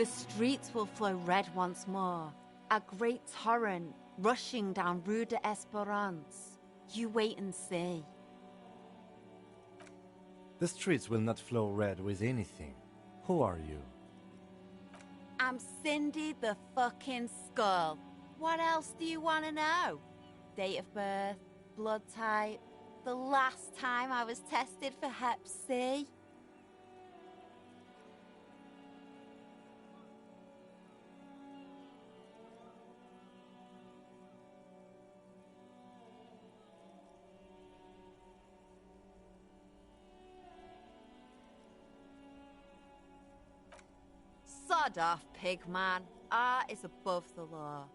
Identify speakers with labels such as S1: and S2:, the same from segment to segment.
S1: The streets will flow red once more, a great torrent rushing down Rue de Esperance. You wait and see.
S2: The streets will not flow red with anything. Who are you?
S1: I'm Cindy the fucking Skull. What else do you want to know? Date of birth, blood type, the last time I was tested for Hep C. Sod off, pigman. Art is above the law.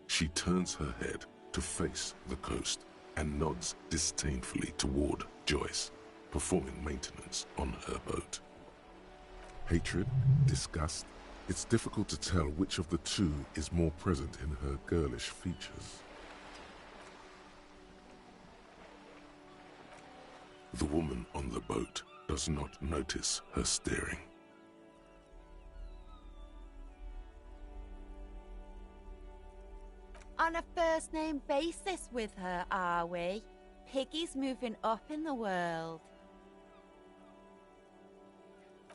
S3: She turns her head to face the coast and nods disdainfully toward Joyce, performing maintenance on her boat. Hatred, disgust, it's difficult to tell which of the two is more present in her girlish features. The woman on the boat does not notice her staring.
S1: On a first-name basis with her, are we? Piggy's moving up in the world.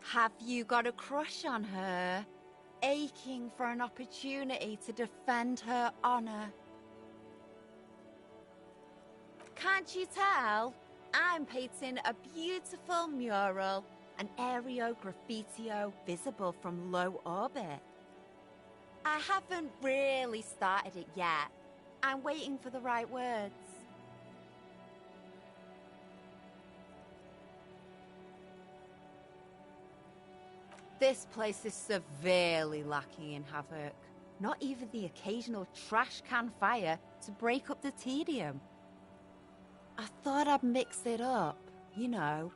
S1: Have you got a crush on her? Aching for an opportunity to defend her honor? Can't you tell? I'm painting a beautiful mural, an aereo graffitio visible from low orbit. I haven't really started it yet. I'm waiting for the right words. This place is severely lacking in havoc. Not even the occasional trash can fire to break up the tedium. I thought I'd mix it up, you know,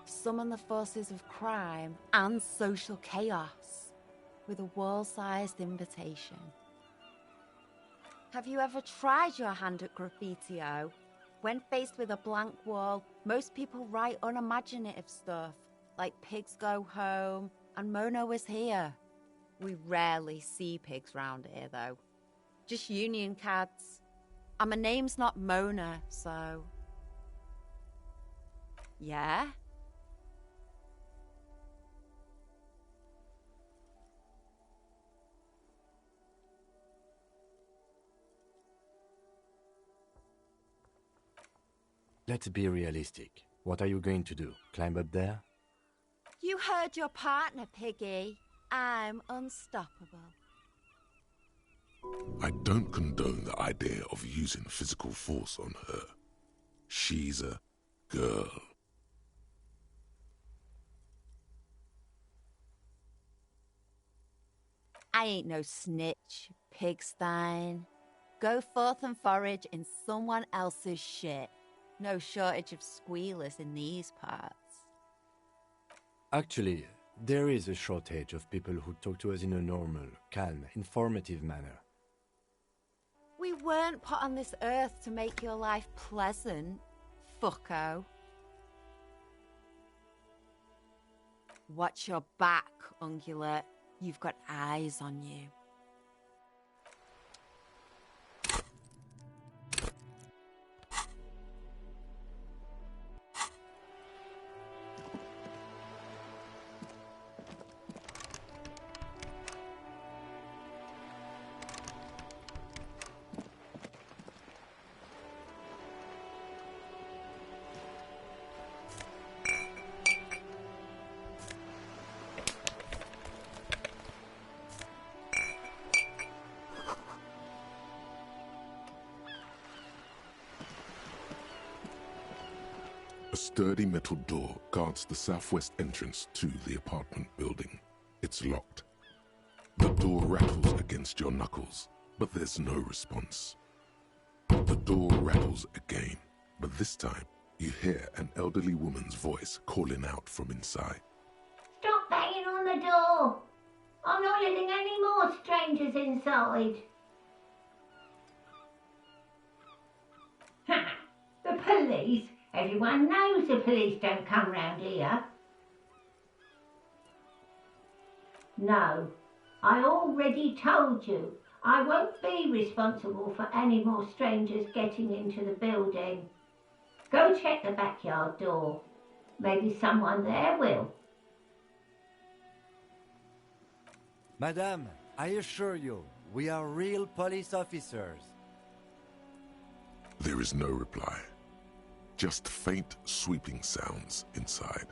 S1: summon the forces of crime and social chaos with a wall-sized invitation. Have you ever tried your hand at graffitio? When faced with a blank wall, most people write unimaginative stuff, like pigs go home and Mono is here. We rarely see pigs round here, though. Just union cads. And my name's not Mona, so... Yeah?
S2: Let's be realistic. What are you going to do? Climb up there?
S1: You heard your partner, Piggy. I'm unstoppable.
S3: I don't condone the idea of using physical force on her. She's a girl.
S1: I ain't no snitch, Pigstein. Go forth and forage in someone else's shit. No shortage of squealers in these parts.
S2: Actually, there is a shortage of people who talk to us in a normal, calm, informative manner.
S1: We weren't put on this earth to make your life pleasant, fucko. Watch your back, ungulate. You've got eyes on you.
S3: A sturdy metal door guards the southwest entrance to the apartment building. It's locked. The door rattles against your knuckles, but there's no response. The door rattles again, but this time you hear an elderly woman's voice calling out from inside.
S4: Stop banging on the door! I'm not letting any more strangers inside. Ha! The police? Everyone knows the police don't come round here. No, I already told you. I won't be responsible for any more strangers getting into the building. Go check the backyard door. Maybe someone there will.
S2: Madame, I assure you, we are real police officers.
S3: There is no reply. Just faint, sweeping sounds inside.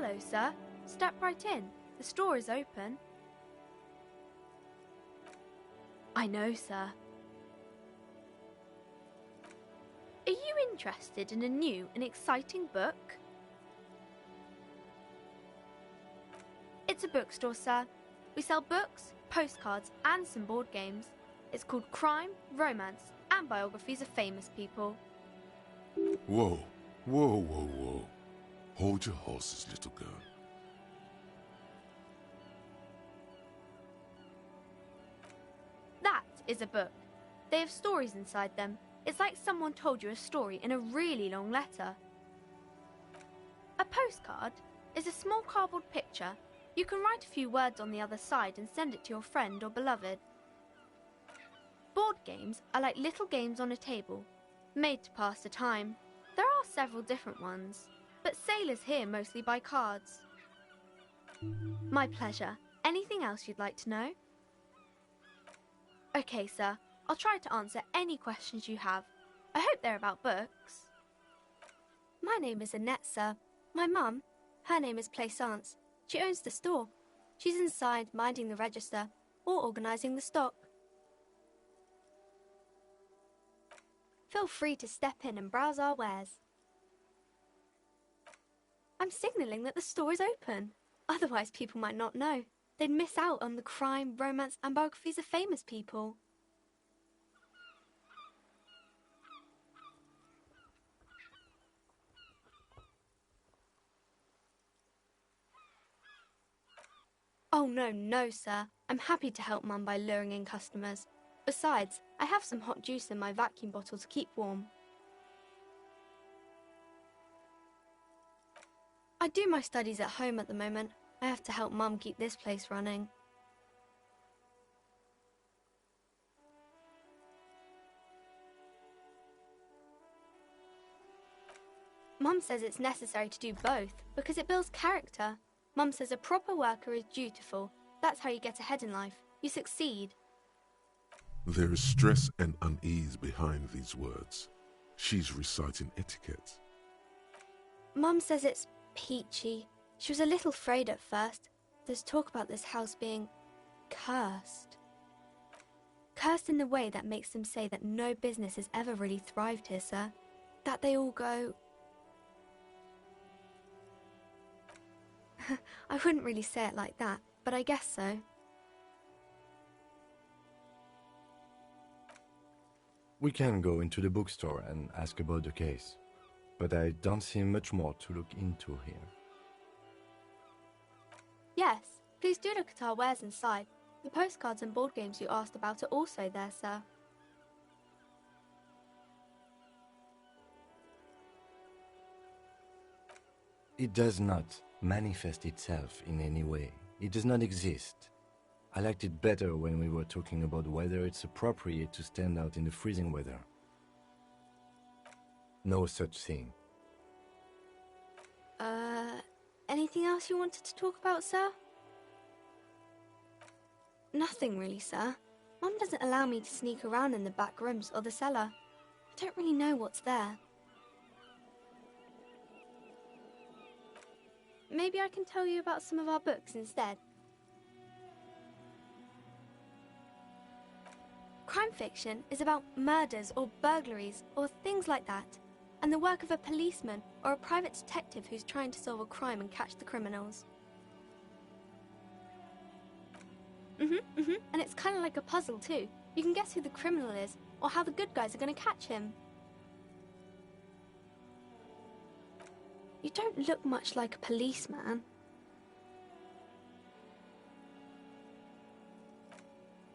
S5: Hello, sir. Step right in. The store is open. I know, sir. Are you interested in a new and exciting book? It's a bookstore, sir. We sell books, postcards, and some board games. It's called Crime, Romance, and Biographies of Famous People.
S3: Whoa, whoa, whoa, whoa. Hold your horses, little girl.
S5: That is a book. They have stories inside them. It's like someone told you a story in a really long letter. A postcard is a small cardboard picture. You can write a few words on the other side and send it to your friend or beloved. Board games are like little games on a table, made to pass the time. There are several different ones, but sailors here mostly buy cards. My pleasure. Anything else you'd like to know? Okay, sir. I'll try to answer any questions you have. I hope they're about books. My name is Annette, sir. My mum, her name is Plaisance. She owns the store. She's inside minding the register or organising the stock. Feel free to step in and browse our wares. I'm signalling that the store is open. Otherwise people might not know. They'd miss out on the crime, romance and biographies of famous people. Oh no, sir. I'm happy to help Mum by luring in customers. Besides, I have some hot juice in my vacuum bottle to keep warm. I do my studies at home at the moment. I have to help Mum keep this place running. Mum says it's necessary to do both because it builds character. Mum says a proper worker is dutiful. That's how you get ahead in life. You succeed.
S3: There is stress and unease behind these words. She's reciting etiquette.
S5: Mum says it's peachy. She was a little afraid at first. There's talk about this house being cursed. Cursed in the way that makes them say that no business has ever really thrived here, sir. That they all go... I wouldn't really say it like that, but I guess so.
S2: We can go into the bookstore and ask about the case. but I don't see much more to look into here.
S5: Yes, please do look at our wares inside. The postcards and board games you asked about are also there, sir.
S2: It does not manifest itself in any way. It does not exist. I liked it better when we were talking about whether it's appropriate to stand out in the freezing weather. No such thing.
S5: Anything else you wanted to talk about, sir? Nothing really, sir. Mum doesn't allow me to sneak around in the back rooms or the cellar. I don't really know what's there. Maybe I can tell you about some of our books instead. Crime fiction is about murders or burglaries or things like that, and the work of a policeman or a private detective who's trying to solve a crime and catch the criminals. And it's kind of like a puzzle too. You can guess who the criminal is or how the good guys are going to catch him. You don't look much like a policeman.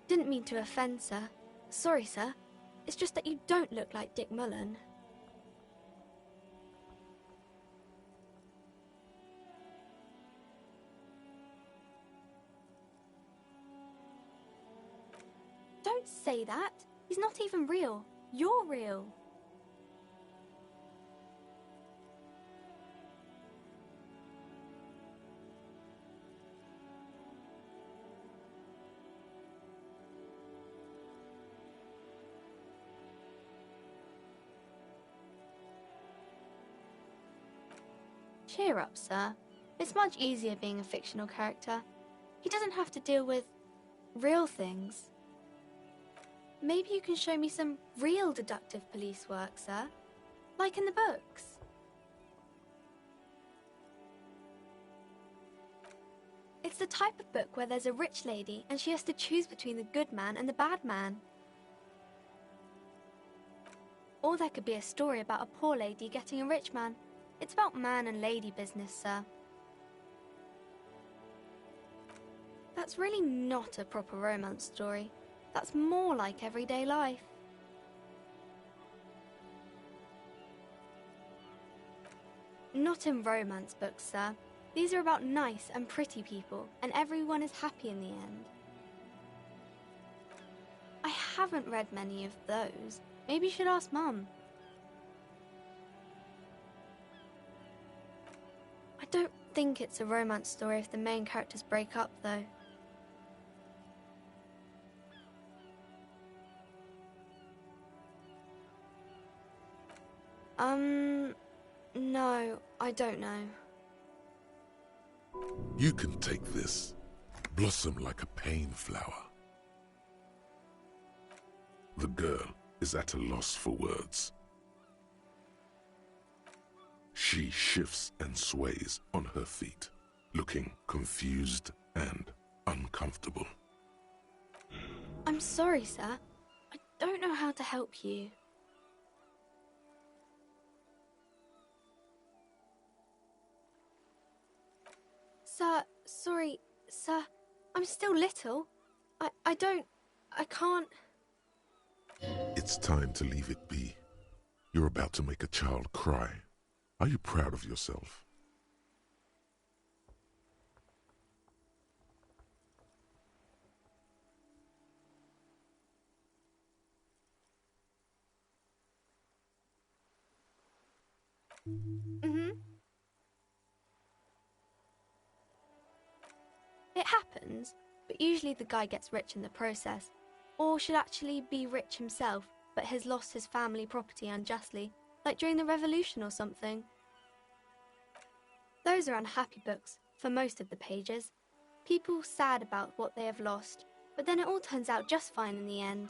S5: Didn't mean to offend, sir. Sorry, sir. It's just that you don't look like Dick Mullen. Don't say that. He's not even real. You're real. Cheer up, sir. It's much easier being a fictional character. He doesn't have to deal with real things. Maybe you can show me some real deductive police work, sir. Like in the books. It's the type of book where there's a rich lady and she has to choose between the good man and the bad man. Or there could be a story about a poor lady getting a rich man. It's about man and lady business, sir. That's really not a proper romance story. That's more like everyday life. Not in romance books, sir. These are about nice and pretty people, and everyone is happy in the end. I haven't read many of those. Maybe you should ask Mum. I don't think it's a romance story if the main characters break up, though. No, I don't know.
S3: You can take this. Blossom like a pain flower. The girl is at a loss for words. She shifts and sways on her feet, looking confused and uncomfortable.
S5: I'm sorry, sir. I don't know how to help you. Sir, sorry, sir. I'm still little. I can't...
S3: It's time to leave it be. You're about to make a child cry. Are you proud of yourself?
S5: It happens, but usually the guy gets rich in the process. Or should actually be rich himself, but has lost his family property unjustly, like during the revolution or something. Those are unhappy books, for most of the pages. People sad about what they have lost, but then it all turns out just fine in the end.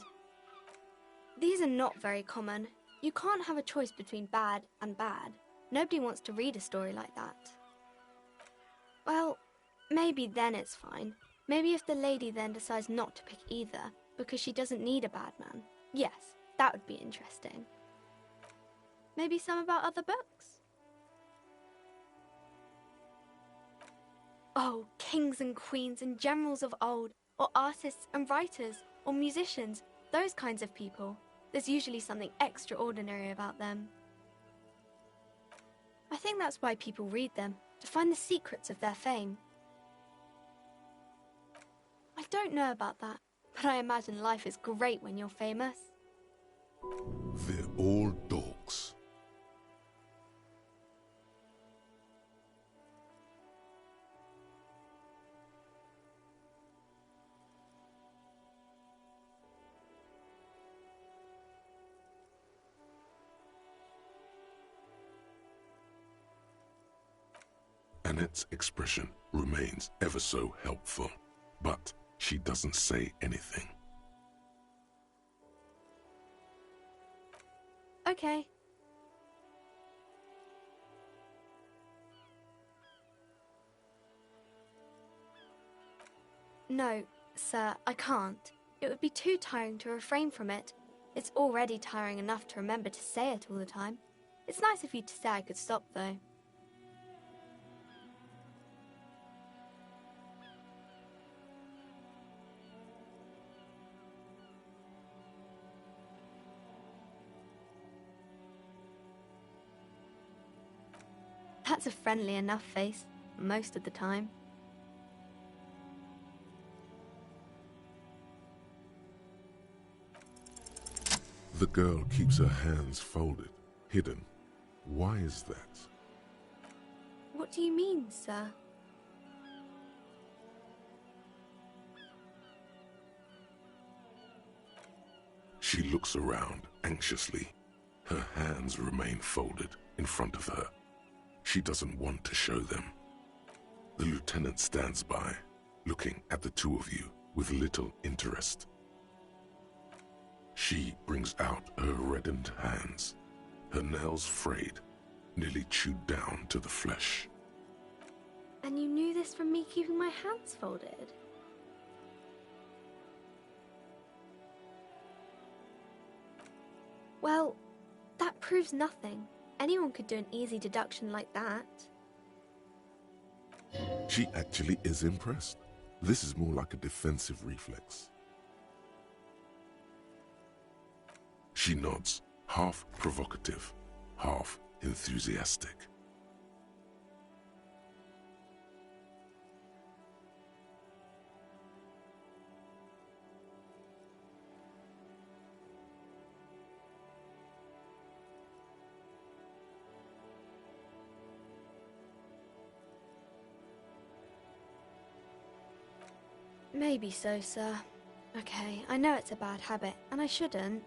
S5: These are not very common. You can't have a choice between bad and bad. Nobody wants to read a story like that. Well, maybe then it's fine. Maybe if the lady then decides not to pick either, because she doesn't need a bad man. Yes, that would be interesting. Maybe some about other books? Oh, kings and queens and generals of old, or artists and writers, or musicians, those kinds of people. There's usually something extraordinary about them. I think that's why people read them, to find the secrets of their fame. I don't know about that, but I imagine life is great when you're famous.
S3: They're all dorks. Annette's expression remains ever so helpful, but she doesn't say anything.
S5: Okay. No, sir, I can't. It would be too tiring to refrain from it. It's already tiring enough to remember to say it all the time. It's nice of you to say I could stop, though. That's a friendly enough face, most of the time.
S3: The girl keeps her hands folded, hidden. Why is that?
S5: What do you mean, sir?
S3: She looks around anxiously. Her hands remain folded in front of her. She doesn't want to show them. The lieutenant stands by, looking at the two of you with little interest. She brings out her reddened hands, her nails frayed, nearly chewed down to the flesh.
S5: And you knew this from me keeping my hands folded? Well, that proves nothing. Anyone could do an easy deduction like that.
S3: She actually is impressed. This is more like a defensive reflex. She nods, half provocative, half enthusiastic.
S5: Maybe so, sir. Okay, I know it's a bad habit, and I shouldn't.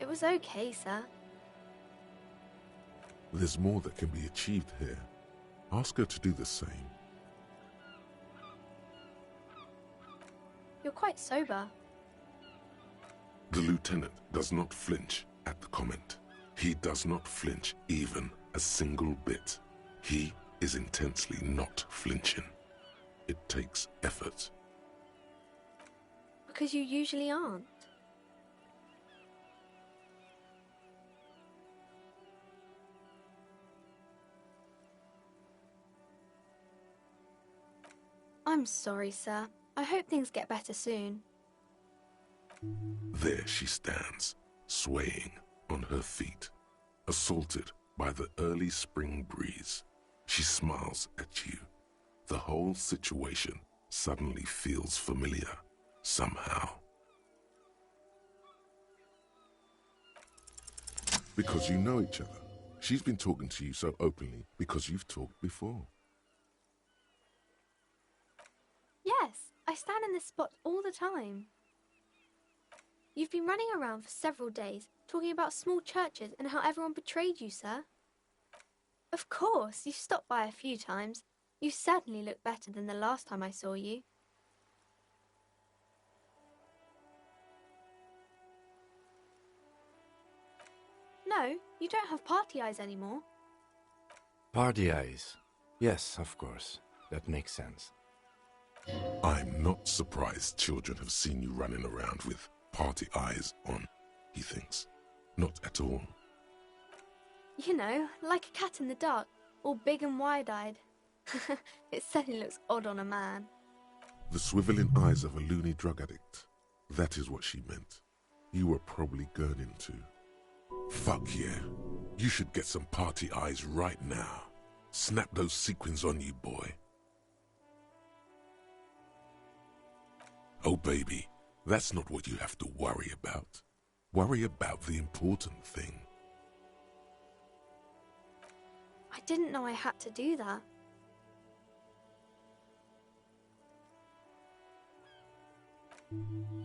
S5: It was okay, sir.
S3: There's more that can be achieved here. Ask her to do the same.
S5: You're quite sober.
S3: The lieutenant does not flinch at the comment. He does not flinch even a single bit. He is intensely not flinching. It takes effort.
S5: Because you usually aren't. I'm sorry, sir. I hope things get better soon.
S3: There she stands, swaying on her feet, assaulted by the early spring breeze. She smiles at you. The whole situation suddenly feels familiar, somehow. Because you know each other. She's been talking to you so openly because you've talked before.
S5: Yes, I stand in this spot all the time. You've been running around for several days, talking about small churches and how everyone betrayed you, sir. Of course, you've stopped by a few times. You certainly look better than the last time I saw you. No, you don't have party eyes anymore.
S2: Party eyes. Yes, of course. That makes sense.
S3: I'm not surprised children have seen you running around with party eyes on, he thinks. Not at all.
S5: You know, like a cat in the dark, all big and wide-eyed. It certainly looks odd on a man.
S3: The swiveling eyes of a loony drug addict. That is what she meant. You were probably gurning too. Fuck yeah. You should get some party eyes right now. Snap those sequins on you, boy. Oh, baby, that's not what you have to worry about. Worry about the important thing.
S5: I didn't know I had to do that.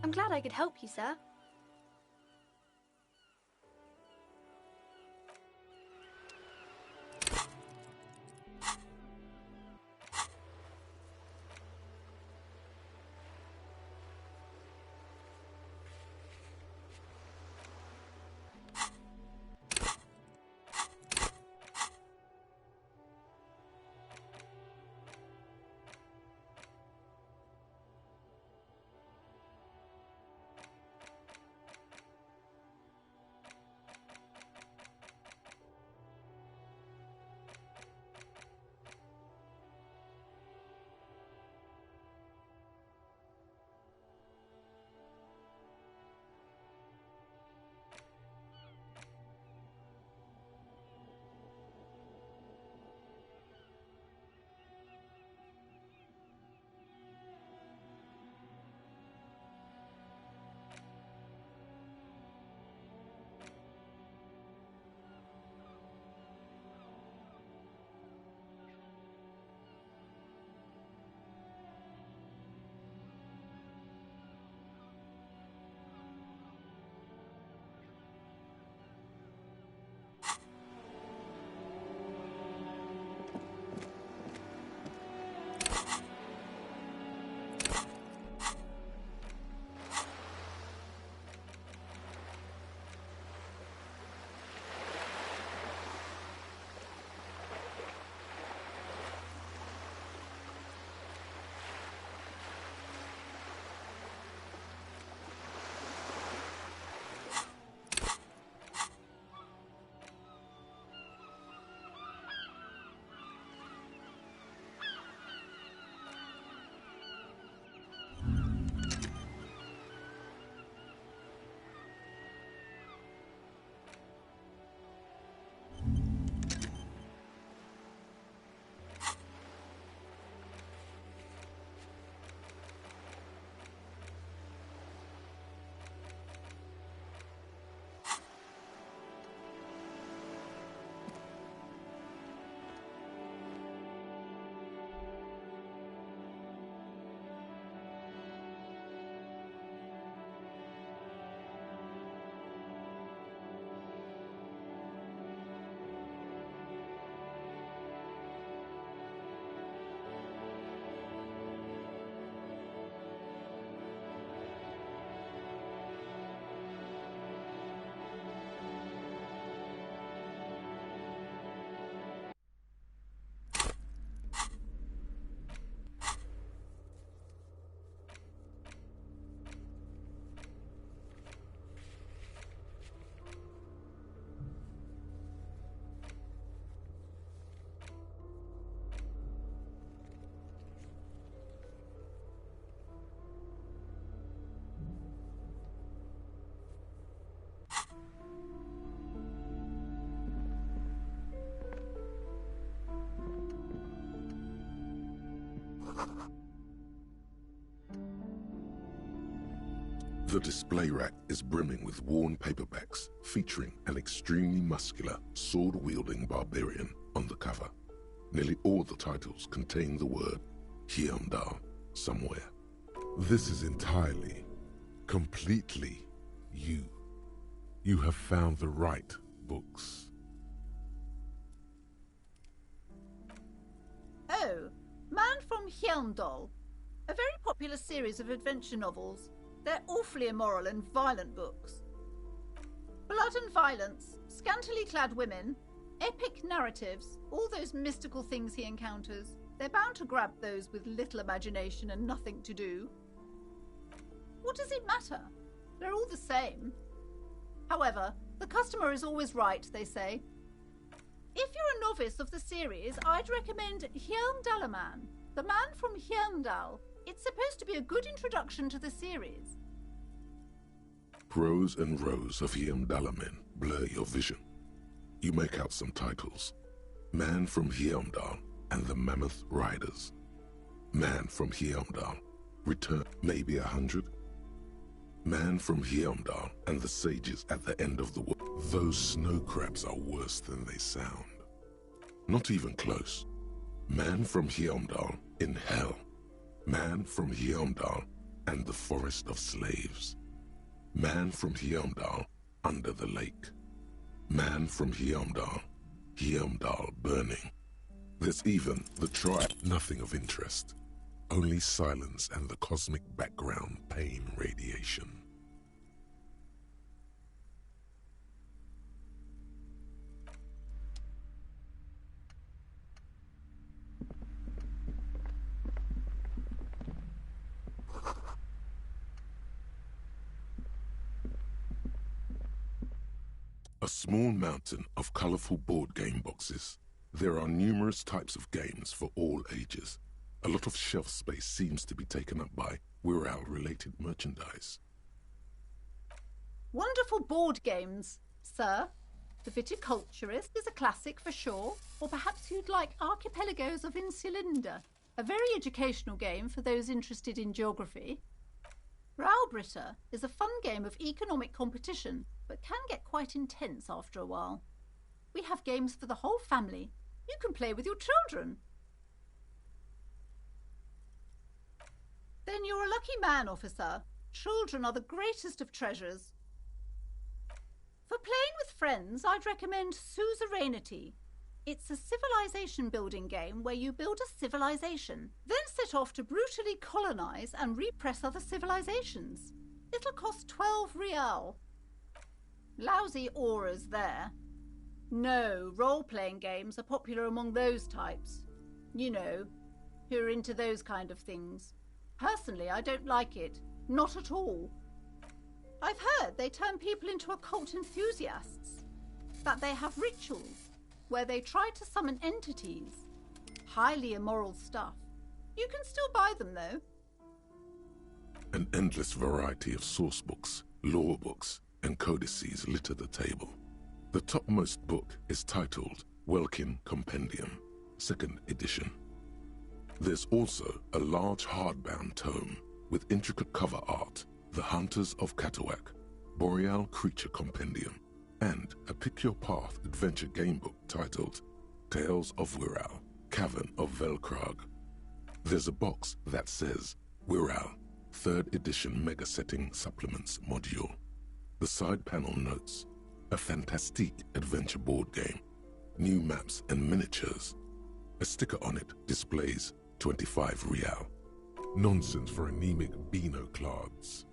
S5: I'm glad I could help you, sir.
S3: The display rack is brimming with worn paperbacks featuring an extremely muscular, sword-wielding barbarian on the cover. Nearly all the titles contain the word Hyundai somewhere. This is entirely, completely you. You have found the right books.
S6: Oh, Man from Hyundai. A very popular series of adventure novels. They're awfully immoral and violent books. Blood and violence, scantily clad women, epic narratives, all those mystical things he encounters. They're bound to grab those with little imagination and nothing to do. What does it matter? They're all the same. However, the customer is always right, they say. If you're a novice of the series, I'd recommend Hjelmdalaman, the man from Hjelmdal. It's supposed to be a good introduction to the series.
S3: Rows and rows of Hjelmdalamen blur your vision. You make out some titles. Man from Hjelmdal and the Mammoth Riders. Man from Hjelmdal, return maybe 100. Man from Hjelmdal and the sages at the end of the world. Those snow crabs are worse than they sound. Not even close. Man from Hjelmdal in hell. Man from Hjelmdal and the forest of slaves. Man from Hjelmdal under the lake. Man from Hjelmdal, Hjelmdal burning. There's even the tribe. Nothing of interest. Only silence and the cosmic background pain radiation. A small mountain of colorful board game boxes. There are numerous types of games for all ages. A lot of shelf space seems to be taken up by Wirral-related merchandise.
S6: Wonderful board games, sir. The Viticulturist is a classic for sure, or perhaps you'd like Archipelagos of Insulinde, a very educational game for those interested in geography. Raubritter is a fun game of economic competition, but can get quite intense after a while. We have games for the whole family. You can play with your children. Then you're a lucky man, officer. Children are the greatest of treasures. For playing with friends, I'd recommend Suzerainty. It's a civilization building game where you build a civilization, then set off to brutally colonize and repress other civilizations. It'll cost 12 real. Lousy auras there. No, role-playing games are popular among those types. You know, who are into those kind of things. Personally, I don't like it. Not at all. I've heard they turn people into occult enthusiasts. That they have rituals where they try to summon entities. Highly immoral stuff. You can still buy them, though.
S3: An endless variety of source books, lore books, and codices litter the table. The topmost book is titled Welkin Compendium, 2nd edition. There's also a large hardbound tome with intricate cover art, The Hunters of Katawak, Boreal Creature Compendium, and a Pick Your Path adventure game book titled Tales of Wirral, Cavern of Velkrag. There's a box that says Wirral, 3rd edition Mega Setting Supplements Module. The side panel notes, a fantastique adventure board game, new maps and miniatures. A sticker on it displays 25 real. Nonsense for anemic Beano clods.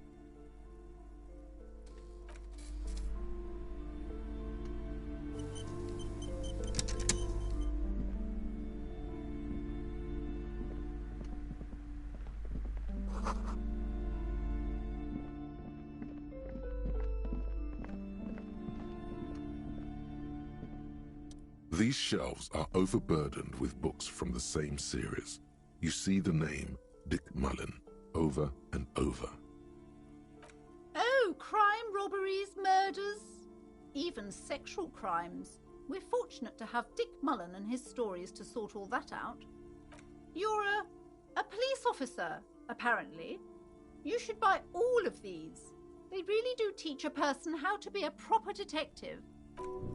S3: These shelves are overburdened with books from the same series. You see the name Dick Mullen over and over.
S6: Oh, crime, robberies, murders, even sexual crimes. We're fortunate to have Dick Mullen and his stories to sort all that out. You're a police officer, apparently. You should buy all of these. They really do teach a person how to be a proper detective.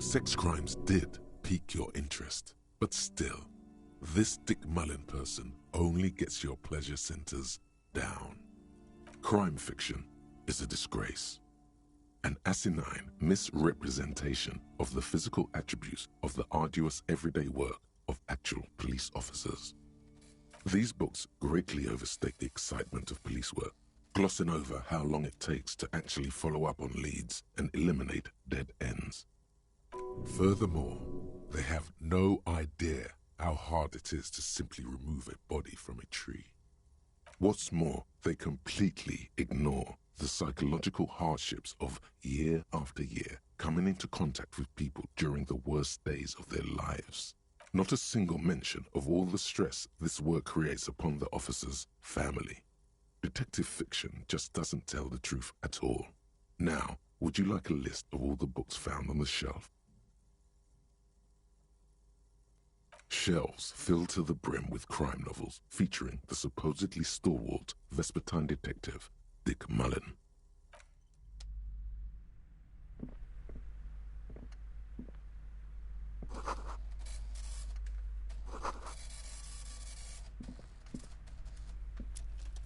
S3: Sex crimes did pique your interest, but still, this Dick Mullen person only gets your pleasure centers down. Crime fiction is a disgrace, an asinine misrepresentation of the physical attributes of the arduous everyday work of actual police officers. These books greatly overstate the excitement of police work, glossing over how long it takes to actually follow up on leads and eliminate dead ends. Furthermore, they have no idea how hard it is to simply remove a body from a tree. What's more, they completely ignore the psychological hardships of year after year coming into contact with people during the worst days of their lives. Not a single mention of all the stress this work creates upon the officer's family. Detective fiction just doesn't tell the truth at all. Now, would you like a list of all the books found on the shelf? Shelves filled to the brim with crime novels featuring the supposedly stalwart Vespertine detective Dick Mullen.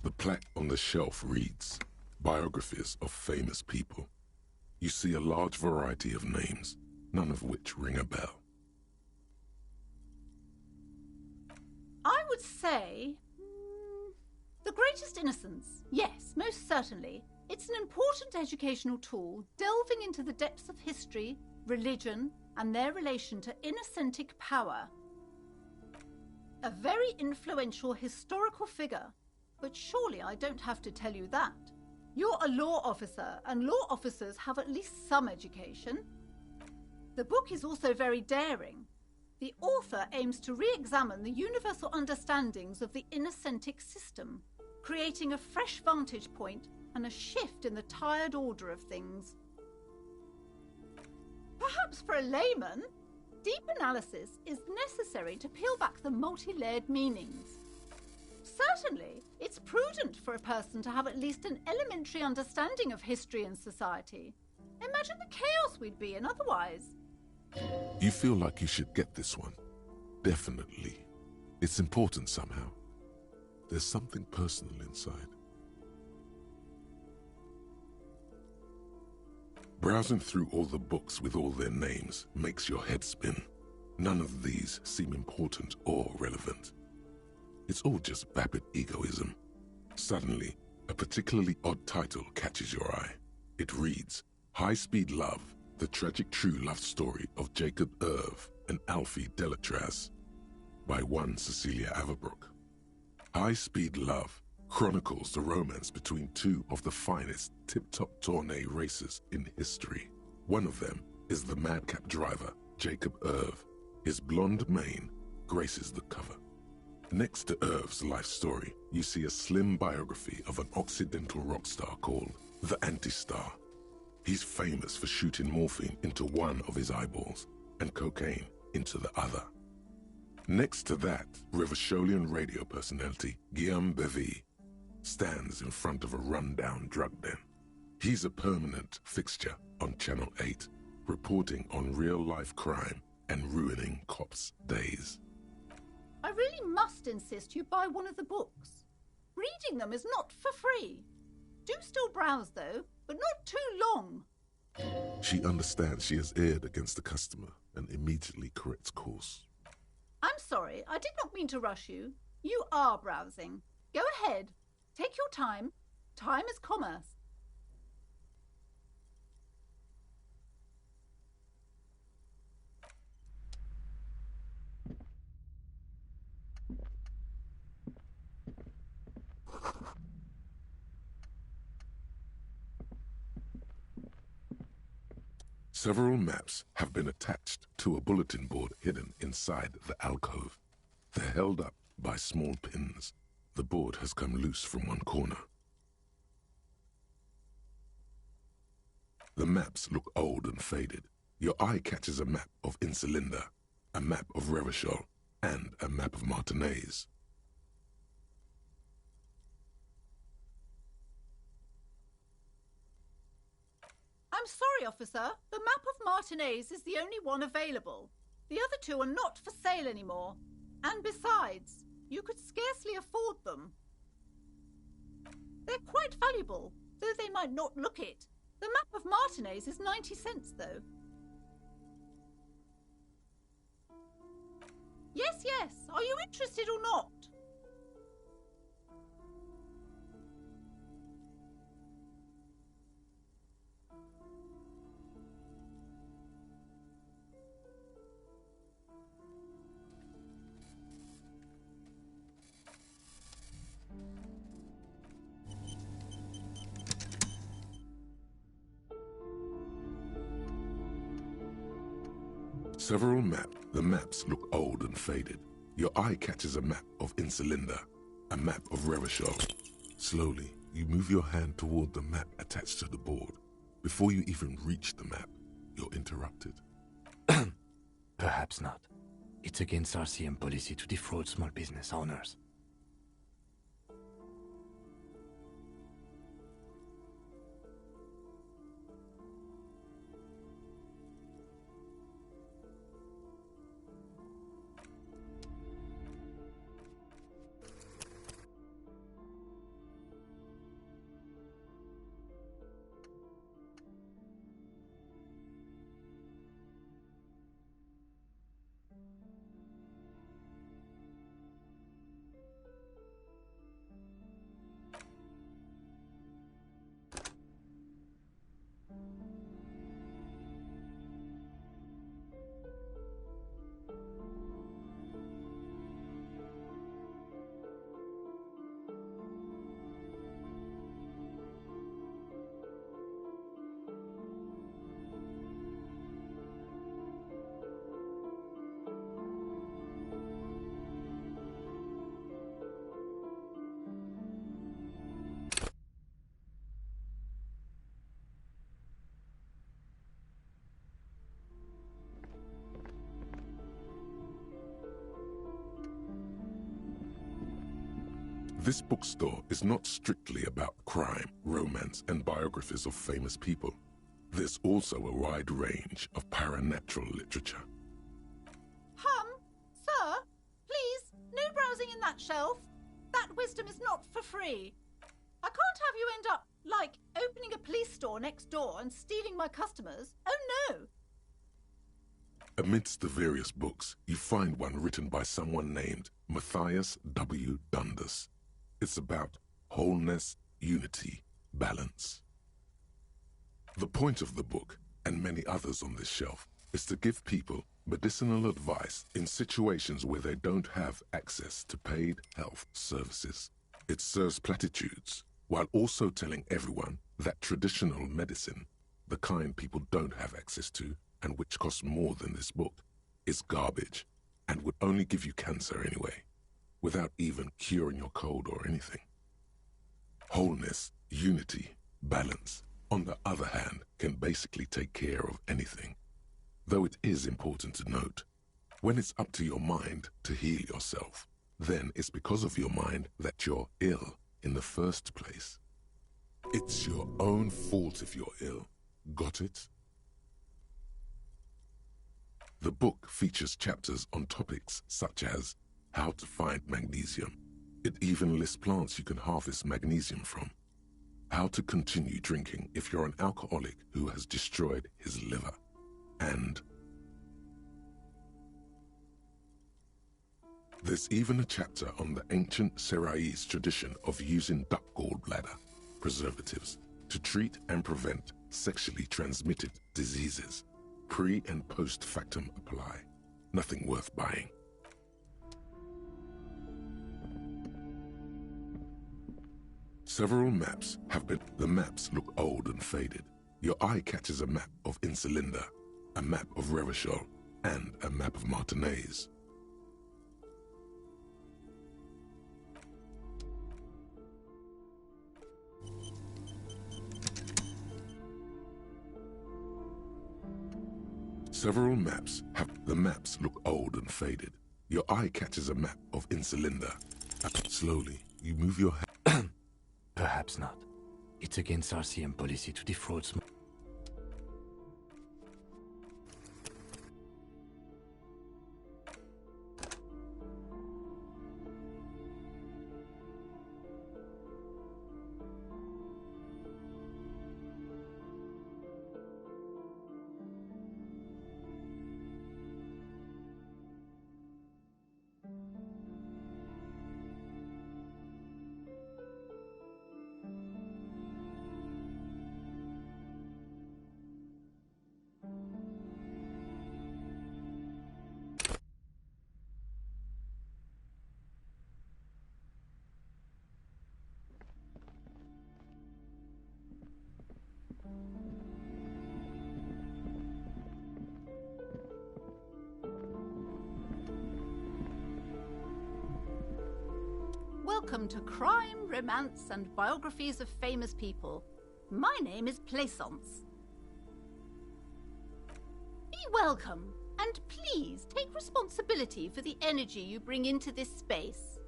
S3: The plaque on the shelf reads, "Biographies of famous people." You see a large variety of names, none of which ring a bell.
S6: I would say... The Greatest Innocence. Yes, most certainly. It's an important educational tool delving into the depths of history, religion, and their relation to innocentic power. A very influential historical figure. But surely I don't have to tell you that. You're a law officer, and law officers have at least some education. The book is also very daring. The author aims to re-examine the universal understandings of the innocentic system, creating a fresh vantage point and a shift in the tired order of things. Perhaps for a layman, deep analysis is necessary to peel back the multi-layered meanings. Certainly, it's prudent for a person to have at least an elementary understanding of history and society. Imagine the chaos we'd be in otherwise.
S3: You feel like you should get this one? Definitely. It's important somehow. There's something personal inside. Browsing through all the books with all their names makes your head spin. None of these seem important or relevant. It's all just vapid egoism. Suddenly, a particularly odd title catches your eye. It reads, High Speed Love, the tragic true love story of Jacob Irv and Alfie Delatraz, by one Cecilia Averbrook. High Speed Love chronicles the romance between two of the finest tip-top tourney racers in history. One of them is the madcap driver, Jacob Irv. His blonde mane graces the cover. Next to Irv's life story, you see a slim biography of an Occidental rock star called the Anti-Star. He's famous for shooting morphine into one of his eyeballs and cocaine into the other. Next to that, Revacholian radio personality Guillaume Bevy stands in front of a run-down drug den. He's a permanent fixture on Channel 8, reporting on real-life crime and ruining cops' days.
S6: I really must insist you buy one of the books. Reading them is not for free. Do still browse, though, but not too long.
S3: She understands she has erred against the customer and immediately corrects course.
S6: I'm sorry, I did not mean to rush you. You are browsing. Go ahead. Take your time. Time is commerce.
S3: Several maps have been attached to a bulletin board hidden inside the alcove. They're held up by small pins. The board has come loose from one corner. The maps look old and faded. Your eye catches a map of Insulinda, a map of Revachol, and a map of Martinez.
S6: I'm sorry, officer. The map of Martinez is the only one available. The other two are not for sale anymore. And besides, you could scarcely afford them. They're quite valuable, though they might not look it. The map of Martinez is 90 cents, though. Yes, yes. Are you interested or not?
S3: Several maps. The maps look old and faded. Your eye catches a map of Insulinda, a map of Revachol. Slowly, you move your hand toward the map attached to the board. Before you even reach the map, you're interrupted.
S2: Perhaps not. It's against RCM policy to defraud small business owners.
S3: This bookstore is not strictly about crime, romance, and biographies of famous people. There's also a wide range of paranatural literature.
S6: Sir, please, no browsing in that shelf. That wisdom is not for free. I can't have you end up, like, opening a police store next door and stealing my customers. Oh, no.
S3: Amidst the various books, you find one written by someone named Matthias W. Dundas. It's about wholeness, unity, balance. The point of the book, and many others on this shelf, is to give people medicinal advice in situations where they don't have access to paid health services. It serves platitudes, while also telling everyone that traditional medicine, the kind people don't have access to, and which costs more than this book, is garbage, and would only give you cancer anyway, without even curing your cold or anything. Wholeness, unity, balance, on the other hand, can basically take care of anything. Though it is important to note, when it's up to your mind to heal yourself, then it's because of your mind that you're ill in the first place. It's your own fault if you're ill. Got it? The book features chapters on topics such as how to find magnesium. It even lists plants you can harvest magnesium from. How to continue drinking if you're an alcoholic who has destroyed his liver. And there's even a chapter on the ancient Seraïs tradition of using duck gallbladder preservatives to treat and prevent sexually transmitted diseases. Pre- and post-factum apply. Nothing worth buying. Several maps have been... The maps look old and faded. Your eye catches a map of Insulinda, a map of Revachol, and a map of Martinez. Several maps have... The maps look old and faded. Your eye catches a map of Insulinda. Slowly, you move your hand...
S2: Perhaps not. It's against RCM policy to defraud small...
S6: Welcome to Crime, Romance, and Biographies of Famous People. My name is Plaisance. Be welcome, and please take responsibility for the energy you bring into this space.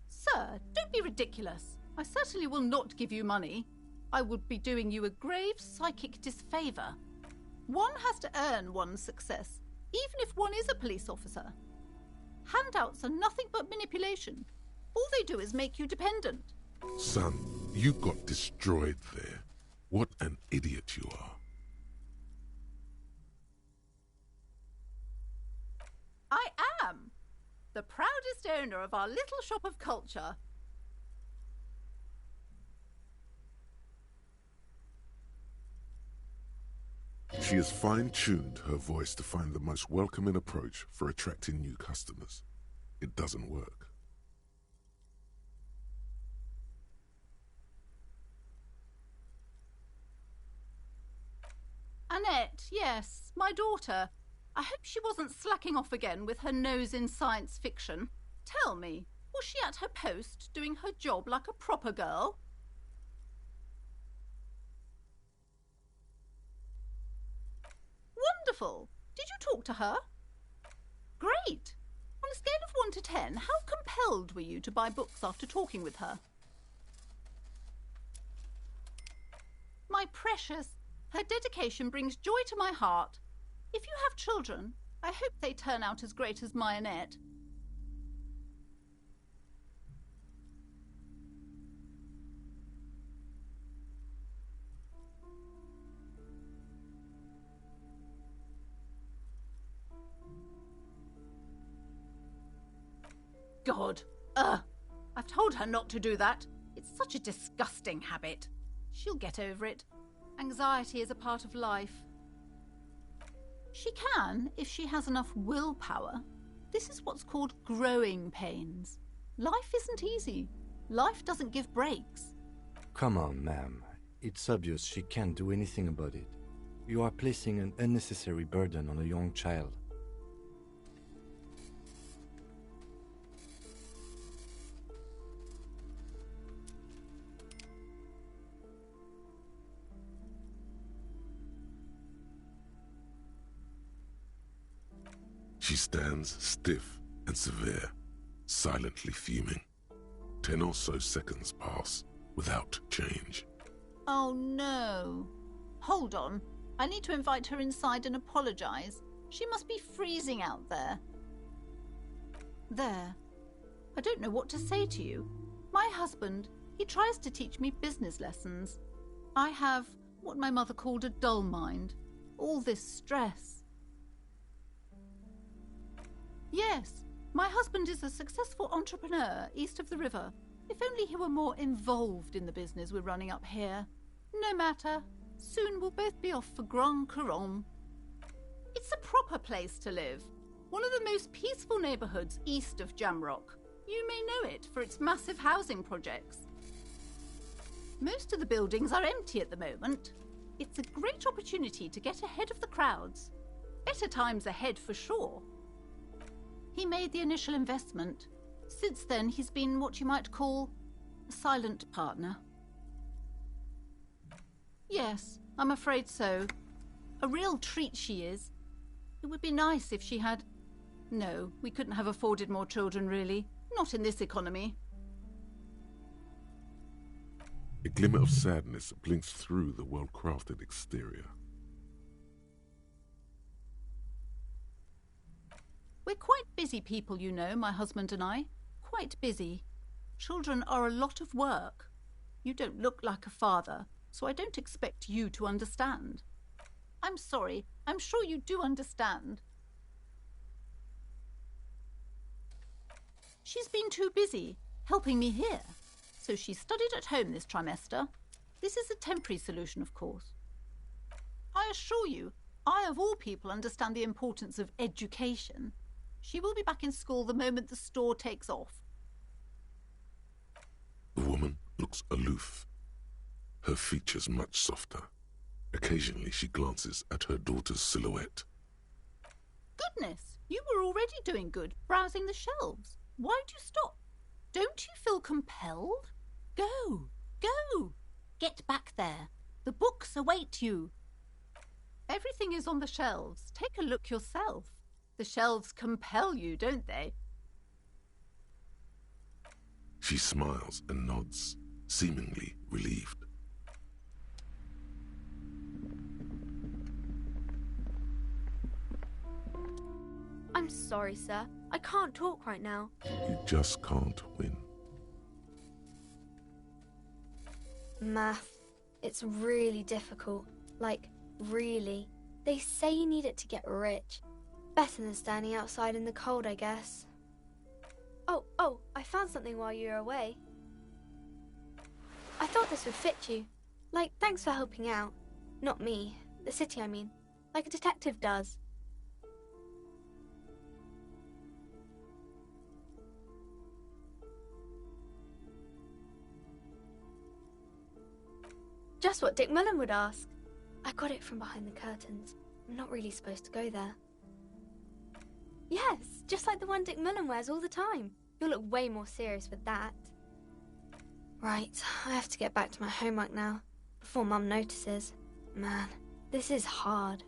S6: Sir, don't be ridiculous. I certainly will not give you money. I would be doing you a grave psychic disfavour. One has to earn one's success, even if one is a police officer. Handouts are nothing but manipulation. All they do is make you dependent.
S3: Son, you got destroyed there. What an idiot you are.
S6: I am the proudest owner of our little shop of culture.
S3: She has fine-tuned her voice to find the most welcoming approach for attracting new customers. It doesn't work.
S6: Annette, yes, my daughter. I hope she wasn't slacking off again with her nose in science fiction. Tell me, was she at her post doing her job like a proper girl? Wonderful. Did you talk to her? Great. On a scale of 1 to 10, how compelled were you to buy books after talking with her? My precious, her dedication brings joy to my heart. If you have children, I hope they turn out as great as my Annette. God, I've told her not to do that. It's such a disgusting habit. She'll get over it. Anxiety is a part of life. She can, if she has enough willpower. This is what's called growing pains. Life isn't easy. Life doesn't give breaks.
S2: Come on, ma'am. It's obvious she can't do anything about it. You are placing an unnecessary burden on a young child.
S3: She stands stiff and severe, silently fuming. 10 or so seconds pass without change.
S6: Oh no. Hold on. I need to invite her inside and apologise. She must be freezing out there. There. I don't know what to say to you. My husband, he tries to teach me business lessons. I have what my mother called a dull mind. All this stress. Yes, my husband is a successful entrepreneur east of the river. If only he were more involved in the business we're running up here. No matter. Soon we'll both be off for Grand Couronne. It's a proper place to live. One of the most peaceful neighbourhoods east of Jamrock. You may know it for its massive housing projects. Most of the buildings are empty at the moment. It's a great opportunity to get ahead of the crowds. Better times ahead for sure. He made the initial investment. Since then, he's been what you might call a silent partner. Yes, I'm afraid so. A real treat she is. It would be nice if she had... No, we couldn't have afforded more children, really. Not in this economy.
S3: A glimmer of sadness blinks through the well-crafted exterior.
S6: We're quite busy people, you know, my husband and I. Quite busy. Children are a lot of work. You don't look like a father, so I don't expect you to understand. I'm sorry. I'm sure you do understand. She's been too busy helping me here, so she studied at home this trimester. This is a temporary solution, of course. I assure you, I of all people understand the importance of education. She will be back in school the moment the store takes off.
S3: The woman looks aloof, her features much softer. Occasionally she glances at her daughter's silhouette.
S6: Goodness, you were already doing good, browsing the shelves. Why'd you stop? Don't you feel compelled? Go, go. Get back there. The books await you. Everything is on the shelves. Take a look yourself. The shelves compel you, don't they?
S3: She smiles and nods, seemingly relieved.
S5: I'm sorry, sir. I can't talk right now.
S3: You just can't win.
S5: Math. It's really difficult. Like, really. They say you need it to get rich. Better than standing outside in the cold, I guess. Oh, I found something while you were away. I thought this would fit you. Like, thanks for helping out. Not me. The city, I mean. Like a detective does. Just what Dick Mullen would ask. I got it from behind the curtains. I'm not really supposed to go there. Yes, just like the one Dick Mullen wears all the time. You'll look way more serious with that. Right, I have to get back to my homework now, before Mum notices. Man, this is hard.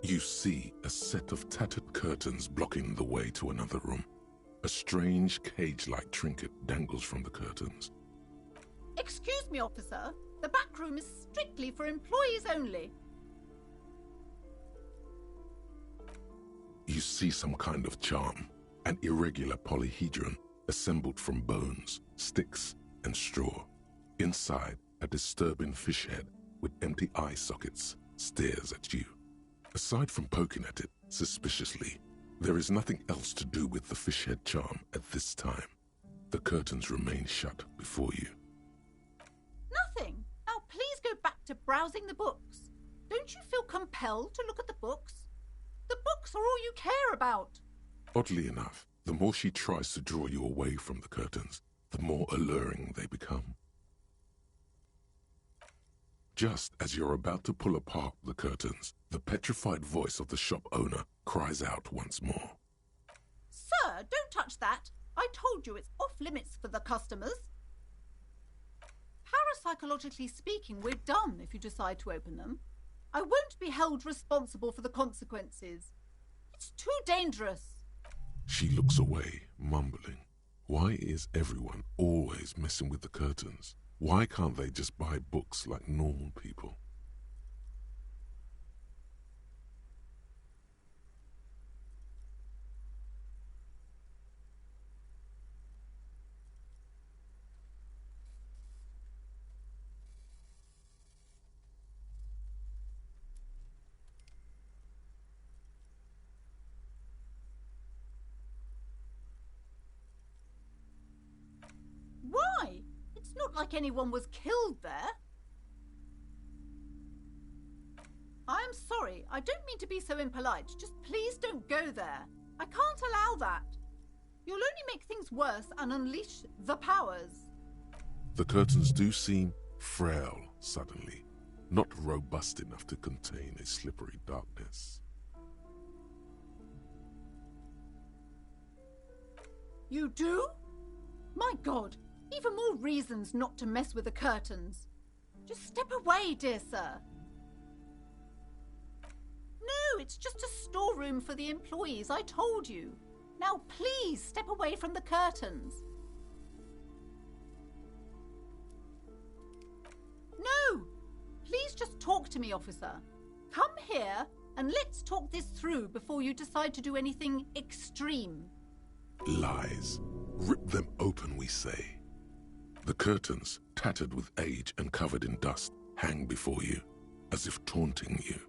S3: You see a set of tattered curtains blocking the way to another room. A strange cage-like trinket dangles from the curtains.
S6: Excuse me, officer. The back room is strictly for employees only.
S3: You see some kind of charm, an irregular polyhedron assembled from bones, sticks, and straw. Inside, a disturbing fish head with empty eye sockets stares at you. Aside from poking at it suspiciously, there is nothing else to do with the fish head charm at this time. The curtains remain shut before you.
S6: Nothing. Now please go back to browsing the books. Don't you feel compelled to look at the books? The books are all you care about.
S3: Oddly enough, the more she tries to draw you away from the curtains, the more alluring they become. Just as you're about to pull apart the curtains, the petrified voice of the shop owner cries out once more.
S6: Sir, don't touch that. I told you it's off limits for the customers. Parapsychologically speaking, we're done if you decide to open them. I won't be held responsible for the consequences. It's too dangerous.
S3: She looks away, mumbling. Why is everyone always messing with the curtains? Why can't they just buy books like normal people?
S6: Why? It's not like anyone was killed there. I'm sorry, I don't mean to be so impolite. Just please don't go there. I can't allow that. You'll only make things worse and unleash the powers.
S3: The curtains do seem frail suddenly, not robust enough to contain a slippery darkness.
S6: You do? My God, even more reasons not to mess with the curtains. Just step away, dear sir. No, it's just a storeroom for the employees, I told you. Now please step away from the curtains. No! Please just talk to me, officer. Come here and let's talk this through before you decide to do anything extreme.
S3: Lies. Rip them open, we say. The curtains, tattered with age and covered in dust, hang before you, as if taunting you.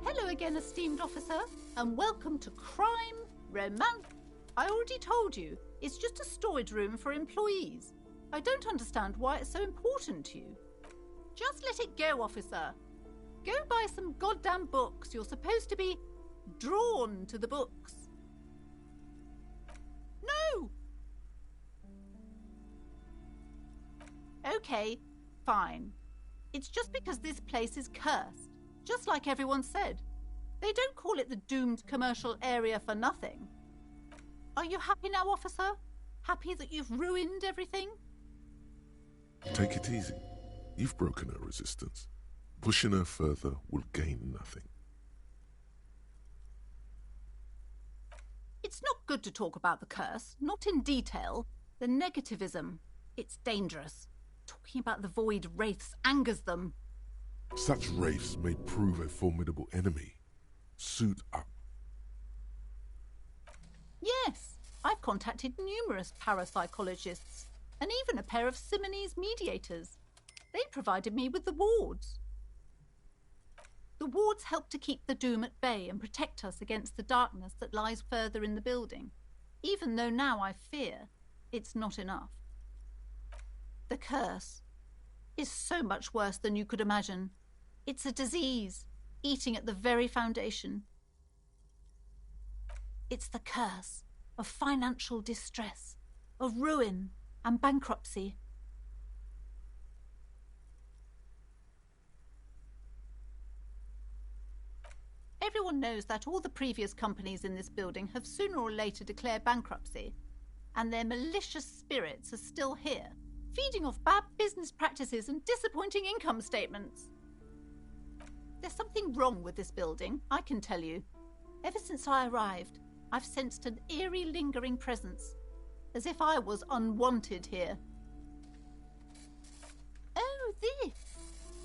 S6: Hello again, esteemed officer, and welcome to Crime, Romance. I already told you, it's just a storage room for employees. I don't understand why it's so important to you. Just let it go, officer. Go buy some goddamn books. You're supposed to be drawn to the books. No! Okay, fine. It's just because this place is cursed, just like everyone said. They don't call it the doomed commercial area for nothing. Are you happy now, officer? Happy that you've ruined everything?
S3: Take it easy. You've broken her resistance. Pushing her further will gain nothing.
S6: It's not good to talk about the curse, not in detail. The negativism, it's dangerous. Talking about the void wraiths angers them.
S3: Such wraiths may prove a formidable enemy. Suit up.
S6: Yes, I've contacted numerous parapsychologists and even a pair of Simonese mediators. They provided me with the wards. The wards help to keep the doom at bay and protect us against the darkness that lies further in the building, even though now I fear it's not enough. The curse is so much worse than you could imagine. It's a disease, eating at the very foundation. It's the curse of financial distress, of ruin and bankruptcy. Everyone knows that all the previous companies in this building have sooner or later declared bankruptcy, and their malicious spirits are still here, feeding off bad business practices and disappointing income statements. There's something wrong with this building, I can tell you. Ever since I arrived, I've sensed an eerie, lingering presence, as if I was unwanted here. Oh, this?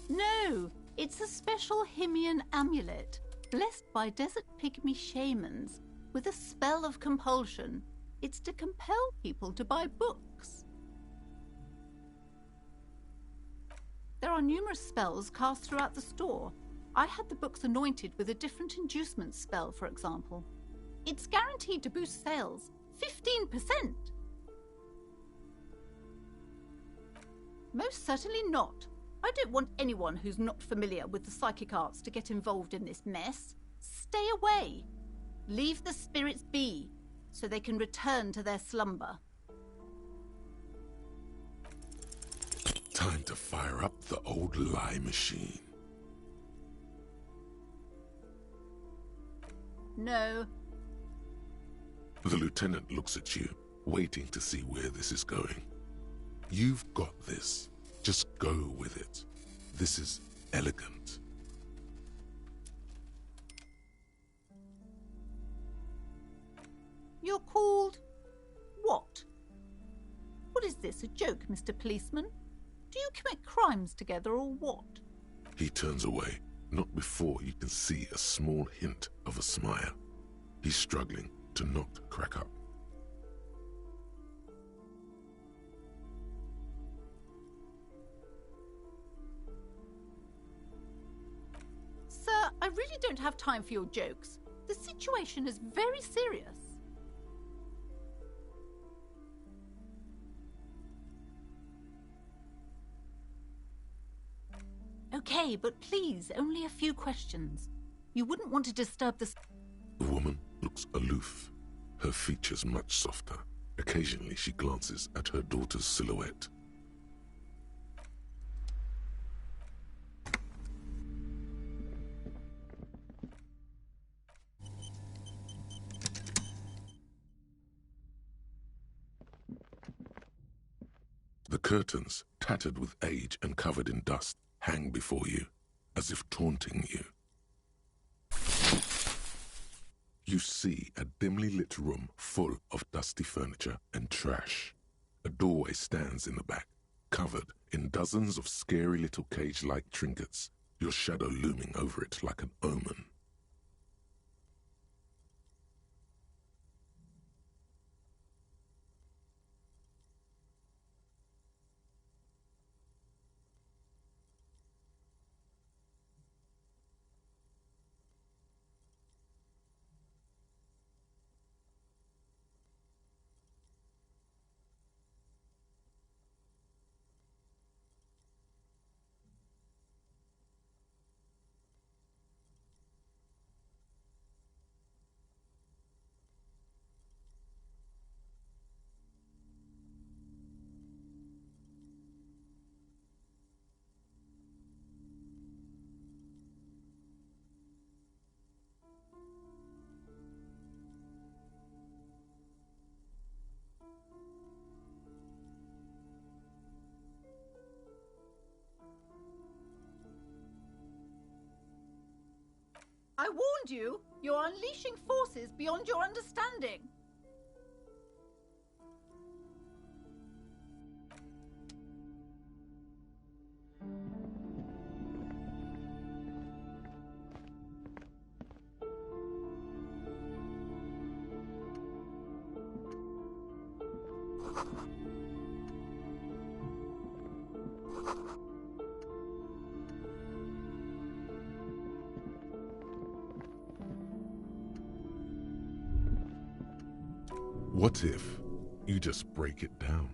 S6: No, it's a special Himian amulet, blessed by desert pygmy shamans, with a spell of compulsion. It's to compel people to buy books. There are numerous spells cast throughout the store. I had the books anointed with a different inducement spell, for example. It's guaranteed to boost sales 15%. Most certainly not. I don't want anyone who's not familiar with the psychic arts to get involved in this mess. Stay away. Leave the spirits be, so they can return to their slumber.
S3: Time to fire up the old lie machine.
S6: No.
S3: The lieutenant looks at you, waiting to see where this is going. You've got this. Just go with it. This is elegant.
S6: You're called... what? What is this, a joke, Mr. Policeman? Do you commit crimes together or what?
S3: He turns away, not before you can see a small hint of a smile. He's struggling to not crack up.
S6: Sir, I really don't have time for your jokes. The situation is very serious. Okay, but please, only a few questions. You wouldn't want to disturb the...
S3: The woman looks aloof, her features much softer. Occasionally she glances at her daughter's silhouette. curtains, tattered with age and covered in dust, hang before you, as if taunting you. You see a dimly lit room full of dusty furniture and trash. A doorway stands in the back, covered in dozens of scary little cage-like trinkets, your shadow looming over it like an omen.
S6: I warned you! You're unleashing forces beyond your understanding!
S3: What if you just break it down?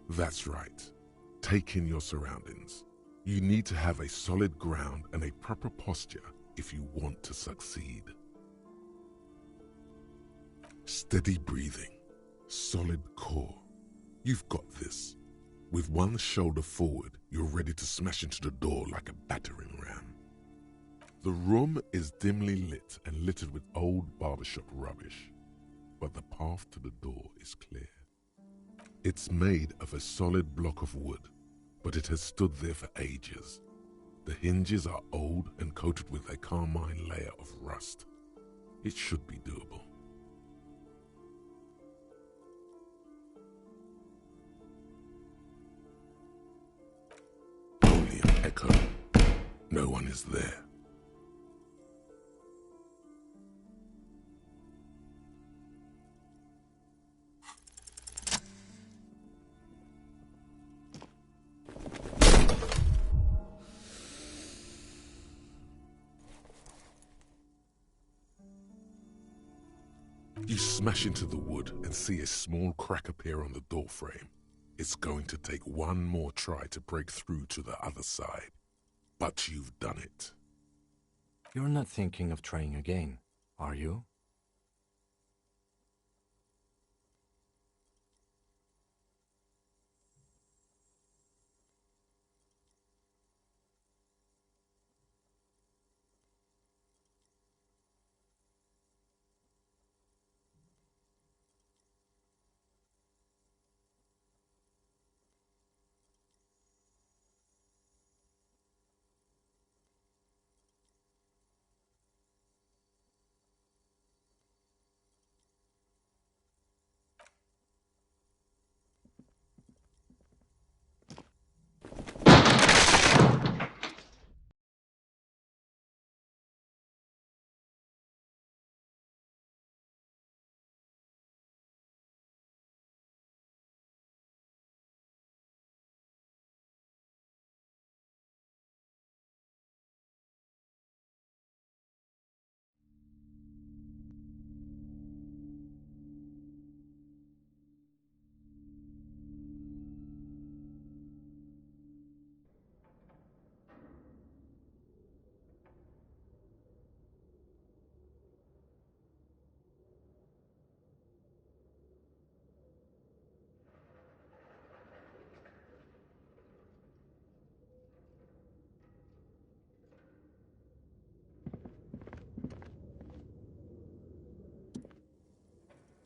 S3: That's right. Take in your surroundings. You need to have a solid ground and a proper posture if you want to succeed. Steady breathing, solid core. You've got this. With one shoulder forward, you're ready to smash into the door like a battering ram. The room is dimly lit and littered with old barbershop rubbish, but the path to the door is clear. It's made of a solid block of wood, but it has stood there for ages. The hinges are old and coated with a carmine layer of rust. It should be doable. Only an echo. No one is there. You smash into the wood and see a small crack appear on the doorframe. It's going to take one more try to break through to the other side. But you've done it.
S2: You're not thinking of trying again, are you?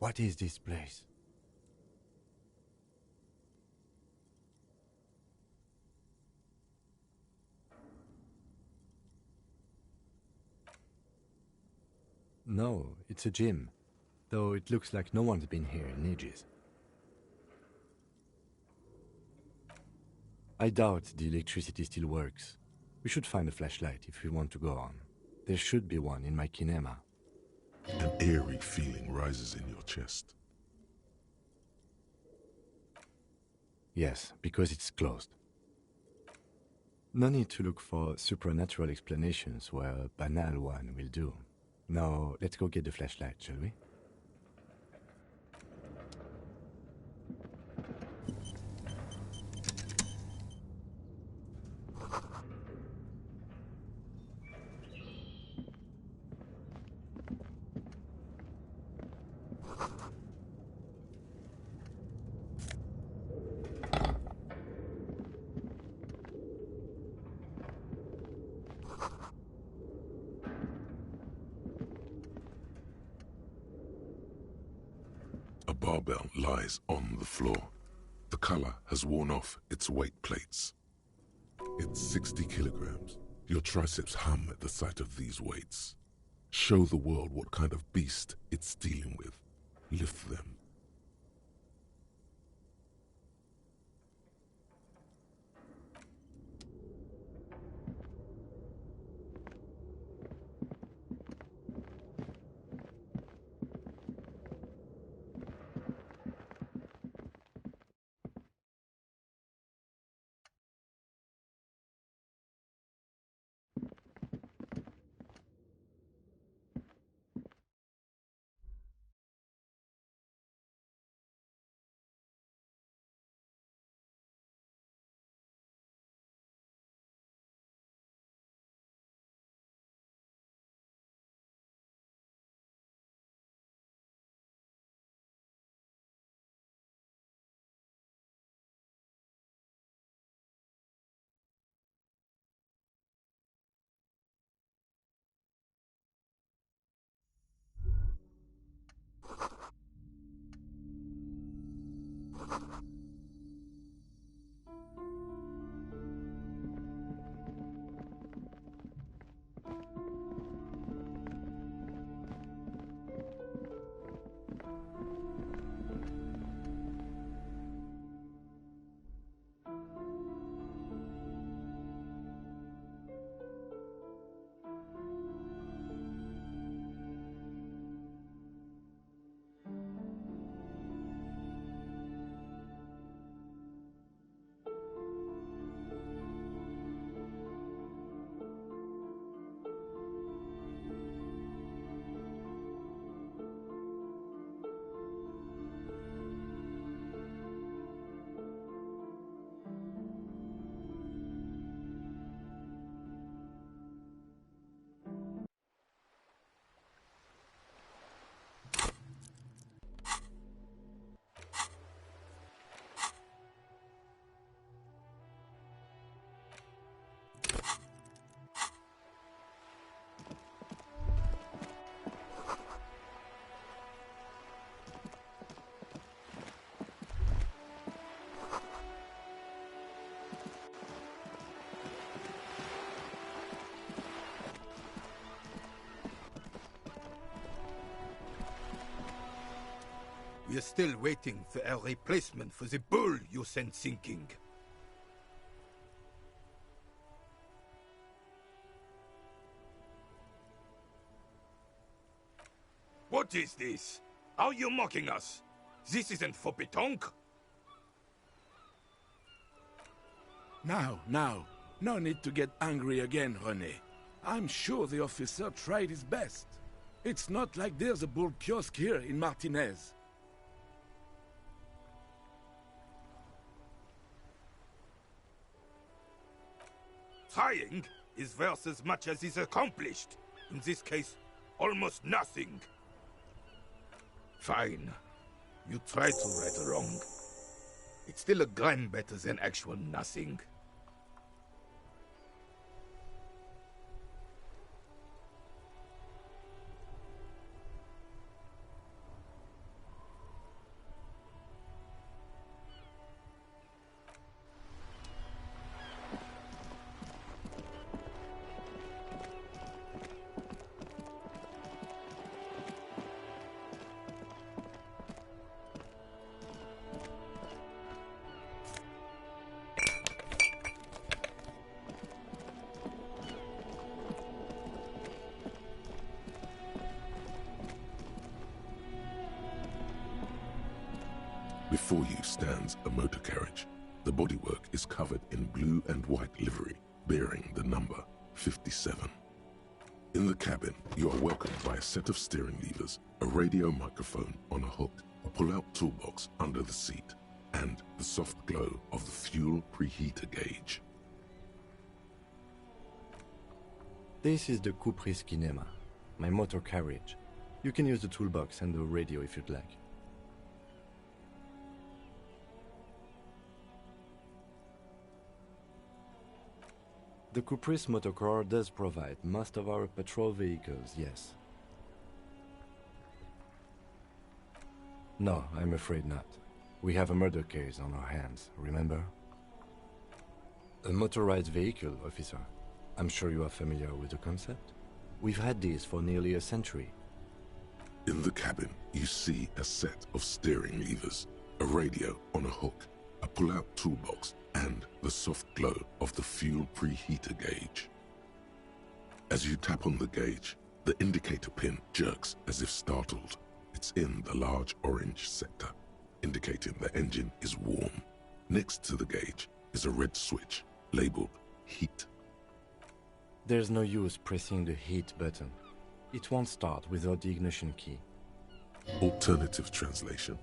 S2: What is this place? No, it's a gym. Though it looks like no one's been here in ages. I doubt the electricity still works. We should find a flashlight if we want to go on. There should be one in my kinema.
S3: An eerie feeling rises in your chest.
S2: Yes, because it's closed. No need to look for supernatural explanations where a banal one will do. Now, let's go get the flashlight, shall we?
S3: A barbell lies on the floor. The color has worn off its weight plates. It's 60 kilograms. Your triceps hum at the sight of these weights. Show the world what kind of beast it's dealing with. Lift them.
S7: We are still waiting for a replacement for the bull you sent sinking. What is this? Are you mocking us? This isn't for pétanque.
S8: Now. No need to get angry again, René. I'm sure the officer tried his best. It's not like there's a bull kiosk here in Martinez.
S7: Trying is worth as much as is accomplished. In this case, almost nothing. Fine. You try to right a wrong. It's still a gram better than actual nothing.
S3: Before you stands a motor carriage. The bodywork is covered in blue and white livery, bearing the number 57. In the cabin, you are welcomed by a set of steering levers, a radio microphone on a hook, a pull-out toolbox under the seat, and the soft glow of the fuel preheater gauge.
S2: This is the Kupris Kinema, my motor carriage. You can use the toolbox and the radio if you'd like. The Kupris motorcar does provide most of our patrol vehicles, yes. No, I'm afraid not. We have a murder case on our hands, remember? A motorized vehicle, officer. I'm sure you are familiar with the concept. We've had these for nearly a century.
S3: In the cabin, you see a set of steering levers, a radio on a hook, a pull-out toolbox, and the soft glow of the fuel preheater gauge. As you tap on the gauge, the indicator pin jerks as if startled. It's in the large orange sector, indicating the engine is warm. Next to the gauge is a red switch labeled heat.
S2: There's no use pressing the heat button. It won't start without the ignition key.
S3: Alternative translation.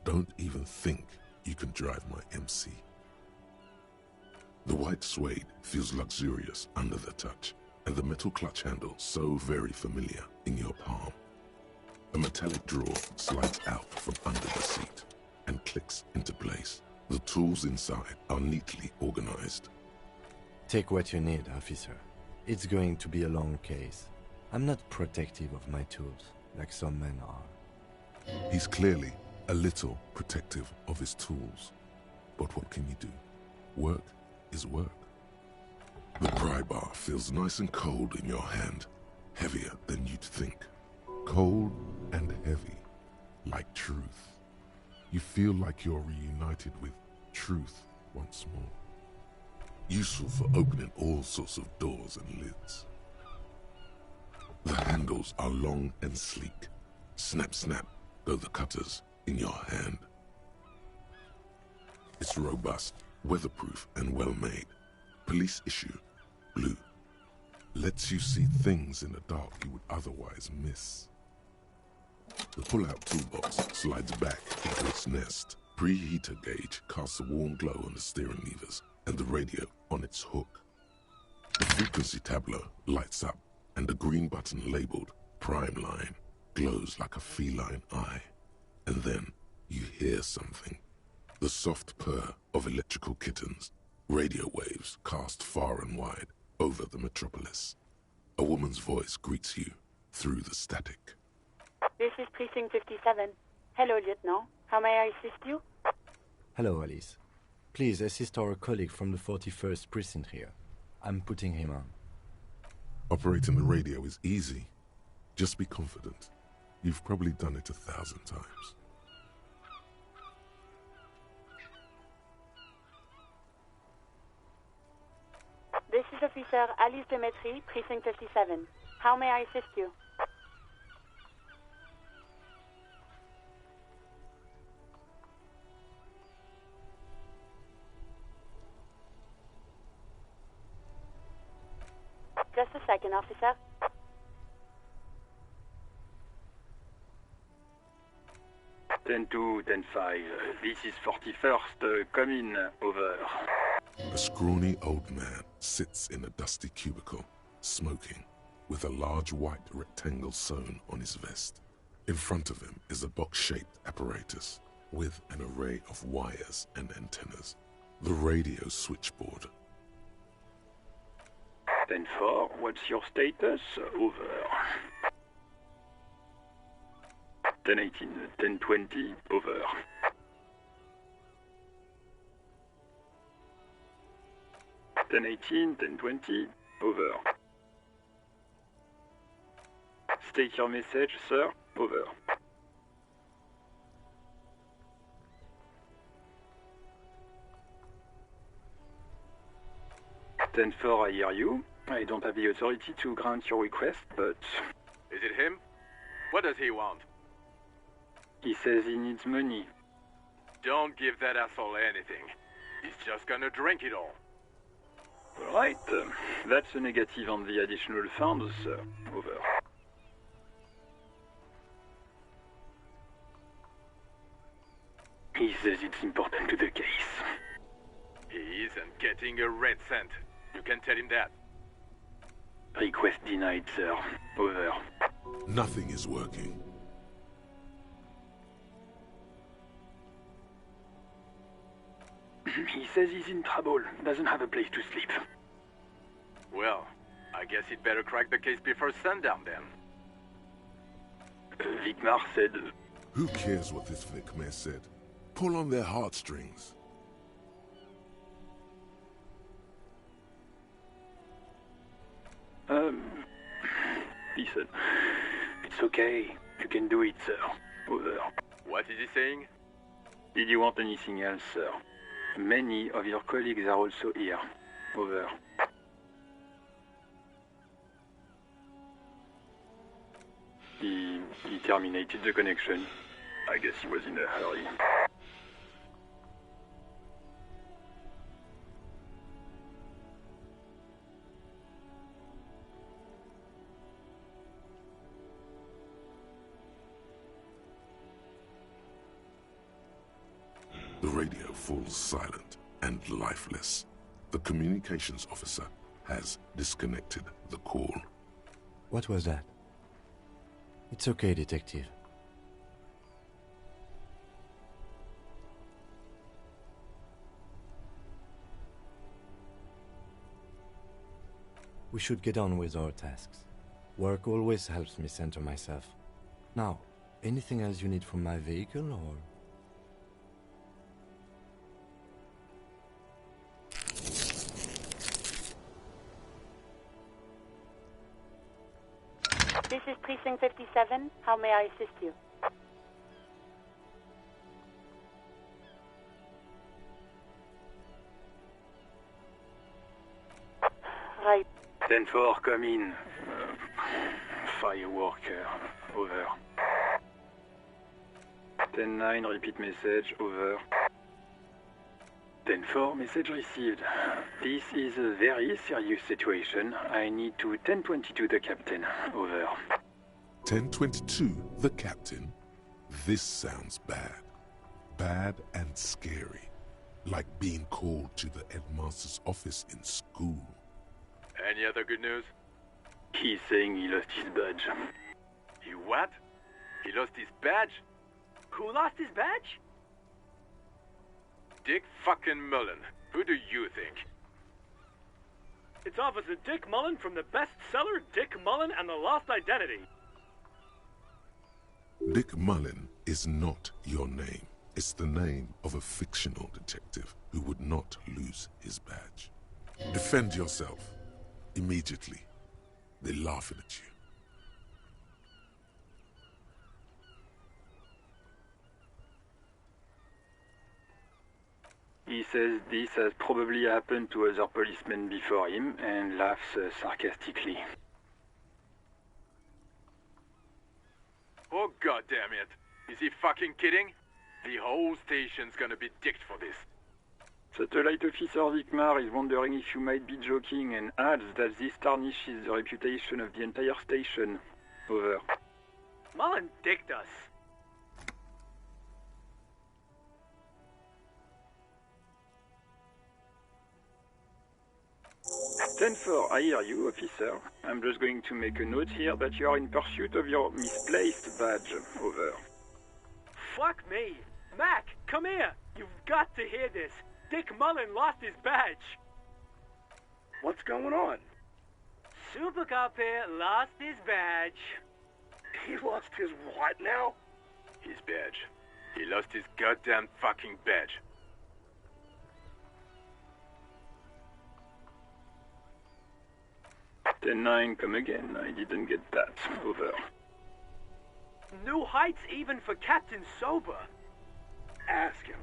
S3: Don't even think you can drive my MC. The white suede feels luxurious under the touch, and the metal clutch handle so very familiar in your palm. A metallic drawer slides out from under the seat and clicks into place. The tools inside are neatly organized.
S2: Take what you need, officer. It's going to be a long case. I'm not protective of my tools, like some men are.
S3: He's clearly a little protective of his tools. But what can you do? Work is work. The pry bar feels nice and cold in your hand, heavier than you'd think. Cold and heavy, like truth. You feel like you're reunited with truth once more. Useful for opening all sorts of doors and lids. The handles are long and sleek. Snap, snap, go the cutters in your hand. It's robust, weatherproof, and well-made. Police issue, blue. Lets you see things in the dark you would otherwise miss. The pull-out toolbox slides back into its nest. Preheater gauge casts a warm glow on the steering levers and the radio on its hook. The frequency tableau lights up, and the green button labeled Prime Line glows like a feline eye. And then you hear something. The soft purr of electrical kittens. Radio waves cast far and wide over the metropolis. A woman's voice greets you through the static.
S9: This is Precinct 57. Hello, Lieutenant. How may I assist you?
S2: Hello, Alice. Please assist our colleague from the 41st Precinct here. I'm putting him on.
S3: Operating the radio is easy. Just be confident. You've probably done it 1,000 times.
S9: This is Officer Alice Demetri, Precinct 57. How may I assist you? Just a second, officer.
S10: Ten 2, 10 5. This is 41st. Come in. Over.
S3: A scrawny old man sits in a dusty cubicle, smoking, with a large white rectangle sewn on his vest. In front of him is a box-shaped apparatus with an array of wires and antennas. The radio switchboard.
S10: 10-4, what's your status? Over. 10-18, 10-20, over. 10-18, 10-20, over. State your message, sir. Over. I hear you. I don't have the authority to grant your request, but...
S11: Is it him? What does he want?
S10: He says he needs money.
S11: Don't give that asshole anything. He's just gonna drink it all.
S10: Right. That's a negative on the additional funds, sir. Over. He says it's important to the case.
S11: He isn't getting a red cent. You can tell him that.
S10: Request denied, sir. Over.
S3: Nothing is working.
S10: He says he's in trouble. Doesn't have a place to sleep.
S11: Well, I guess he'd better crack the case before sundown then.
S10: Vicmar said...
S3: Who cares what this Vicmar said? Pull on their heartstrings.
S10: He said, it's okay. You can do it, sir. Over.
S11: What is he saying?
S10: Did you want anything else, sir? Many of your colleagues are also here. Over. He terminated the connection. I guess he was in a hurry.
S3: The radio falls silent and lifeless. The communications officer has disconnected the call.
S2: What was that? It's okay, detective. We should get on with our tasks. Work always helps me center myself. Now, anything else you need from my vehicle, or...?
S9: This is Precinct 57. How may I assist you? Right.
S10: 10-4, come in. Fireworker, over. 10-9, repeat message, over. 10-4, message received. This is a very serious situation. I need to 10-22 the captain, over.
S3: 1022, the captain. This sounds bad. Bad and scary. Like being called to the headmaster's office in school.
S11: Any other good news?
S10: He's saying he lost his badge.
S11: He what? He lost his badge? Who lost his badge? Dick fucking Mullen. Who do you think?
S12: It's Officer Dick Mullen from the bestseller Dick Mullen and the Lost Identity.
S3: Dick Mullen is not your name. It's the name of a fictional detective who would not lose his badge. Defend yourself. Immediately. They're laughing at you.
S10: He says this has probably happened to other policemen before him and laughs sarcastically.
S11: Oh goddammit. Is he fucking kidding? The whole station's gonna be dicked for this.
S10: Satellite Officer Vicmar is wondering if you might be joking and adds that this tarnishes the reputation of the entire station. Over.
S12: Mullen dicked us.
S10: Ten 4, I hear you, officer. I'm just going to make a note here that you are in pursuit of your misplaced badge. Over.
S12: Fuck me. Mac, come here. You've got to hear this. Dick Mullen lost his badge.
S13: What's going on?
S12: Super Cop here lost his badge.
S13: He lost his what now?
S11: His badge. He lost his goddamn fucking badge.
S10: 10-9, come again. I didn't get that. Over.
S12: New heights even for Captain Sober.
S13: Ask him.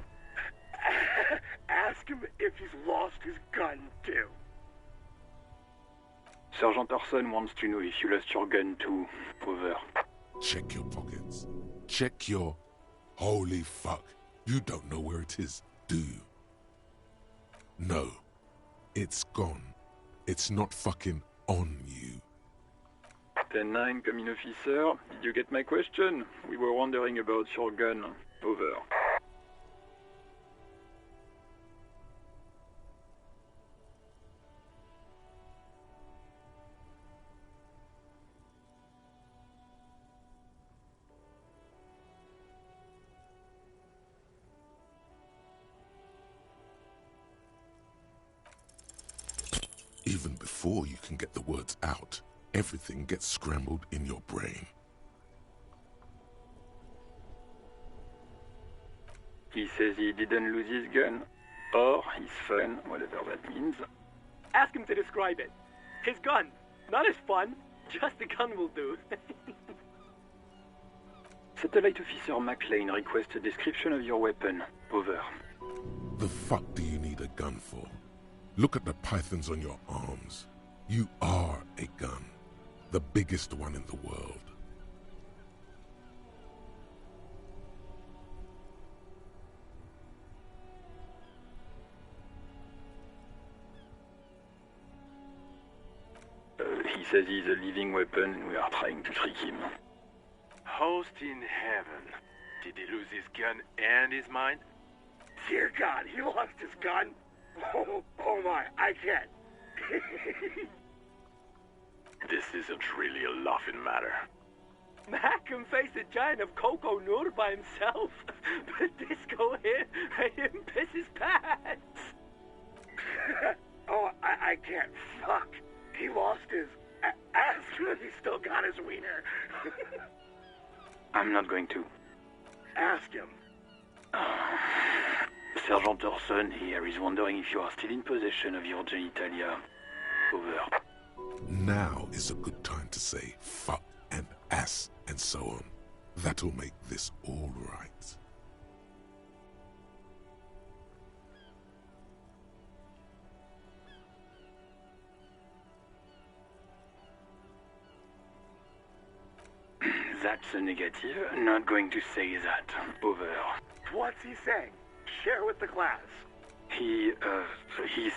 S13: Ask him if he's lost his gun, too.
S10: Sergeant Orson wants to know if you lost your gun, too. Over.
S3: Check your pockets. Check your... Holy fuck. You don't know where it is, do you? No. It's gone. It's not fucking on you.
S10: 10-9, come in, officer. Did you get my question? We were wondering about your gun. Over.
S3: Even before you can get the words out, everything gets scrambled in your brain.
S10: He says he didn't lose his gun. Or his fun, whatever that means.
S12: Ask him to describe it. His gun. Not his fun. Just the gun will do.
S10: Satellite Officer McLean requests a description of your weapon. Over.
S3: The fuck do you need a gun for? Look at the pythons on your arms. You are a gun. The biggest one in the world.
S10: He says he's a living weapon and we are trying to trick him.
S11: Host in heaven. Did he lose his gun and his mind?
S13: Dear God, he lost his gun? Oh my, I can't.
S11: This isn't really a laughing matter.
S12: Mac can face a giant of Coco Nur by himself, but Disco here made him piss his pants.
S13: Oh, I can't. Fuck. He lost his... Ask him if he still got his wiener.
S10: I'm not going to.
S13: Ask him.
S10: Sergeant Orson here is wondering if you are still in possession of your genitalia. Over.
S3: Now is a good time to say fuck and ass and so on. That'll make this all right.
S10: That's a negative. Not going to say that. Over.
S13: What's he saying? Share with the class.
S10: He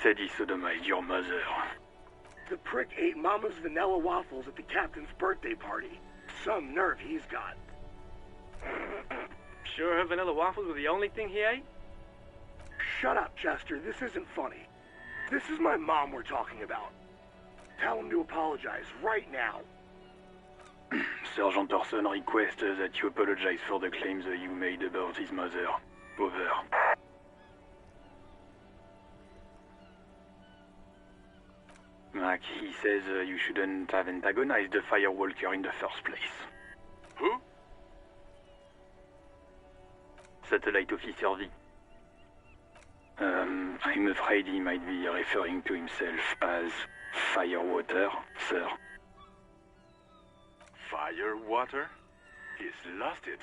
S10: said he sodomized your mother.
S13: The prick ate Mama's vanilla waffles at the captain's birthday party. Some nerve he's got.
S12: Sure her vanilla waffles were the only thing he ate?
S13: Shut up, Chester. This isn't funny. This is my mom we're talking about. Tell him to apologize right now.
S10: Sergeant Orson requests that you apologize for the claims that you made about his mother. Over. Mac, he says you shouldn't have antagonized the Firewalker in the first place.
S11: Who?
S10: Satellite Officer V. I'm afraid he might be referring to himself as Firewater, sir.
S11: Firewater? He's lost it.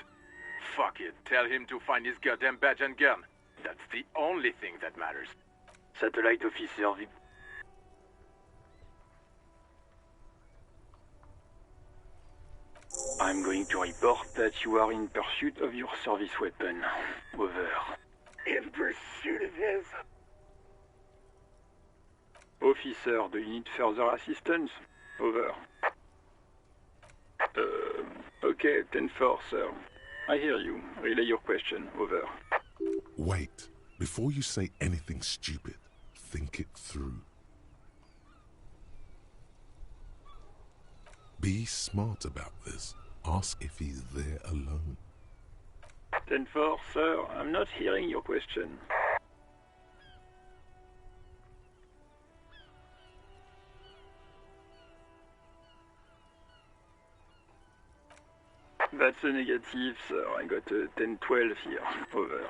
S11: Fuck it. Tell him to find his goddamn badge and gun. That's the only thing that matters.
S10: Satellite Officer V. I'm going to report that you are in pursuit of your service weapon. Over.
S13: In pursuit of his...
S10: Officer, do you need further assistance? Over. Okay, 10-4, sir. I hear you. Relay your question. Over.
S3: Wait. Before you say anything stupid, think it through. Be smart about this. Ask if he's there alone.
S10: 10-4, sir. I'm not hearing your question. That's a negative, sir. I got a 10-12 here. Over.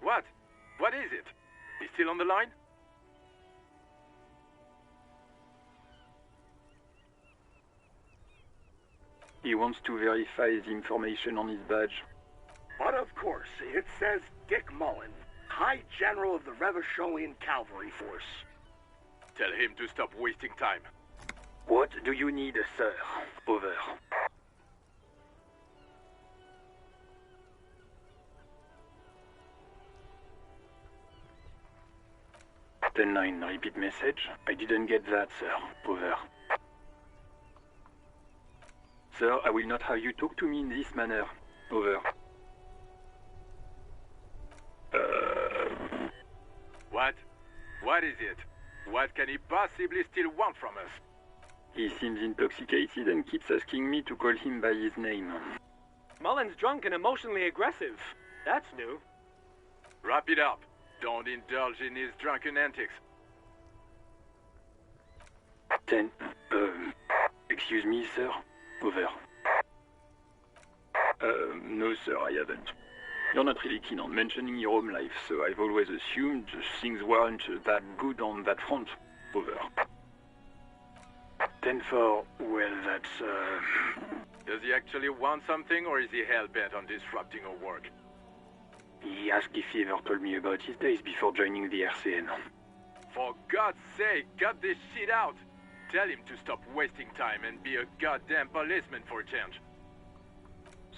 S11: What? What is it? He's still on the line?
S10: He wants to verify the information on his badge.
S13: But of course, it says Dick Mullen, High General of the Revacholian Cavalry Force.
S11: Tell him to stop wasting time.
S10: What do you need, sir? Over. 10-9, repeat message. I didn't get that, sir. Over. Sir, I will not have you talk to me in this manner. Over.
S11: What? What is it? What can he possibly still want from us?
S10: He seems intoxicated and keeps asking me to call him by his name.
S12: Mullen's drunk and emotionally aggressive. That's new.
S11: Wrap it up. Don't indulge in his drunken antics.
S10: 10. Excuse me, sir. Over. No, sir, I haven't. You're not really keen on mentioning your home life, so I've always assumed things weren't that good on that front. Over. 10-4, well, that's,
S11: Does he actually want something, or is he hell-bent on disrupting our work?
S10: He asked if he ever told me about his days before joining the RCN.
S11: For God's sake, cut this shit out! Tell him to stop wasting time and be a goddamn policeman for a change.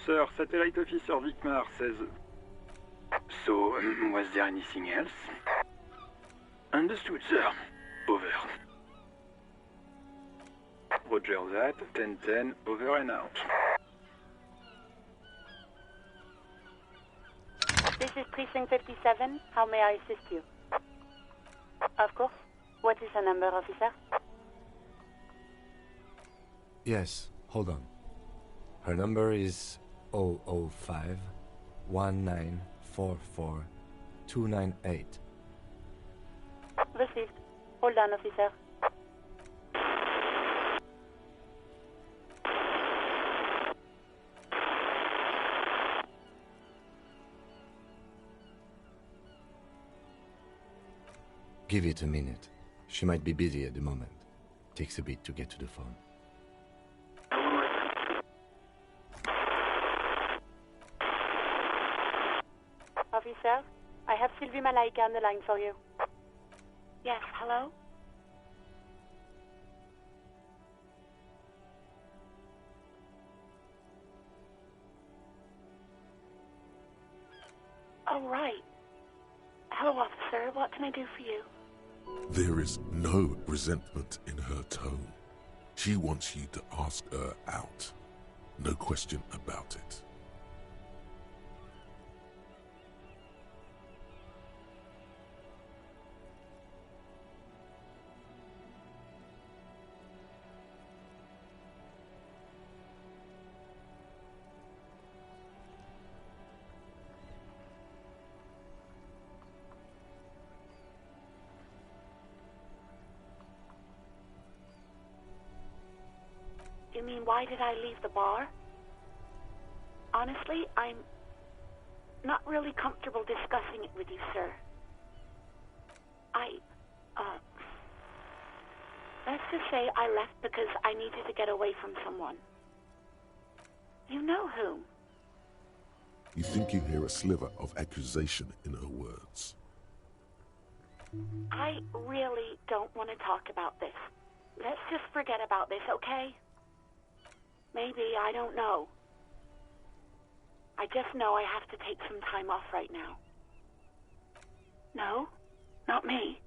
S10: Sir, Satellite Officer Vikmar says... So, was there anything else? Understood, sir. Over. Roger that. 10-10, over and out.
S9: This is Precinct 57. How may I assist you? Of course. What is the number, officer?
S2: Yes, hold on. Her number is 005 1944 298.
S9: Received. Hold on, officer.
S2: Give it a minute. She might be busy at the moment. Takes a bit to get to the phone.
S9: Officer, I have Sylvie Malaika on the line for you. Yes, hello? Oh, right. Hello, officer. What can I do for you?
S3: There is no resentment in her tone. She wants you to ask her out. No question about it.
S9: You mean, why did I leave the bar? Honestly, I'm not really comfortable discussing it with you, sir. Let's just say I left because I needed to get away from someone. You know whom?
S3: You think you hear a sliver of accusation in her words.
S9: I really don't want to talk about this. Let's just forget about this, okay? Maybe, I don't know. I just know I have to take some time off right now. No? Not me.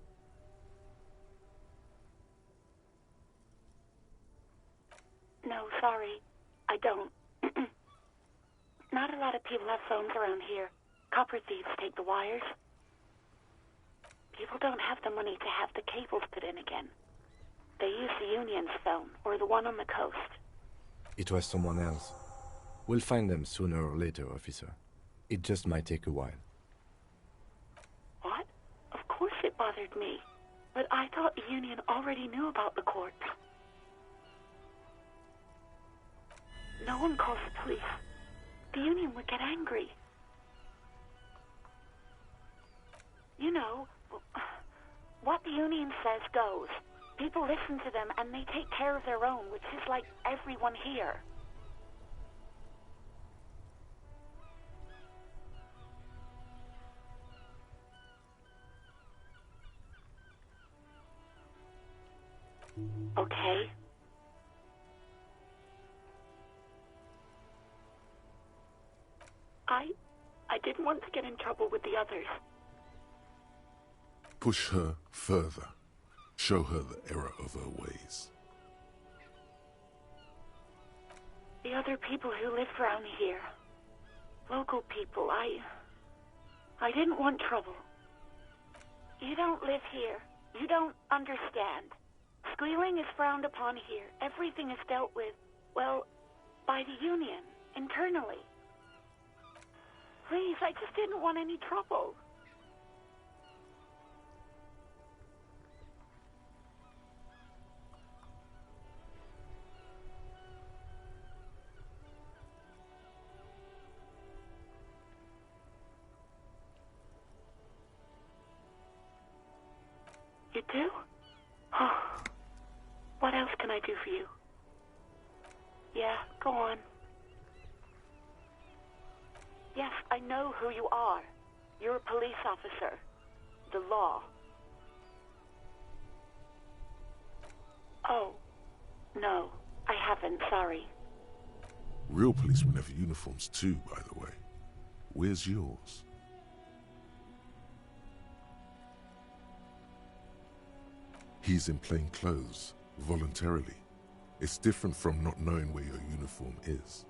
S9: No, sorry. I don't. Not a lot of people have phones around here. Copper thieves take the wires. People don't have the money to have the cables put in again. They use the Union's phone, or the one on the coast.
S2: It was someone else. We'll find them sooner or later, officer. It just might take a while.
S9: What? Of course it bothered me. But I thought the Union already knew about the court. No one calls the police. The Union would get angry. You know, what the Union says goes. People listen to them and they take care of their own, which is like everyone here. Okay? I didn't want to get in trouble with the others.
S3: Push her further. Show her the error of her ways.
S9: The other people who live around here. Local people, I didn't want trouble. You don't live here. You don't understand. Squealing is frowned upon here. Everything is dealt with, well, by the Union, internally. Please, I just didn't want any trouble. You do? Oh. What else can I do for you? Yeah, go on. Yes, I know who you are. You're a police officer. The law. Oh, no, I haven't, sorry.
S3: Real policemen have uniforms too, by the way. Where's yours? He's in plain clothes, voluntarily. It's different from not knowing where your uniform is.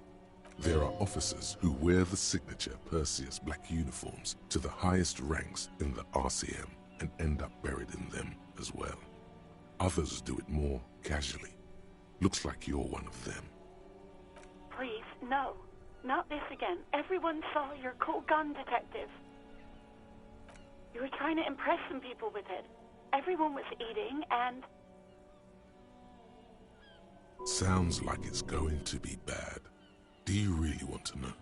S3: There are officers who wear the signature Perseus black uniforms to the highest ranks in the RCM and end up buried in them as well. Others do it more casually. Looks like you're one of them.
S9: Please, no. Not this again. Everyone saw your cool gun detective. You were trying to impress some people with it. Everyone was eating and...
S3: Sounds like it's going to be bad. Do you really want to know?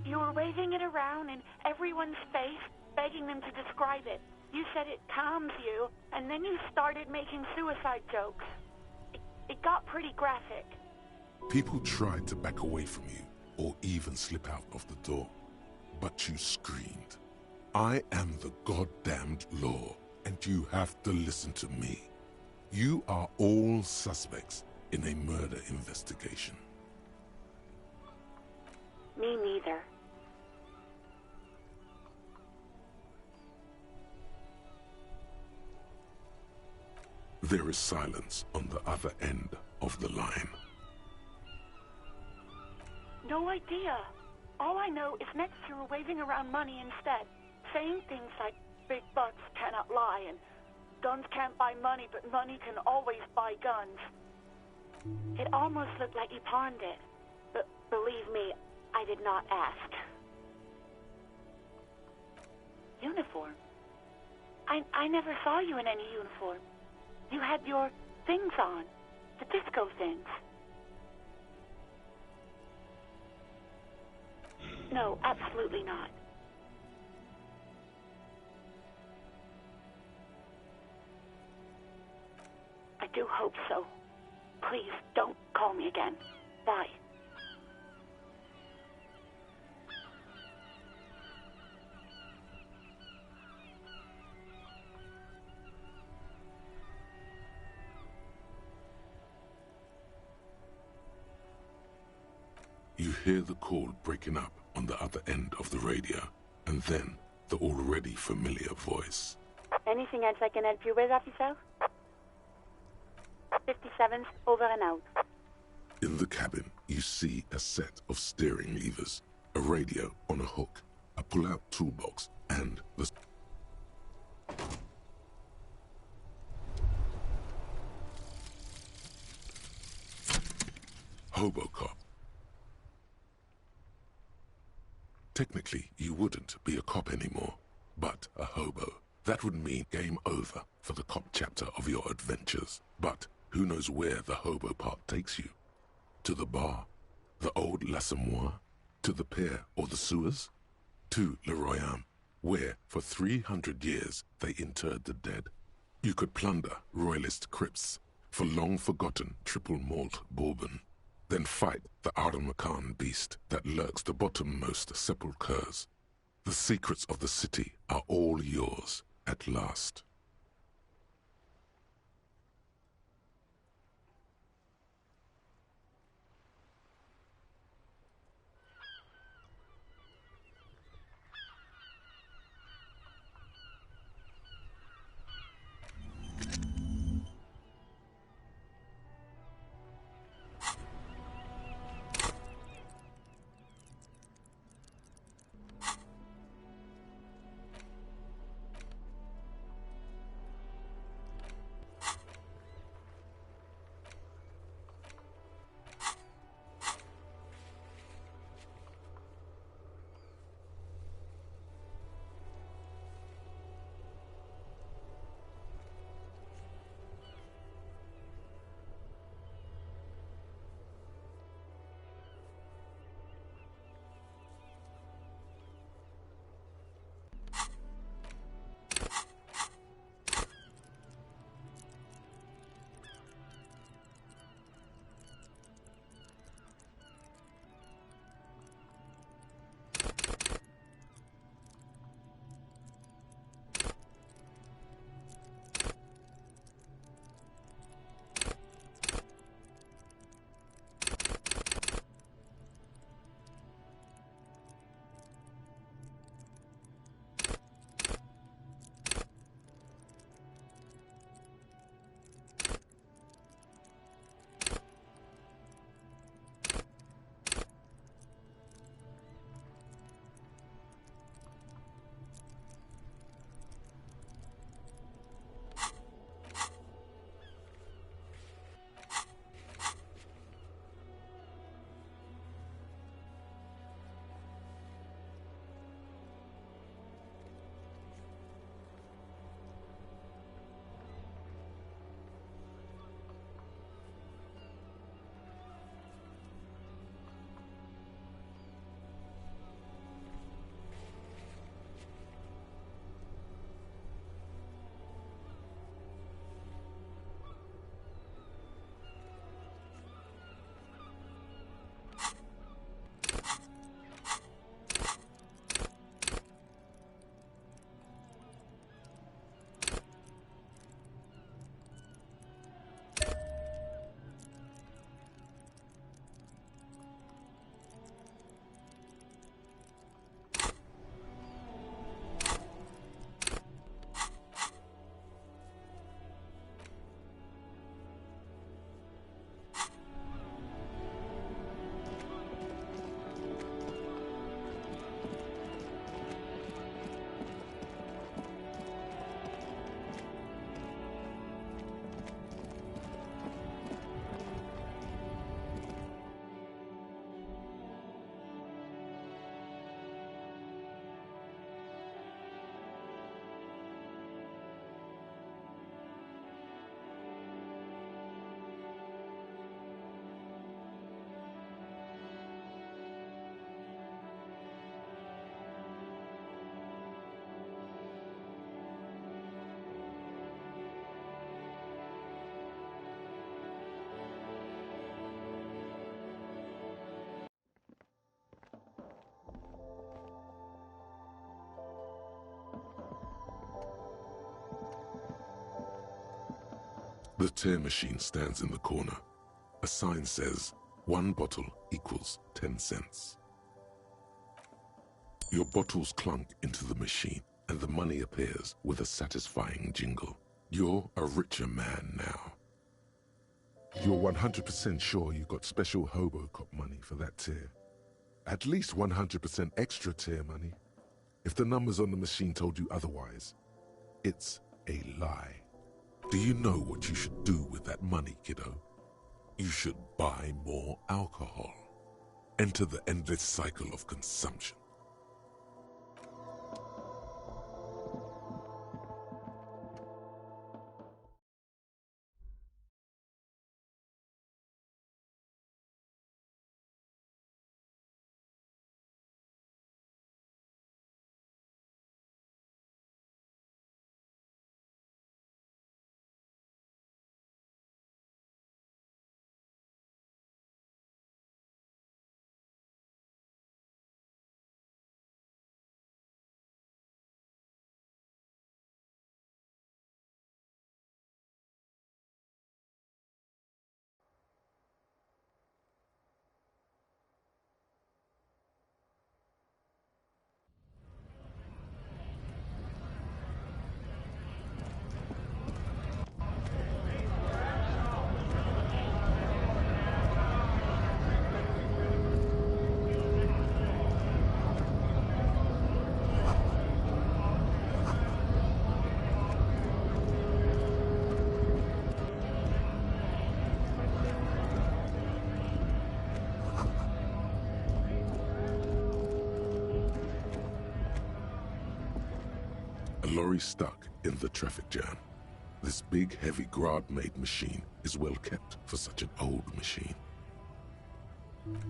S9: You were waving it around in everyone's face, begging them to describe it. You said it calms you, and then you started making suicide jokes. It got pretty graphic.
S3: People tried to back away from you, or even slip out of the door. But you screamed, "I am the goddamned law, and you have to listen to me. You are all suspects in a murder investigation."
S9: Me neither.
S3: There is silence on the other end of the line.
S9: No idea. All I know is next you were waving around money instead, saying things like big bucks cannot lie and guns can't buy money, but money can always buy guns. It almost looked like you pawned it, but believe me, I did not ask. Uniform? I never saw you in any uniform. You had your things on, the disco things. No, absolutely not. I do hope so. Please, don't call me again. Bye.
S3: You hear the call breaking up on the other end of the radio, and then the already familiar voice.
S9: Anything else I can help you with, officer? 57's over and out.
S3: In the cabin, you see a set of steering levers, a radio on a hook, a pull-out toolbox, and the... Hobocop. Technically, you wouldn't be a cop anymore, but a hobo. That would mean game over for the cop chapter of your adventures. But who knows where the hobo part takes you? To the bar? The old l'Assommoir? To the pier or the sewers? To Le Royaume, where for 300 years they interred the dead. You could plunder royalist crypts for long-forgotten triple malt bourbon. Then fight the Aramakan beast that lurks the bottommost sepulchres. The secrets of the city are all yours at last. The tear machine stands in the corner. A sign says, 1 bottle equals 10 cents. Your bottles clunk into the machine, and the money appears with a satisfying jingle. You're a richer man now. You're 100% sure you got special hobo cop money for that tear. At least 100% extra tear money. If the numbers on the machine told you otherwise, it's a lie. Do you know what you should do with that money, kiddo? You should buy more alcohol. Enter the endless cycle of consumption. A lorry stuck in the traffic jam. This big, heavy Grad-made machine is well kept for such an old machine.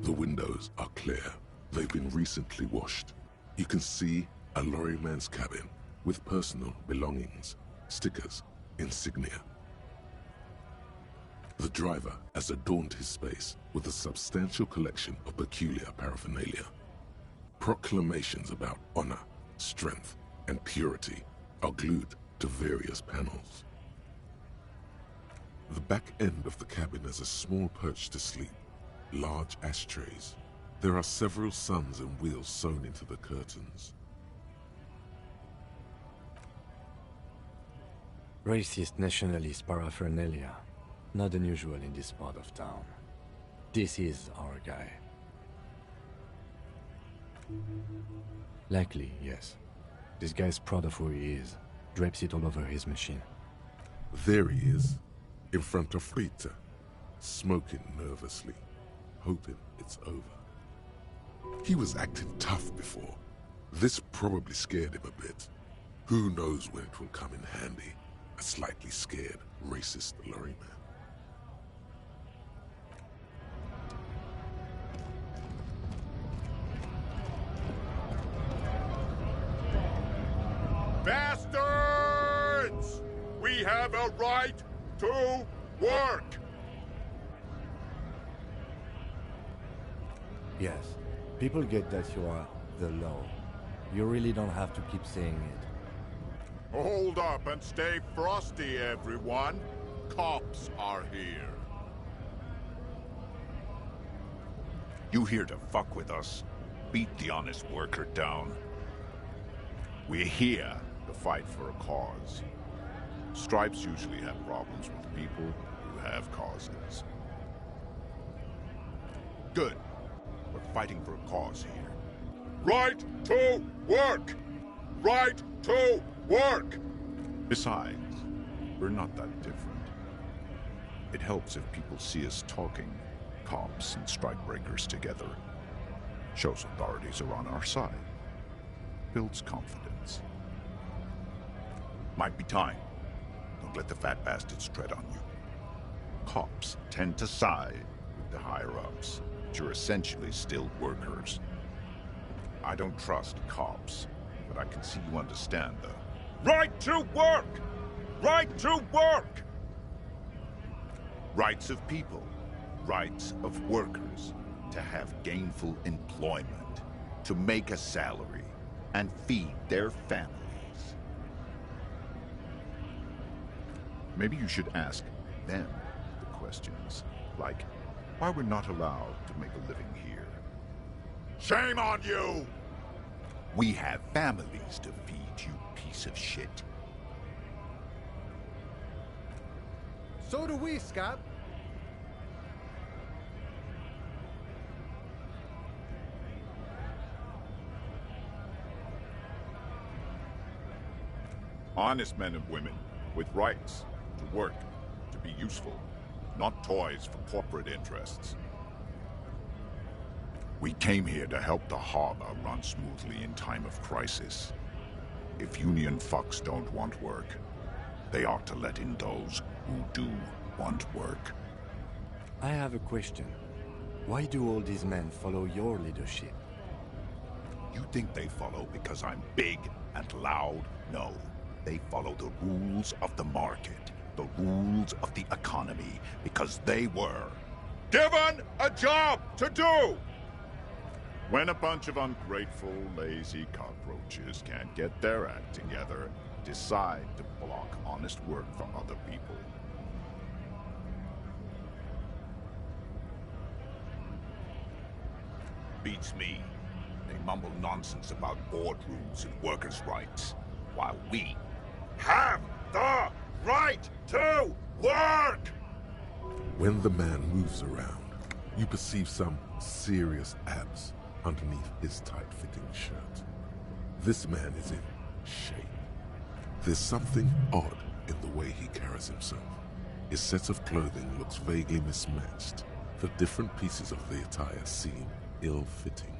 S3: The windows are clear. They've been recently washed. You can see a lorryman's cabin with personal belongings, stickers, insignia. The driver has adorned his space with a substantial collection of peculiar paraphernalia. Proclamations about honor, strength, and purity are glued to various panels. The back end of the cabin has a small perch to sleep, large ashtrays. There are several suns and wheels sewn into the curtains.
S2: Racist nationalist paraphernalia. Not unusual in this part of town. This is our guy. Likely, yes. This guy's proud of who he is. Drapes it all over his machine.
S3: There he is, in front of Rita, smoking nervously, hoping it's over. He was acting tough before. This probably scared him a bit. Who knows when it will come in handy, a slightly scared, racist lorryman.
S14: Bastards! We have a right to work!
S2: Yes, people get that you are the law. You really don't have to keep saying it.
S14: Hold up and stay frosty, everyone. Cops are here.
S15: You here to fuck with us? Beat the honest worker down. We're here to fight for a cause. Stripes usually have problems with people who have causes. Good. We're fighting for a cause here.
S14: Right to work! Right to work!
S15: Besides, we're not that different. It helps if people see us talking, cops and strikebreakers together. Shows authorities are on our side. Builds confidence. Might be time. Don't let the fat bastards tread on you. Cops tend to side with the higher-ups, but you're essentially still workers. I don't trust cops, but I can see you understand the
S14: right to work! Right to work!
S15: Rights of people, rights of workers, to have gainful employment, to make a salary, and feed their families. Maybe you should ask them the questions, like why we're not allowed to make a living here.
S14: Shame on you!
S15: We have families to feed, you piece of shit.
S16: So do we, Scott.
S15: Honest men and women with rights to work, to be useful, not toys for corporate interests. We came here to help the harbor run smoothly in time of crisis. If union fucks don't want work, they ought to let in those who do want work.
S2: I have a question. Why do all these men follow your leadership?
S15: You think they follow because I'm big and loud? No. They follow the rules of the market, the rules of the economy, because they were
S14: given a job to do!
S15: When a bunch of ungrateful, lazy cockroaches can't get their act together, decide to block honest work for other people. Beats me. They mumble nonsense about boardrooms and workers' rights, while we
S14: have the right to work!
S3: When the man moves around, you perceive some serious abs underneath his tight-fitting shirt. This man is in shape. There's something odd in the way he carries himself. His set of clothing looks vaguely mismatched. The different pieces of the attire seem ill-fitting.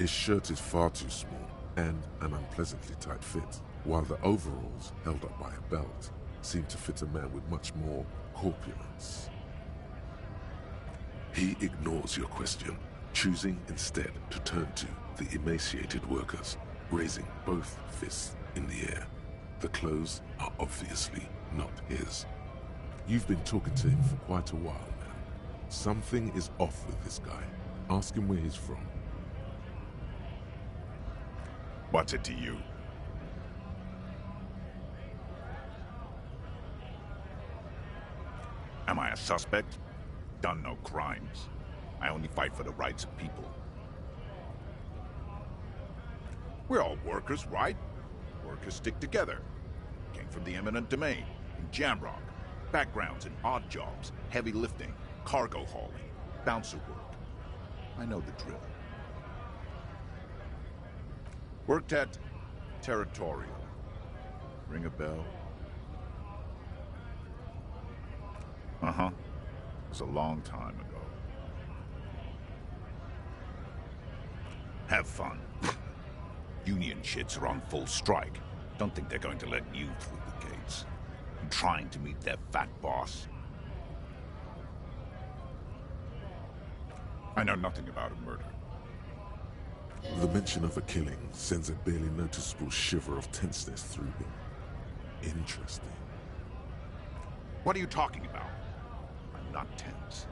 S3: His shirt is far too small and an unpleasantly tight fit, while the overalls, held up by a belt, seem to fit a man with much more corpulence. He ignores your question, choosing instead to turn to the emaciated workers, raising both fists in the air. The clothes are obviously not his. You've been talking to him for quite a while now. Something is off with this guy. Ask him where he's from.
S15: What's it to you? Am I a suspect? Done no crimes. I only fight for the rights of people. We're all workers, right? Workers stick together. Came from the eminent domain, in Jamrock. Backgrounds in odd jobs, heavy lifting, cargo hauling, bouncer work. I know the drill. Worked at Territorial. Ring a bell? Uh-huh. It was a long time ago. Have fun. Union shits are on full strike. Don't think they're going to let you through the gates. I'm trying to meet their fat boss. I know nothing about a murder.
S3: The mention of a killing sends a barely noticeable shiver of tenseness through him. Interesting.
S15: What are you talking about? I'm not tense.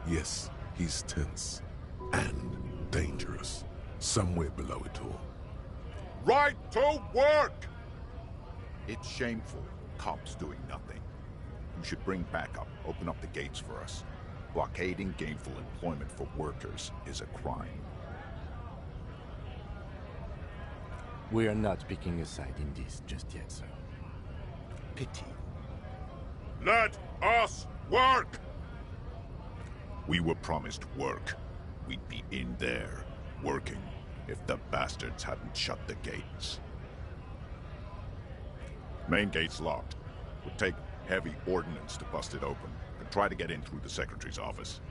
S3: Yes, he's tense. And dangerous. Somewhere below it all.
S14: Right to work!
S15: It's shameful. Cops doing nothing. You should bring backup. Open up the gates for us. Blockading gainful employment for workers is a crime.
S2: We are not picking a side in this just yet, sir.
S15: Pity.
S14: Let us work!
S15: We were promised work. We'd be in there, working, if the bastards hadn't shut the gates. Main gate's locked. Would take heavy ordnance to bust it open. Could try to get in through the secretary's office.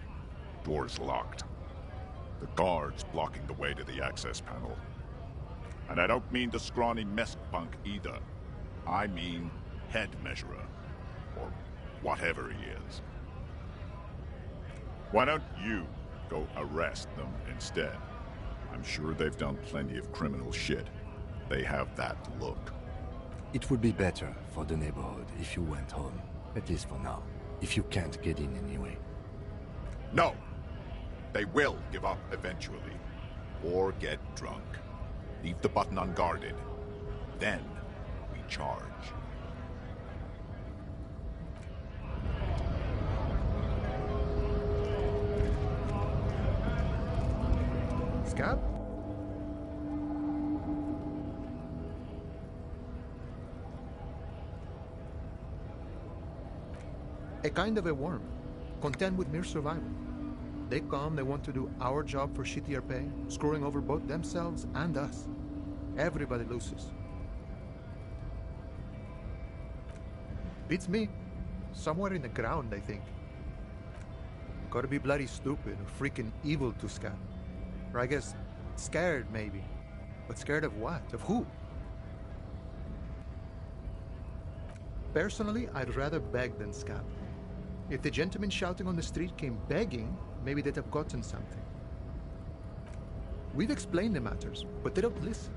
S15: Door's locked. The guard's blocking the way to the access panel. And I don't mean the scrawny mess punk either. I mean head measurer. Or whatever he is. Why don't you go arrest them instead? I'm sure they've done plenty of criminal shit. They have that look.
S2: It would be better for the neighborhood if you went home. At least for now. If you can't get in anyway.
S15: No! They will give up eventually. Or get drunk. Leave the button unguarded. Then we charge.
S16: Scab? A kind of a worm, content with mere survival. They come, they want to do our job for shittier pay, screwing over both themselves and us. Everybody loses. Beats me. Somewhere in the ground, I think. Gotta be bloody stupid or freaking evil to Scab. Or I guess, scared maybe. But scared of what? Of who? Personally, I'd rather beg than scab. If the gentleman shouting on the street came begging, maybe they'd have gotten something. We've explained the matters, but they don't listen.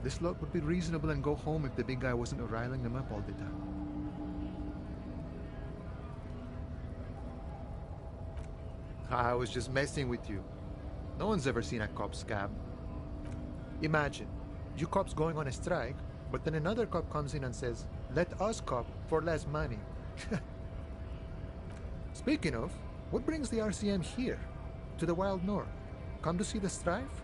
S16: This lot would be reasonable and go home if the big guy wasn't riling them up all the time. I was just messing with you. No one's ever seen a cop scab. Imagine, you cops going on a strike, but then another cop comes in and says, "Let us cop for less money." Speaking of, what brings the RCM here, to the Wild North? Come to see the strife?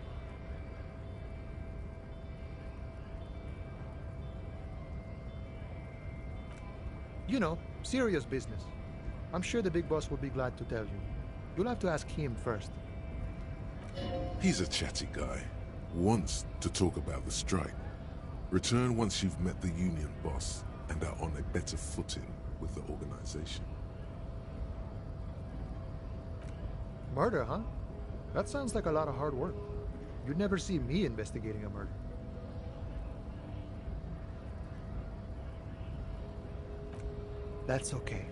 S16: You know, serious business. I'm sure the big boss will be glad to tell you. You'll have to ask him first.
S3: He's a chatty guy. Wants to talk about the strike. Return once you've met the union boss and are on a better footing with the organization.
S16: Murder, huh? That sounds like a lot of hard work. You'd never see me investigating a murder. That's okay.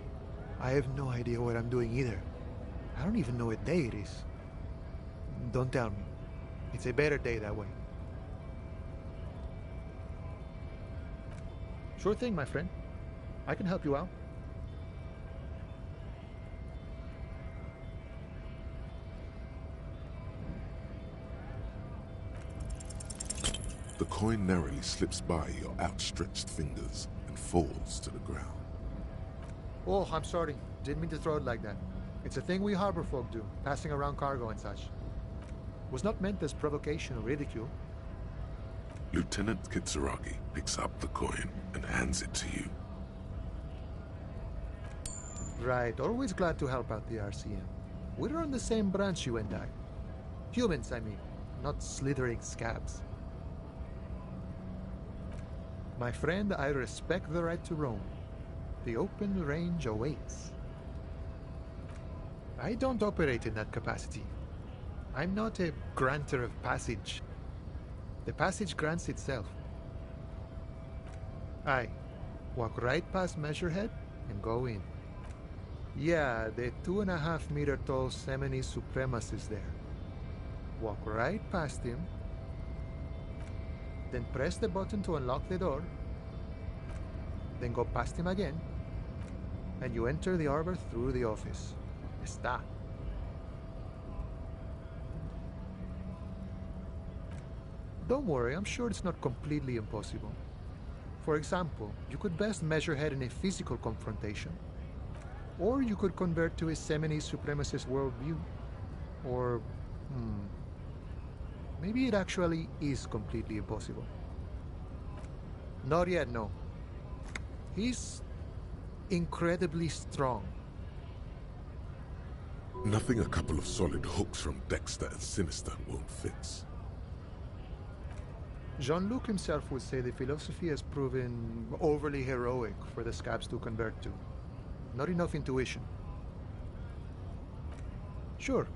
S16: I have no idea what I'm doing either. I don't even know what day it is. Don't tell me. It's a better day that way. Sure thing, my friend. I can help you out.
S3: The coin narrowly slips by your outstretched fingers and falls to the ground.
S16: Oh, I'm sorry. Didn't mean to throw it like that. It's a thing we harbor folk do, passing around cargo and such. Was not meant as provocation or ridicule.
S3: Lieutenant Kitsuragi picks up the coin and hands it to you.
S16: Right, always glad to help out the RCM. We're on the same branch, you and I. Humans, I mean, not slithering scabs. My friend, I respect the right to roam. The open range awaits. I don't operate in that capacity. I'm not a granter of passage. The passage grants itself. I walk right past Measurehead and go in. Yeah, the 2.5 meter tall Semini supremacist there. Walk right past him, then press the button to unlock the door, then go past him again, and you enter the arbor through the office. Está. Don't worry, I'm sure it's not completely impossible. For example, you could best measure head in a physical confrontation, or you could convert to a Semini supremacist worldview, or, maybe it actually is completely impossible. Not yet, no. He's incredibly strong.
S3: Nothing a couple of solid hooks from Dexter and Sinister won't fix.
S16: Jean-Luc himself would say the philosophy has proven overly heroic for the scabs to convert to. Not enough intuition. Sure.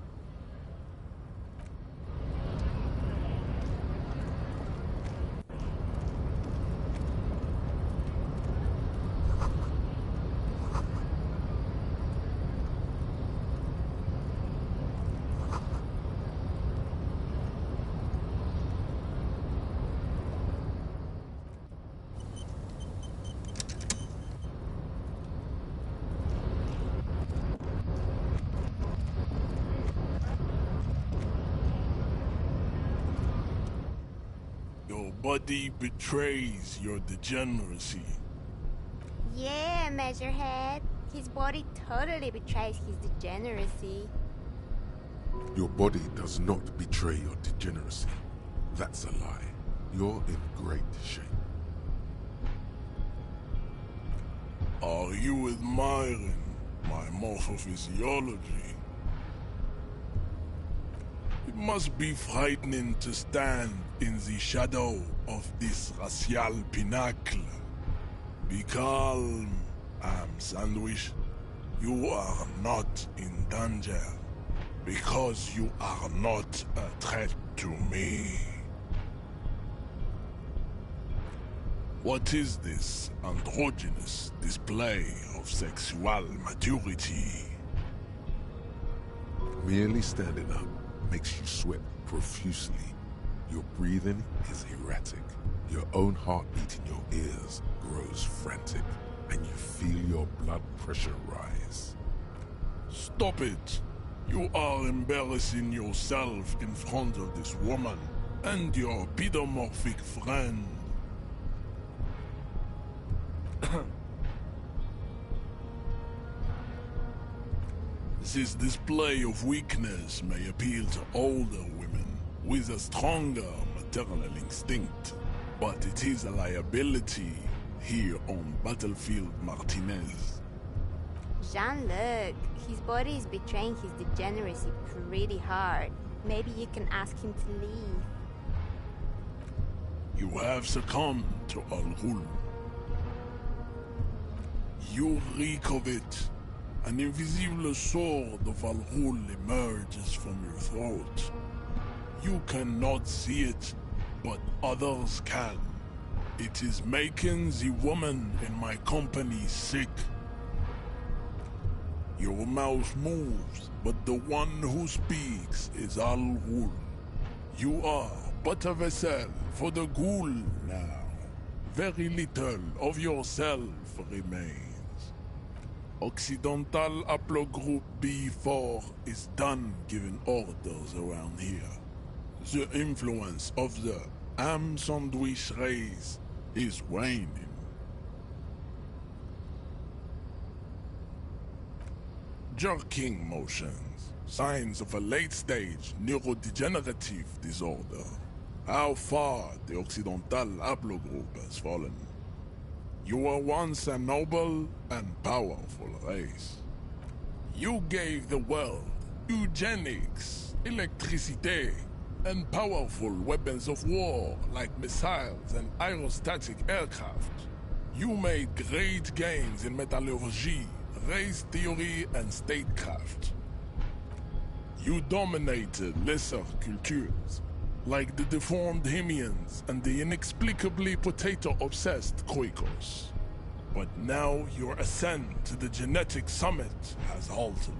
S17: Buddy betrays your degeneracy.
S18: Yeah, Measurehead. His body totally betrays his degeneracy.
S3: Your body does not betray your degeneracy. That's a lie. You're in great shape.
S17: Are you admiring my morphophysiology? It must be frightening to stand in the shadow of this racial pinnacle. Be calm, Sandwich. You are not in danger, because you are not a threat to me. What is this androgynous display of sexual maturity?
S3: Merely standing up makes you sweat profusely. Your breathing is erratic. Your own heartbeat in your ears grows frantic, and you feel your blood pressure rise.
S17: Stop it! You are embarrassing yourself in front of this woman and your pedomorphic friend. This display of weakness may appeal to older women with a stronger maternal instinct, but it is a liability here on Battlefield Martinez.
S18: Jean-Luc, his body is betraying his degeneracy pretty hard. Maybe you can ask him to leave.
S17: You have succumbed to Al-Ghul. You reek of it. An invisible sword of Al-Ghul emerges from your throat. You cannot see it, but others can. It is making the woman in my company sick. Your mouth moves, but the one who speaks is Al-Ghul. You are but a vessel for the Ghul now. Very little of yourself remains. Occidental Haplogroup B4 is done giving orders around here. The influence of the Sandwich race is waning. Jerking motions, signs of a late-stage neurodegenerative disorder. How far the Occidental Haplogroup has fallen. You were once a noble and powerful race. You gave the world eugenics, electricity, and powerful weapons of war like missiles and aerostatic aircraft. You made great gains in metallurgy, race theory, and statecraft. You dominated lesser cultures, like the deformed Hemians and the inexplicably potato-obsessed Quakers. But now your ascent to the genetic summit has halted.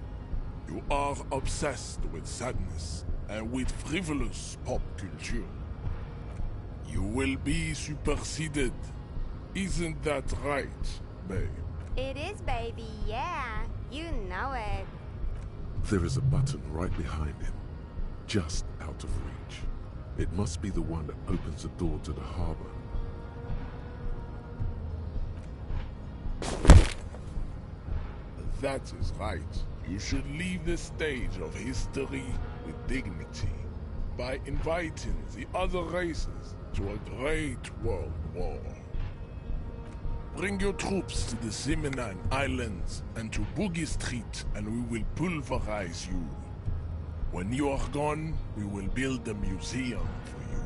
S17: You are obsessed with sadness and with frivolous pop culture. You will be superseded. Isn't that right, babe?
S18: It is, baby, yeah. You know it.
S3: There is a button right behind him, just out of reach. It must be the one that opens the door to the harbor.
S17: That is right. You should leave the stage of history with dignity by inviting the other races to a great world war. Bring your troops to the Simonine Islands and to Boogie Street, and we will pulverize you. When you are gone, we will build a museum for you.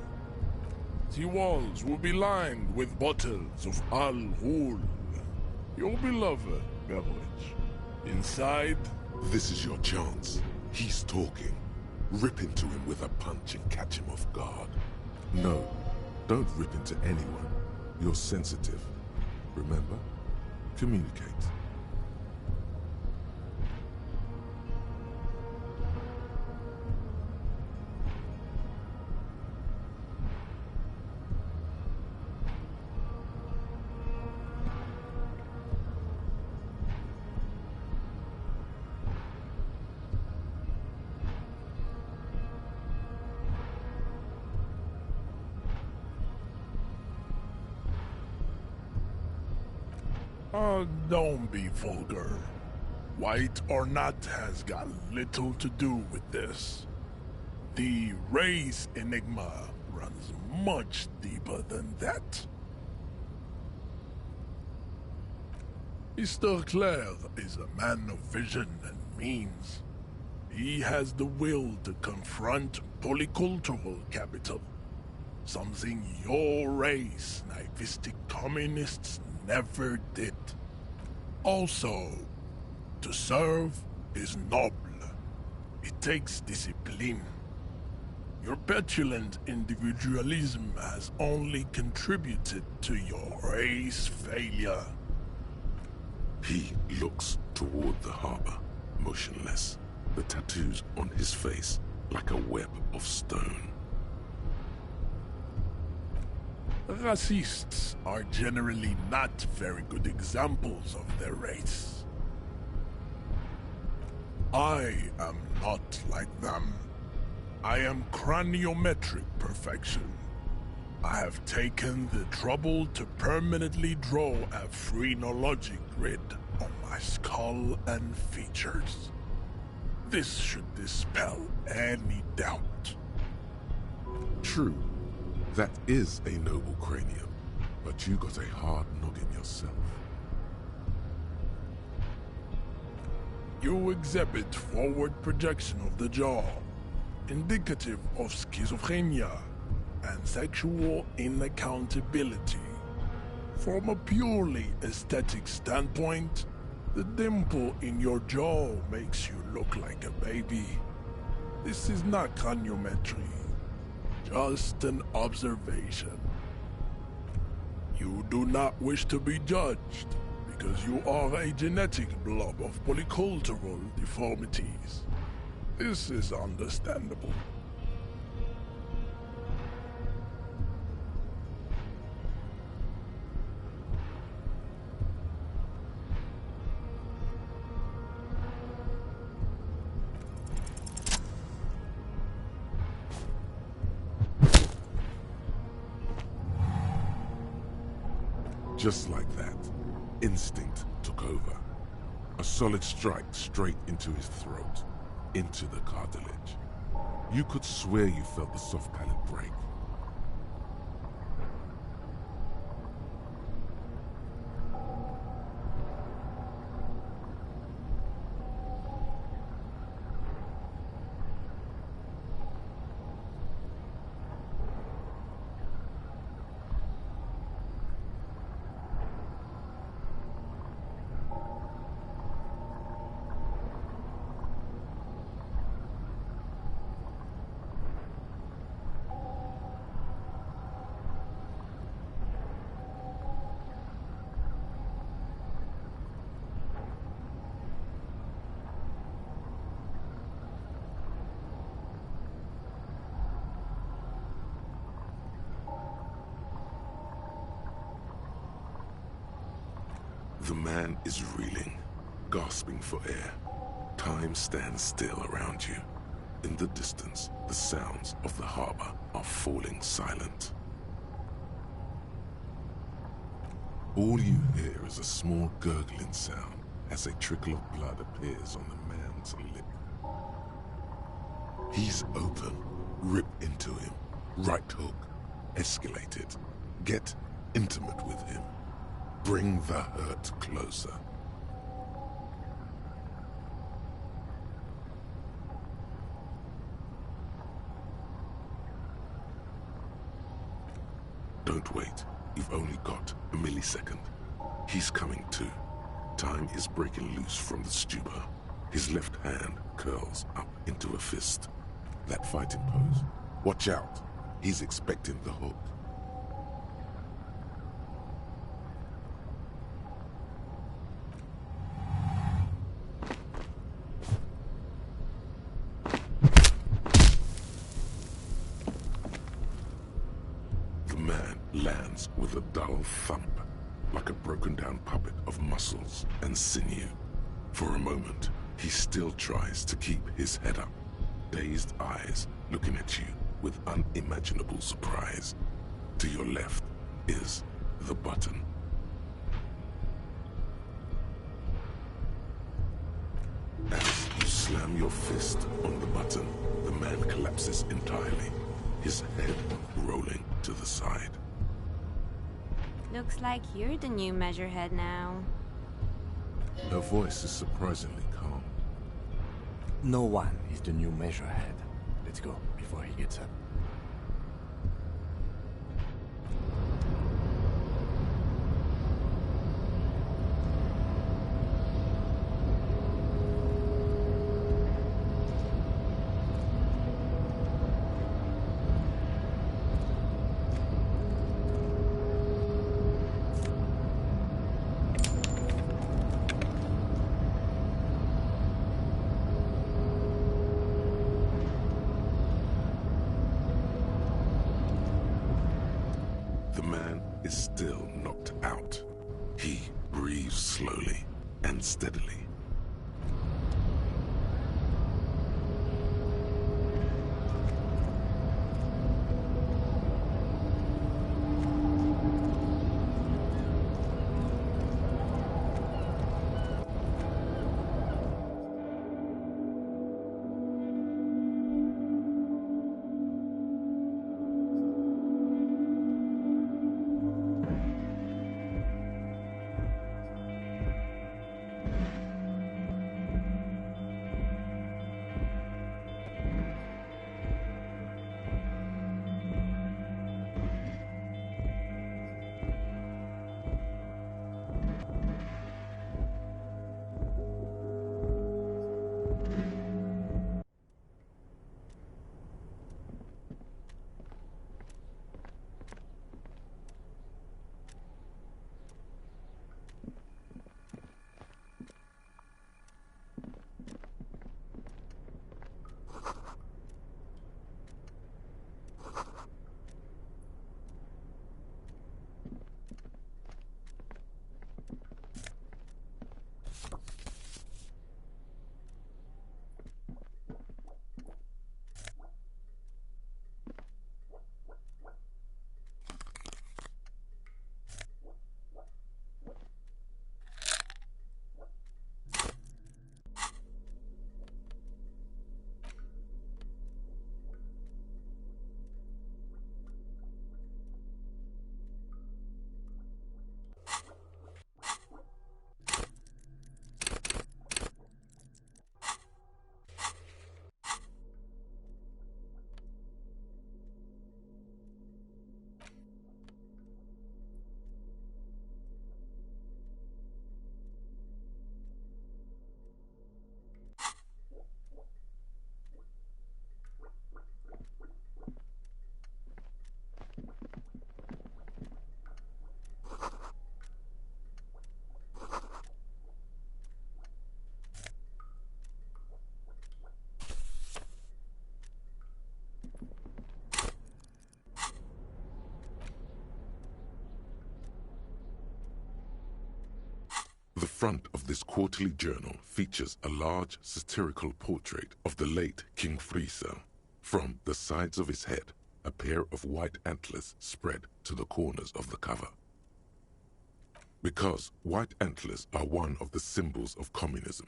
S17: The walls will be lined with bottles of Al-Ghul, your beloved beverage. Inside...
S3: This is your chance. He's talking. Rip into him with a punch and catch him off guard. No, don't rip into anyone. You're sensitive. Remember? Communicate.
S17: Don't be vulgar. White or not has got little to do with this. The race enigma runs much deeper than that. Mr. Clare is a man of vision and means. He has the will to confront polycultural capital, something your race, naivistic communists, never did. Also, to serve is noble. It takes discipline. Your petulant individualism has only contributed to your race failure.
S3: He looks toward the harbor, motionless, the tattoos on his face like a web of stone.
S17: Racists are generally not very good examples of their race. I am not like them. I am craniometric perfection. I have taken the trouble to permanently draw a phrenologic grid on my skull and features. This should dispel any doubt.
S3: True, that is a noble cranium, but you got a hard noggin yourself.
S17: You exhibit forward projection of the jaw, indicative of schizophrenia and sexual inaccountability. From a purely aesthetic standpoint, the dimple in your jaw makes you look like a baby. This is not craniometry, just an observation. You do not wish to be judged, because you are a genetic blob of polycultural deformities. This is understandable.
S3: Just like that, instinct took over. A solid strike straight into his throat, into the cartilage. You could swear you felt the soft palate break. The man is reeling, gasping for air. Time stands still around you. In the distance, the sounds of the harbor are falling silent. All you hear is a small gurgling sound as a trickle of blood appears on the man's lip. He's open. Rip into him. Right hook. Escalate it. Get intimate with him. Bring the hurt closer. Don't wait. You've only got a millisecond. He's coming too. Time is breaking loose from the stupor. His left hand curls up into a fist. That fighting pose. Watch out. He's expecting the hook. Lands with a dull thump, like a broken-down puppet of muscles and sinew. For a moment, he still tries to keep his head up, dazed eyes looking at you with unimaginable surprise. To your left is the button. slam your fist on the button, the man collapses entirely, his head rolling to the side.
S18: Looks like you're the new measurehead now.
S3: Her voice is surprisingly calm.
S2: No one is the new measurehead. Let's go before he gets up.
S3: The man is still knocked out. He breathes slowly and steadily. The front of this quarterly journal features a large satirical portrait of the late King Friesel. From the sides of his head, a pair of white antlers spread to the corners of the cover. Because white antlers are one of the symbols of communism,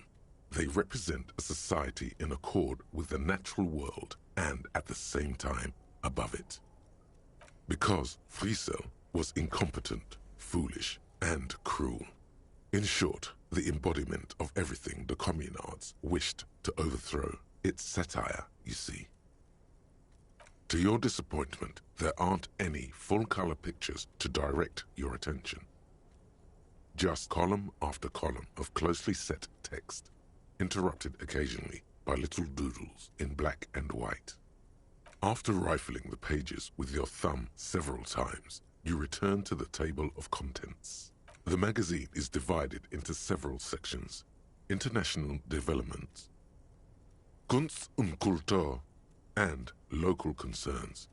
S3: they represent a society in accord with the natural world and at the same time above it. Because Friesel was incompetent, foolish, and cruel. In short, the embodiment of everything the communards wished to overthrow. It's satire, you see. To your disappointment, there aren't any full-color pictures to direct your attention. Just column after column of closely set text, interrupted occasionally by little doodles in black and white. After rifling the pages with your thumb several times, you return to the table of contents. The magazine is divided into several sections: international development, Kunst und Kultur, and local concerns.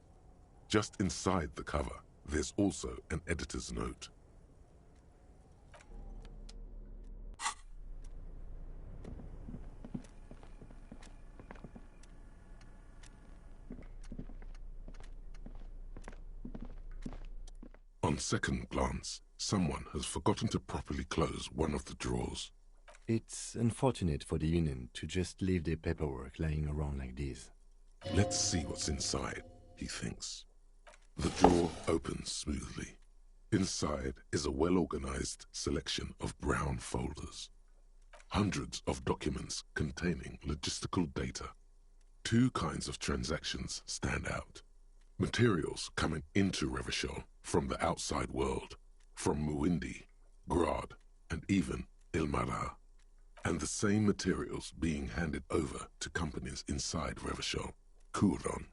S3: Just inside the cover, there's also an editor's note. On second glance, someone has forgotten to properly close one of the drawers.
S2: It's unfortunate for the Union to just leave their paperwork lying around like this.
S3: Let's see what's inside, he thinks. The drawer opens smoothly. Inside is a well-organized selection of brown folders. Hundreds of documents containing logistical data. Two kinds of transactions stand out. Materials coming into Revachol from the outside world, from Muindi, Grad, and even Ilmara. And the same materials being handed over to companies inside Revachol. Kuron,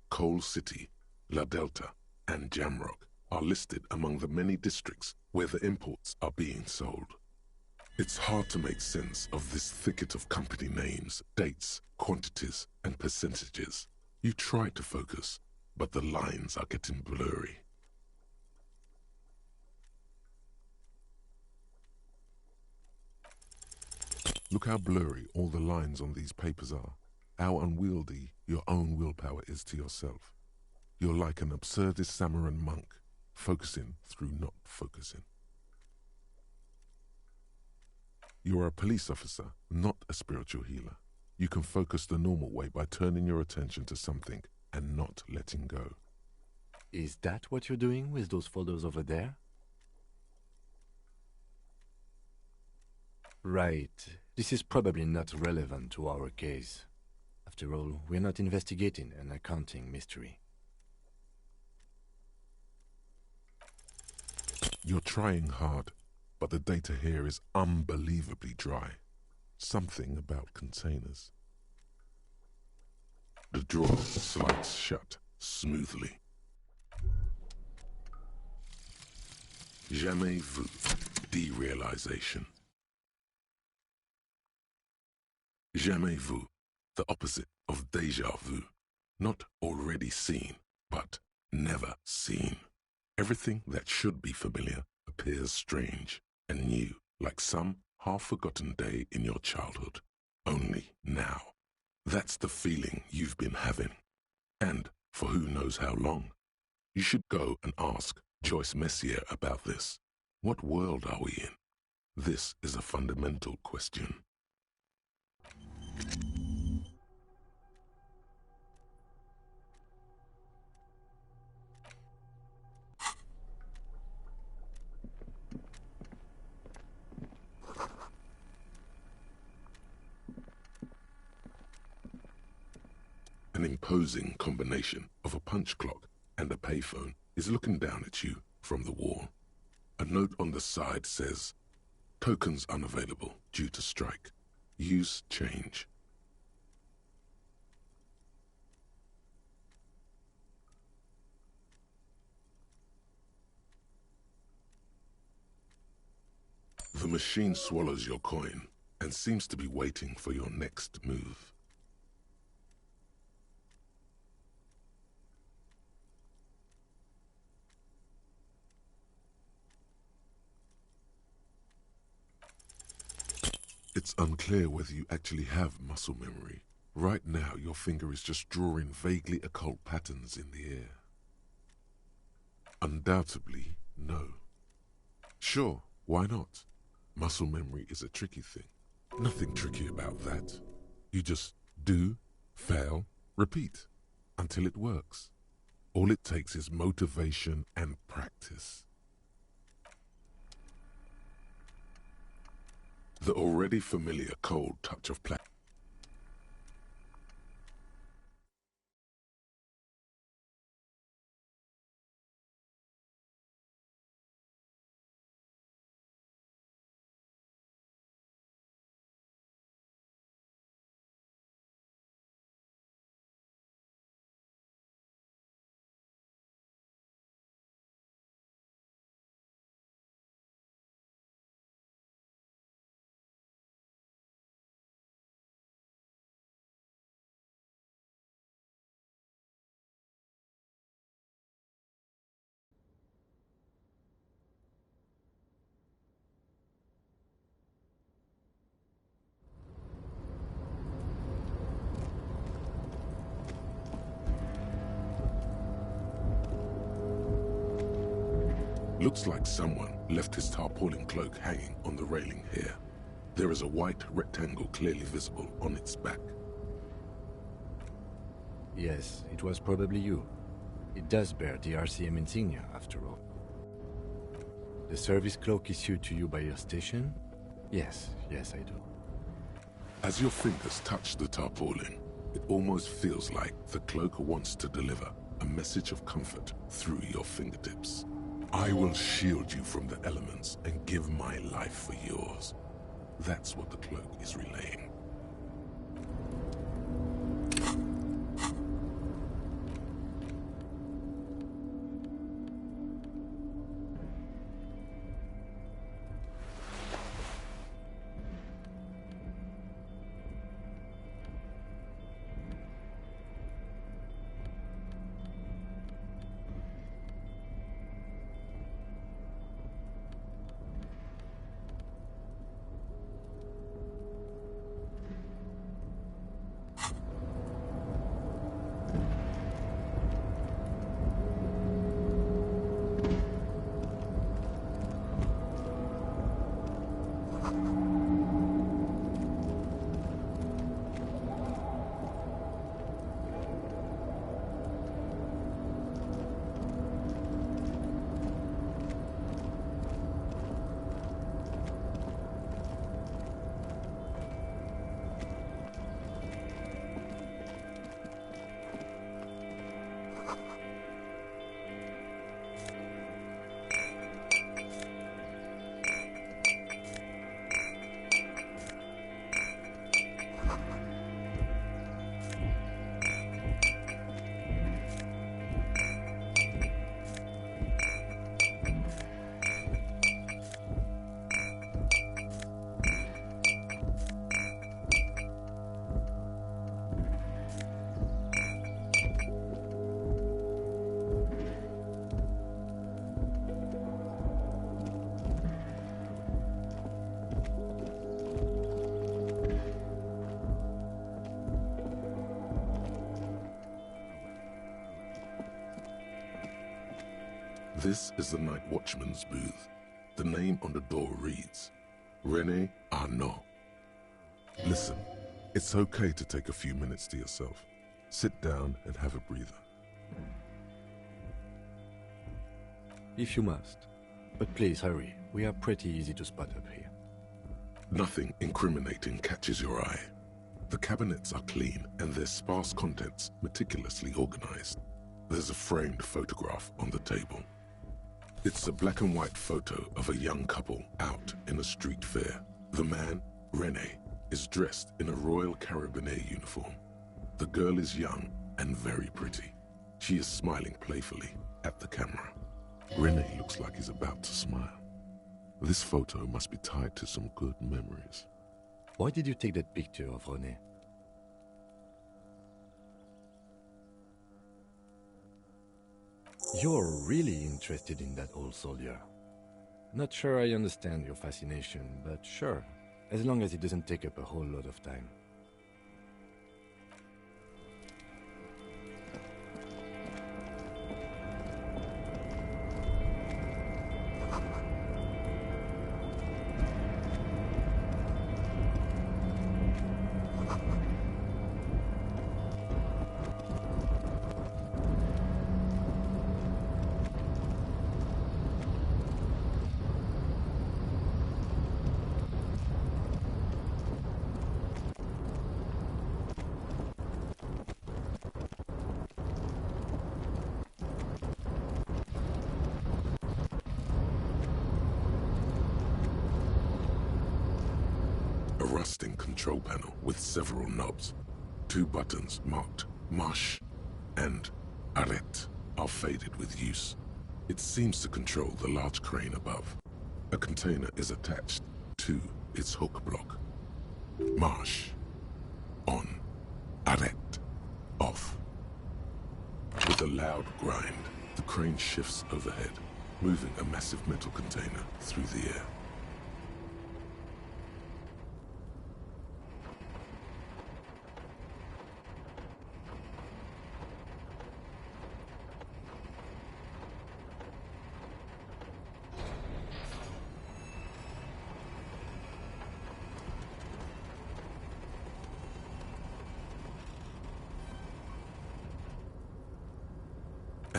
S3: Coal City, La Delta, and Jamrock are listed among the many districts where the imports are being sold. It's hard to make sense of this thicket of company names, dates, quantities, and percentages. You try to focus, but the lines are getting blurry. Look how blurry all the lines on these papers are. How unwieldy your own willpower is to yourself. You're like an absurdist Samaran monk, focusing through not focusing. You're a police officer, not a spiritual healer. You can focus the normal way by turning your attention to something and not letting go.
S2: Is that what you're doing with those folders over there? Right. This is probably not relevant to our case. After all, we're not investigating an accounting mystery.
S3: You're trying hard, but the data here is unbelievably dry. Something about containers. The drawer slides shut smoothly. Jamais vu, derealization. Jamais vu, the opposite of déjà vu. Not already seen, but never seen. Everything that should be familiar appears strange and new, like some half-forgotten day in your childhood. Only now. That's the feeling you've been having. And for who knows how long. You should go and ask Joyce Messier about this. What world are we in? This is a fundamental question. An imposing combination of a punch clock and a payphone is looking down at you from the wall. A note on the side says, "Tokens unavailable due to strike. Use change." The machine swallows your coin and seems to be waiting for your next move. It's unclear whether you actually have muscle memory. Right now, your finger is just drawing vaguely occult patterns in the air. Undoubtedly, no. Sure, why not? Muscle memory is a tricky thing. Nothing tricky about that. You just do, fail, repeat, until it works. All it takes is motivation and practice. The already familiar cold touch of plastic. Looks like someone left his tarpaulin cloak hanging on the railing here. There is a white rectangle clearly visible on its back.
S2: Yes, it was probably you. It does bear the RCM insignia, after all. The service cloak issued to you by your station? Yes, I do.
S3: As your fingers touch the tarpaulin, it almost feels like the cloak wants to deliver a message of comfort through your fingertips. I will shield you from the elements and give my life for yours. That's what the cloak is relaying. This is the night watchman's booth. The name on the door reads, René Arnaud. Listen, it's okay to take a few minutes to yourself. Sit down and have a breather.
S2: If you must. But please hurry. We are pretty easy to spot up here.
S3: Nothing incriminating catches your eye. The cabinets are clean and their sparse contents meticulously organized. There's a framed photograph on the table. It's a black and white photo of a young couple out in a street fair. The man, René, is dressed in a Royal Carabinier uniform. The girl is young and very pretty. She is smiling playfully at the camera. René looks like he's about to smile. This photo must be tied to some good memories.
S2: Why did you take that picture of René? You're really interested in that old soldier. Not sure I understand your fascination, but sure, as long as it doesn't take up a whole lot of time.
S3: A rusting control panel with several knobs. 2 buttons marked Marche and Arrête are faded with use. It seems to control the large crane above. A container is attached to its hook block. Marche. On. Arrête. Off. With a loud grind, the crane shifts overhead, moving a massive metal container through the air.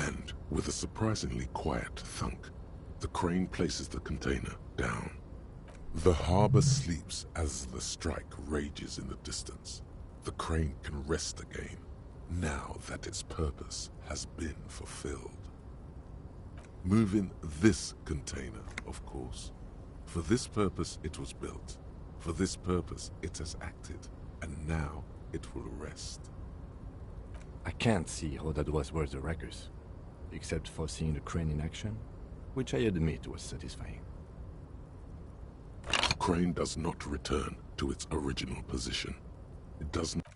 S3: And with a surprisingly quiet thunk, the crane places the container down. The harbor sleeps as the strike rages in the distance. The crane can rest again, now that its purpose has been fulfilled. Moving this container, of course. For this purpose it was built. For this purpose it has acted. And now it will rest.
S2: I can't see how that was worth the wreckers, except for seeing the crane in action, which I admit was satisfying.
S3: The crane does not return to its original position. It does not.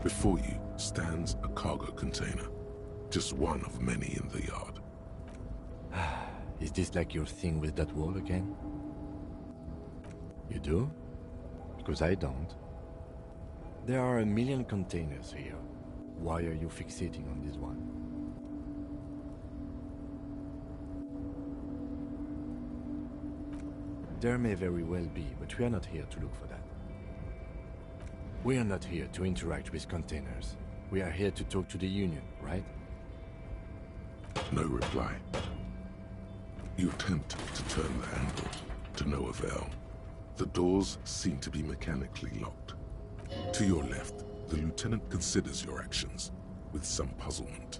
S3: Before you stands a cargo container, just one of many in the yard.
S2: Is this like your thing with that wall again? You do? Because I don't. There are a million containers here. Why are you fixating on this one? There may very well be, but we are not here to look for that. We are not here to interact with containers. We are here to talk to the Union, right?
S3: No reply. You attempt to turn the handle, to no avail. The doors seem to be mechanically locked. To your left, the lieutenant considers your actions with some puzzlement.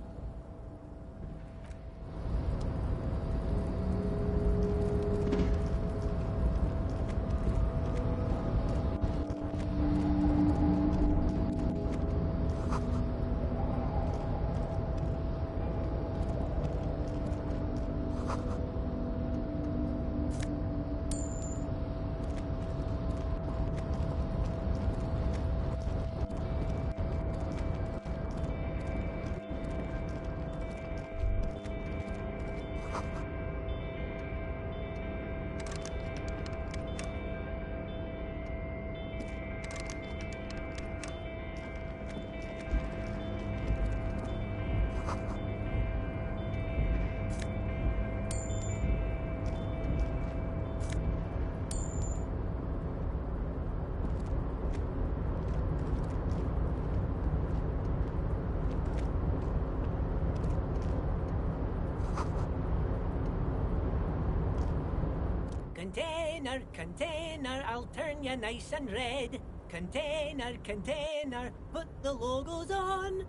S19: Container, container, I'll turn you nice and red. Container, container, put the logos on.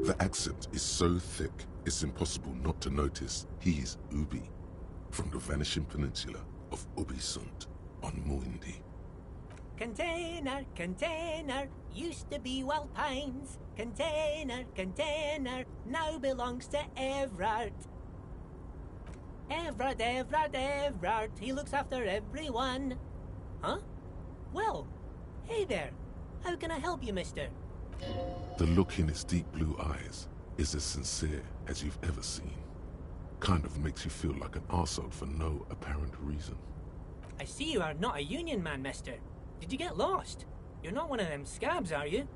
S3: The accent is so thick, it's impossible not to notice he's Ubi, from the vanishing peninsula of Ubisund on Muindi.
S19: Container, container, used to be Wild Pines. Container, container, now belongs to Everard. Everard, he looks after everyone. Huh? Well, hey there. How can I help you, mister?
S3: The look in its deep blue eyes is as sincere as you've ever seen. Kind of makes you feel like an arsehole for no apparent reason.
S19: I see you are not a Union man, mister. Did you get lost? You're not one of them scabs, are you?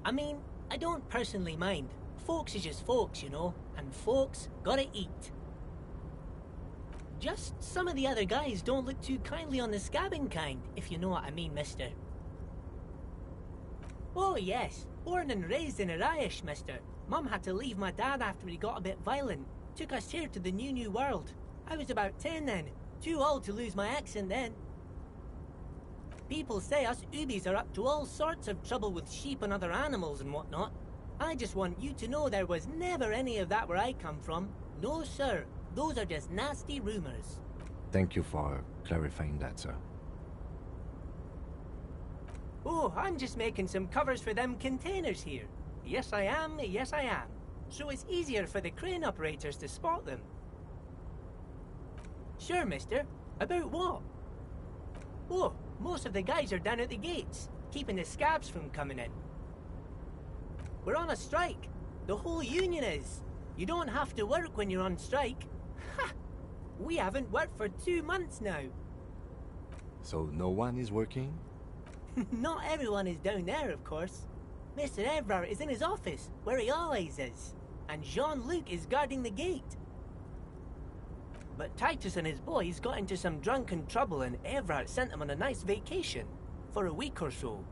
S19: I mean, I don't personally mind. Folks is just folks, you know, and folks gotta eat. Just some of the other guys don't look too kindly on the scabbing kind, if you know what I mean, mister. Oh yes, born and raised in Irish, mister. Mum had to leave my dad after he got a bit violent. Took us here to the new world. I was about 10 then, too old to lose my accent then. People say us Ubis are up to all sorts of trouble with sheep and other animals and whatnot. I just want you to know there was never any of that where I come from. No, sir. Those are just nasty rumors.
S2: Thank you for clarifying that, sir.
S19: Oh, I'm just making some covers for them containers here. Yes, I am. Yes, I am. So it's easier for the crane operators to spot them. Sure, mister. About what? Oh, most of the guys are down at the gates, keeping the scabs from coming in. We're on a strike. The whole union is. You don't have to work when you're on strike. Ha! We haven't worked for 2 months now.
S2: So no one is working?
S19: Not everyone is down there, of course. Mr. Evrard is in his office, where he always is. And Jean-Luc is guarding the gate. But Titus and his boys got into some drunken trouble and Evrard sent them on a nice vacation. For a week or so.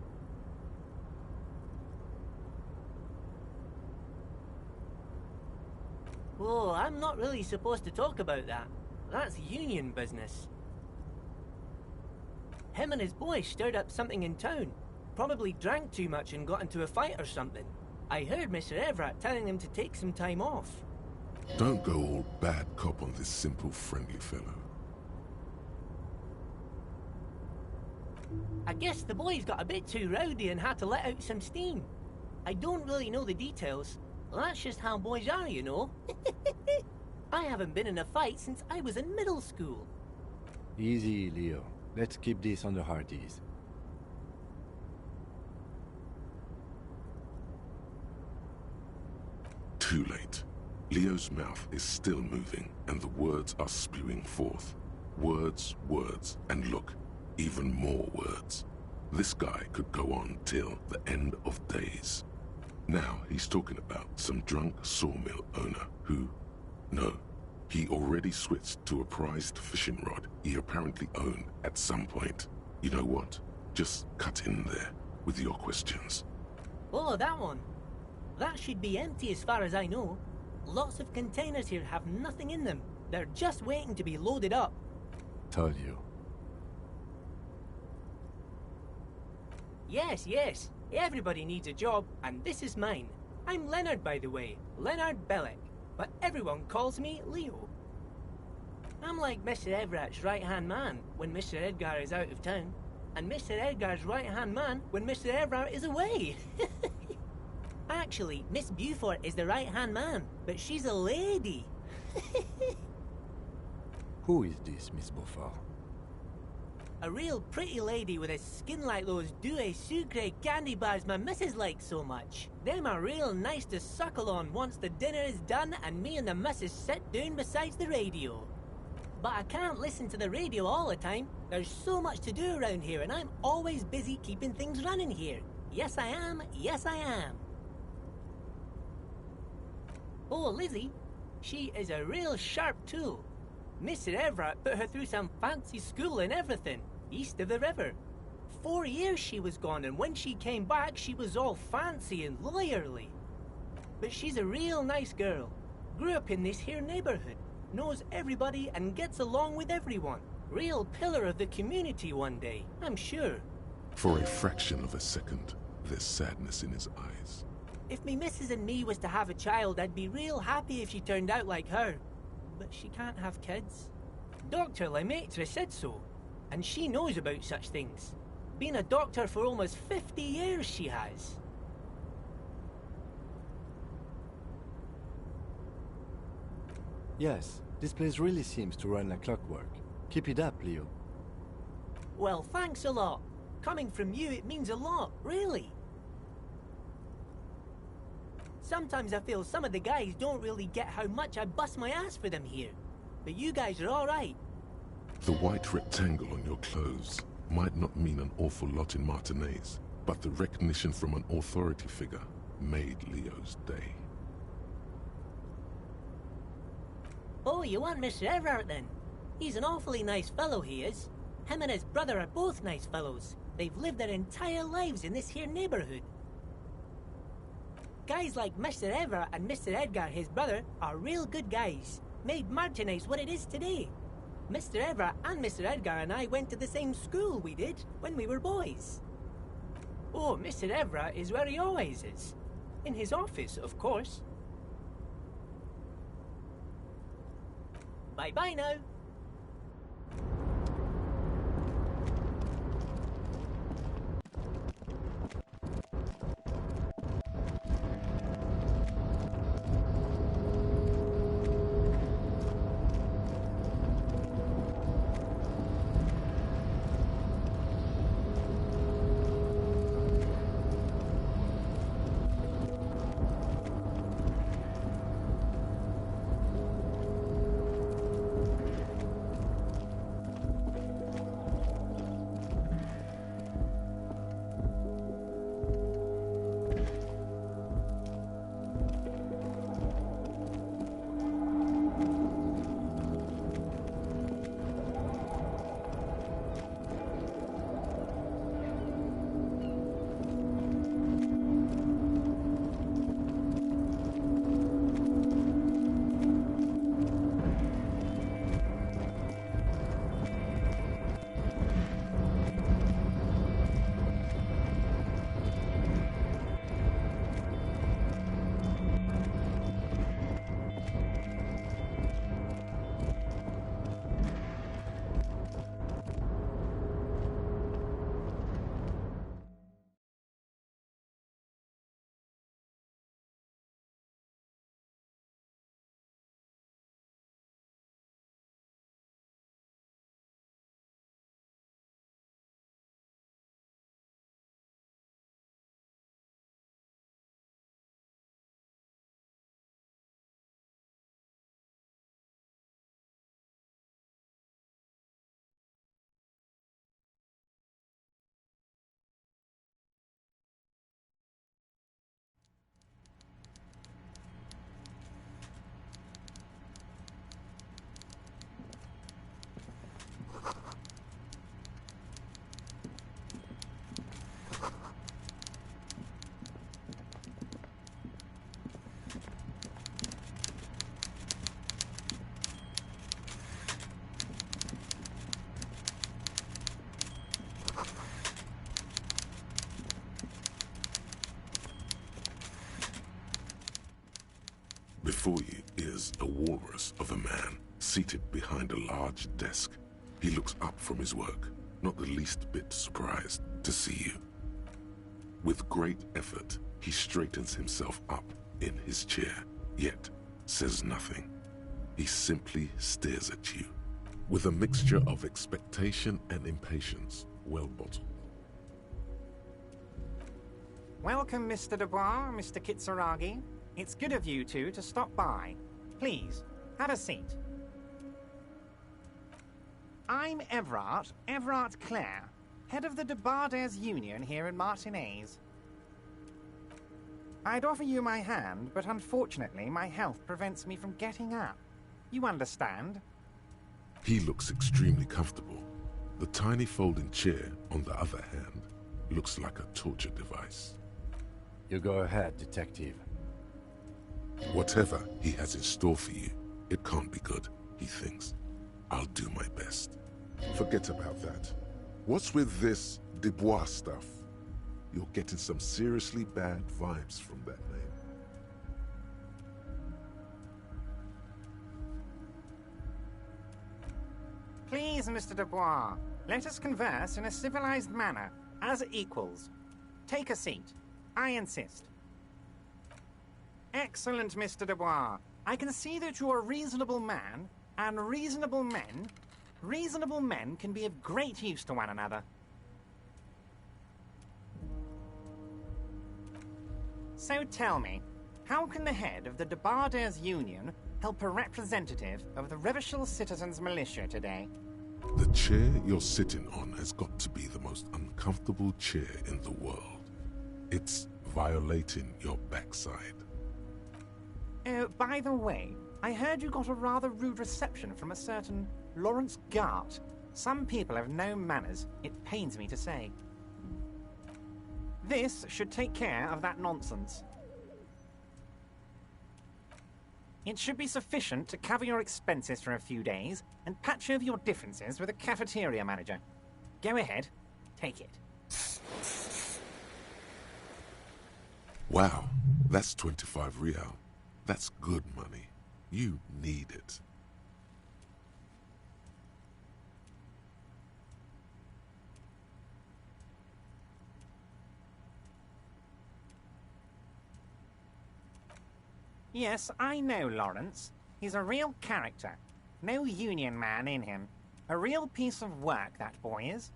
S19: Oh, I'm not really supposed to talk about that. That's union business. Him and his boys stirred up something in town. Probably drank too much and got into a fight or something. I heard Mr. Evrard telling them to take some time off.
S3: Don't go all bad cop on this simple, friendly fellow.
S19: I guess the boys got a bit too rowdy and had to let out some steam. I don't really know the details. That's just how boys are, you know. I haven't been in a fight since I was in middle school.
S2: Easy, Leo. Let's keep this on the hard ease.
S3: Too late. Leo's mouth is still moving, and the words are spewing forth. Words, words, and look, even more words. This guy could go on till the end of days. Now he's talking about some drunk sawmill owner who... No, he already switched to a prized fishing rod he apparently owned at some point. You know what? Just cut in there with your questions.
S19: Oh, that one. That should be empty as far as I know. Lots of containers here have nothing in them. They're just waiting to be loaded up.
S2: Told you.
S19: Yes, yes. Everybody needs a job, and this is mine. I'm Leonard, by the way. Leonard Bellick. But everyone calls me Leo. I'm like Mr. Everett's right-hand man when Mr. Edgar is out of town, and Mr. Edgar's right-hand man when Mr. Everett is away. Actually, Miss Beaufort is the right-hand man, but she's a lady.
S2: Who is this, Miss Beaufort?
S19: A real pretty lady with a skin like those Douai Sucre candy bars my missus likes so much. Them are real nice to suckle on once the dinner is done and me and the missus sit down beside the radio. But I can't listen to the radio all the time. There's so much to do around here and I'm always busy keeping things running here. Yes I am, yes I am. Oh, Lizzie, she is a real sharp tool. Mr. Everett put her through some fancy school and everything, east of the river. 4 years she was gone, and when she came back, she was all fancy and lawyerly. But she's a real nice girl. Grew up in this here neighborhood, knows everybody and gets along with everyone. Real pillar of the community one day, I'm sure.
S3: For a fraction of a second, there's sadness in his eyes.
S19: If me missus and me was to have a child, I'd be real happy if she turned out like her. But she can't have kids. Dr. Lemaitre said so, and she knows about such things. Been a doctor for almost 50 years, she has.
S2: Yes, this place really seems to run like clockwork. Keep it up, Leo.
S19: Well, thanks a lot. Coming from you, it means a lot, really. Sometimes I feel some of the guys don't really get how much I bust my ass for them here. But you guys are alright.
S3: The white rectangle on your clothes might not mean an awful lot in Martinaise, but the recognition from an authority figure made Leo's day.
S19: Oh, you want Mr. Everett then? He's an awfully nice fellow, he is. Him and his brother are both nice fellows. They've lived their entire lives in this here neighborhood. Guys like Mr. Everett and Mr. Edgar, his brother, are real good guys. Made Martinaise what it is today. Mr. Everett and Mr. Edgar and I went to the same school we did when we were boys. Oh, Mr. Everett is where he always is. In his office, of course. Bye-bye now.
S3: Before you is a walrus of a man seated behind a large desk. He looks up from his work, not the least bit surprised to see you. With great effort, he straightens himself up in his chair, yet says nothing. He simply stares at you, with a mixture of expectation and impatience, well bottled.
S20: Welcome, Mr. Dubois, Mr. Kitsuragi. It's good of you two to stop by. Please, have a seat. I'm Everard Clare, head of the Debarders Union here in Martinez. I'd offer you my hand, but unfortunately my health prevents me from getting up. You understand?
S3: He looks extremely comfortable. The tiny folding chair, on the other hand, looks like a torture device.
S2: You go ahead, detective.
S3: Whatever he has in store for you, it can't be good, he thinks. I'll do my best. Forget about that. What's with this Dubois stuff? You're getting some seriously bad vibes from that name.
S20: Please, Mr. Dubois, let us converse in a civilized manner, as equals. Take a seat. I insist. Excellent, Mr. Dubois. I can see that you're a reasonable man, and reasonable men can be of great use to one another. So tell me, how can the head of the Debarders Union help a representative of the Revachol Citizens Militia today?
S3: The chair you're sitting on has got to be the most uncomfortable chair in the world. It's violating your backside.
S20: Oh, by the way, I heard you got a rather rude reception from a certain Lawrence Gart. Some people have no manners, it pains me to say. This should take care of that nonsense. It should be sufficient to cover your expenses for a few days and patch over your differences with a cafeteria manager. Go ahead, take it.
S3: Wow, that's 25 real. That's good money. You need it.
S20: Yes, I know Lawrence. He's a real character. No union man in him. A real piece of work, that boy is.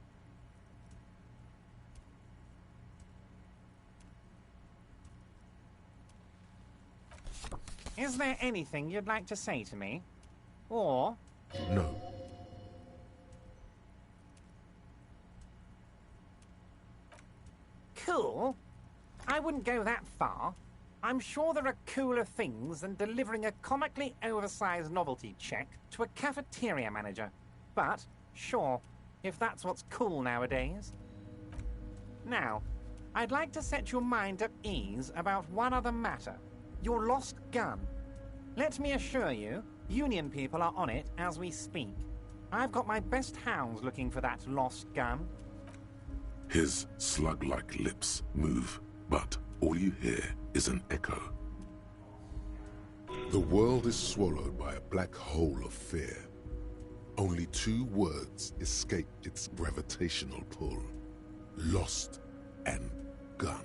S20: Is there anything you'd like to say to me? Or...
S3: No.
S20: Cool? I wouldn't go that far. I'm sure there are cooler things than delivering a comically oversized novelty check to a cafeteria manager. But, sure, if that's what's cool nowadays. Now, I'd like to set your mind at ease about one other matter. Your lost gun. Let me assure you, Union people are on it as we speak. I've got my best hounds looking for that lost gun.
S3: His slug-like lips move, but all you hear is an echo. The world is swallowed by a black hole of fear. Only two words escape its gravitational pull. Lost and gun.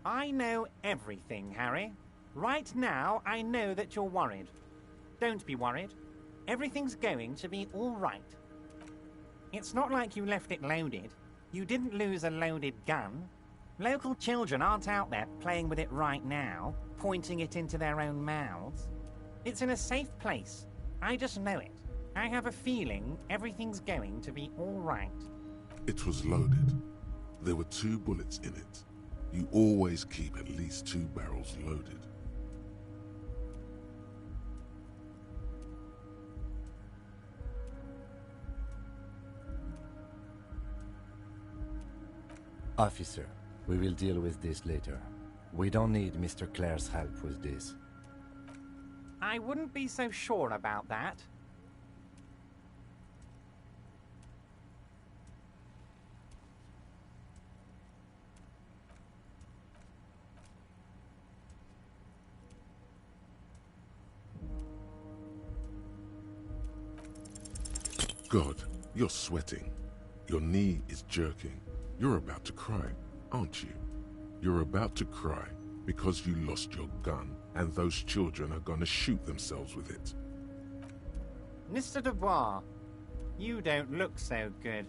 S20: I know everything, Harry. Right now, I know that you're worried. Don't be worried. Everything's going to be all right. It's not like you left it loaded. You didn't lose a loaded gun. Local children aren't out there playing with it right now, pointing it into their own mouths. It's in a safe place. I just know it. I have a feeling everything's going to be all right.
S3: It was loaded. There were 2 bullets in it. You always keep at least 2 barrels loaded.
S2: Officer, we will deal with this later. We don't need Mr. Clare's help with this.
S20: I wouldn't be so sure about that.
S3: God, you're sweating. Your knee is jerking. You're about to cry, aren't you? You're about to cry because you lost your gun and those children are gonna shoot themselves with it.
S20: Mr. Dubois, you don't look so good.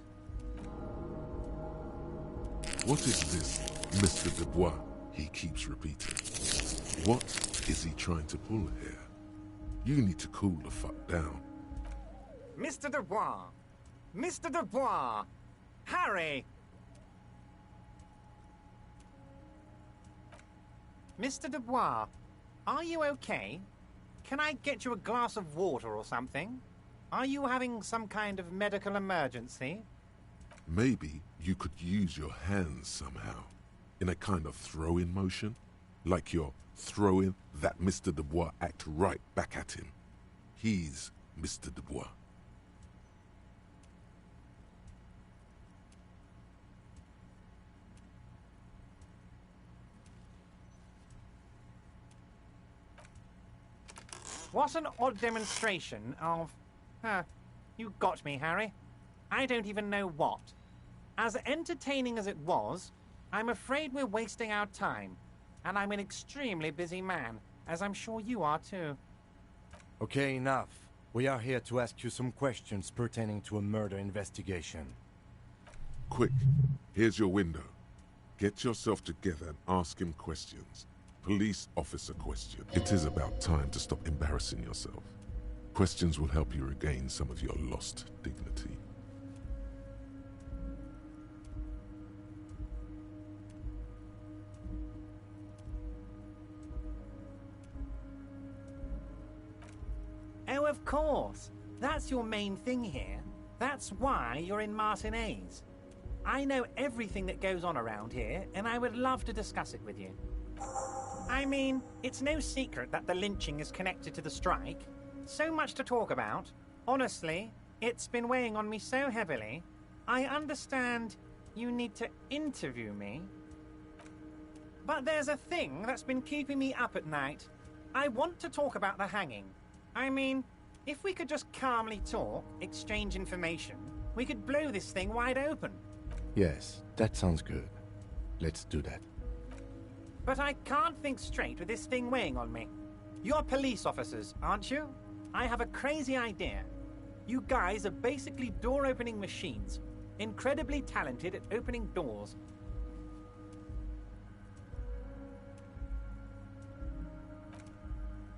S3: What is this, Mr. Dubois? He keeps repeating. What is he trying to pull here? You need to cool the fuck down.
S20: Mr. Dubois! Mr. Dubois! Harry! Mr. Dubois, are you okay? Can I get you a glass of water or something? Are you having some kind of medical emergency?
S3: Maybe you could use your hands somehow, in a kind of throw-in motion, like you're throwing that Mr. Dubois act right back at him. He's Mr. Dubois.
S20: What an odd demonstration of... you got me, Harry. I don't even know what. As entertaining as it was, I'm afraid we're wasting our time. And I'm an extremely busy man, as I'm sure you are too.
S2: Okay, enough. We are here to ask you some questions pertaining to a murder investigation.
S3: Quick, here's your window. Get yourself together and ask him questions. Police officer question. It is about time to stop embarrassing yourself. Questions will help you regain some of your lost dignity.
S20: Oh, of course. That's your main thing here. That's why you're in Martinez. I know everything that goes on around here, and I would love to discuss it with you. I mean, it's no secret that the lynching is connected to the strike. So much to talk about. Honestly, it's been weighing on me so heavily. I understand you need to interview me. But there's a thing that's been keeping me up at night. I want to talk about the hanging. I mean, if we could just calmly talk, exchange information, we could blow this thing wide open.
S2: Yes, that sounds good. Let's do that.
S20: But I can't think straight with this thing weighing on me. You're police officers, aren't you? I have a crazy idea. You guys are basically door-opening machines, incredibly talented at opening doors.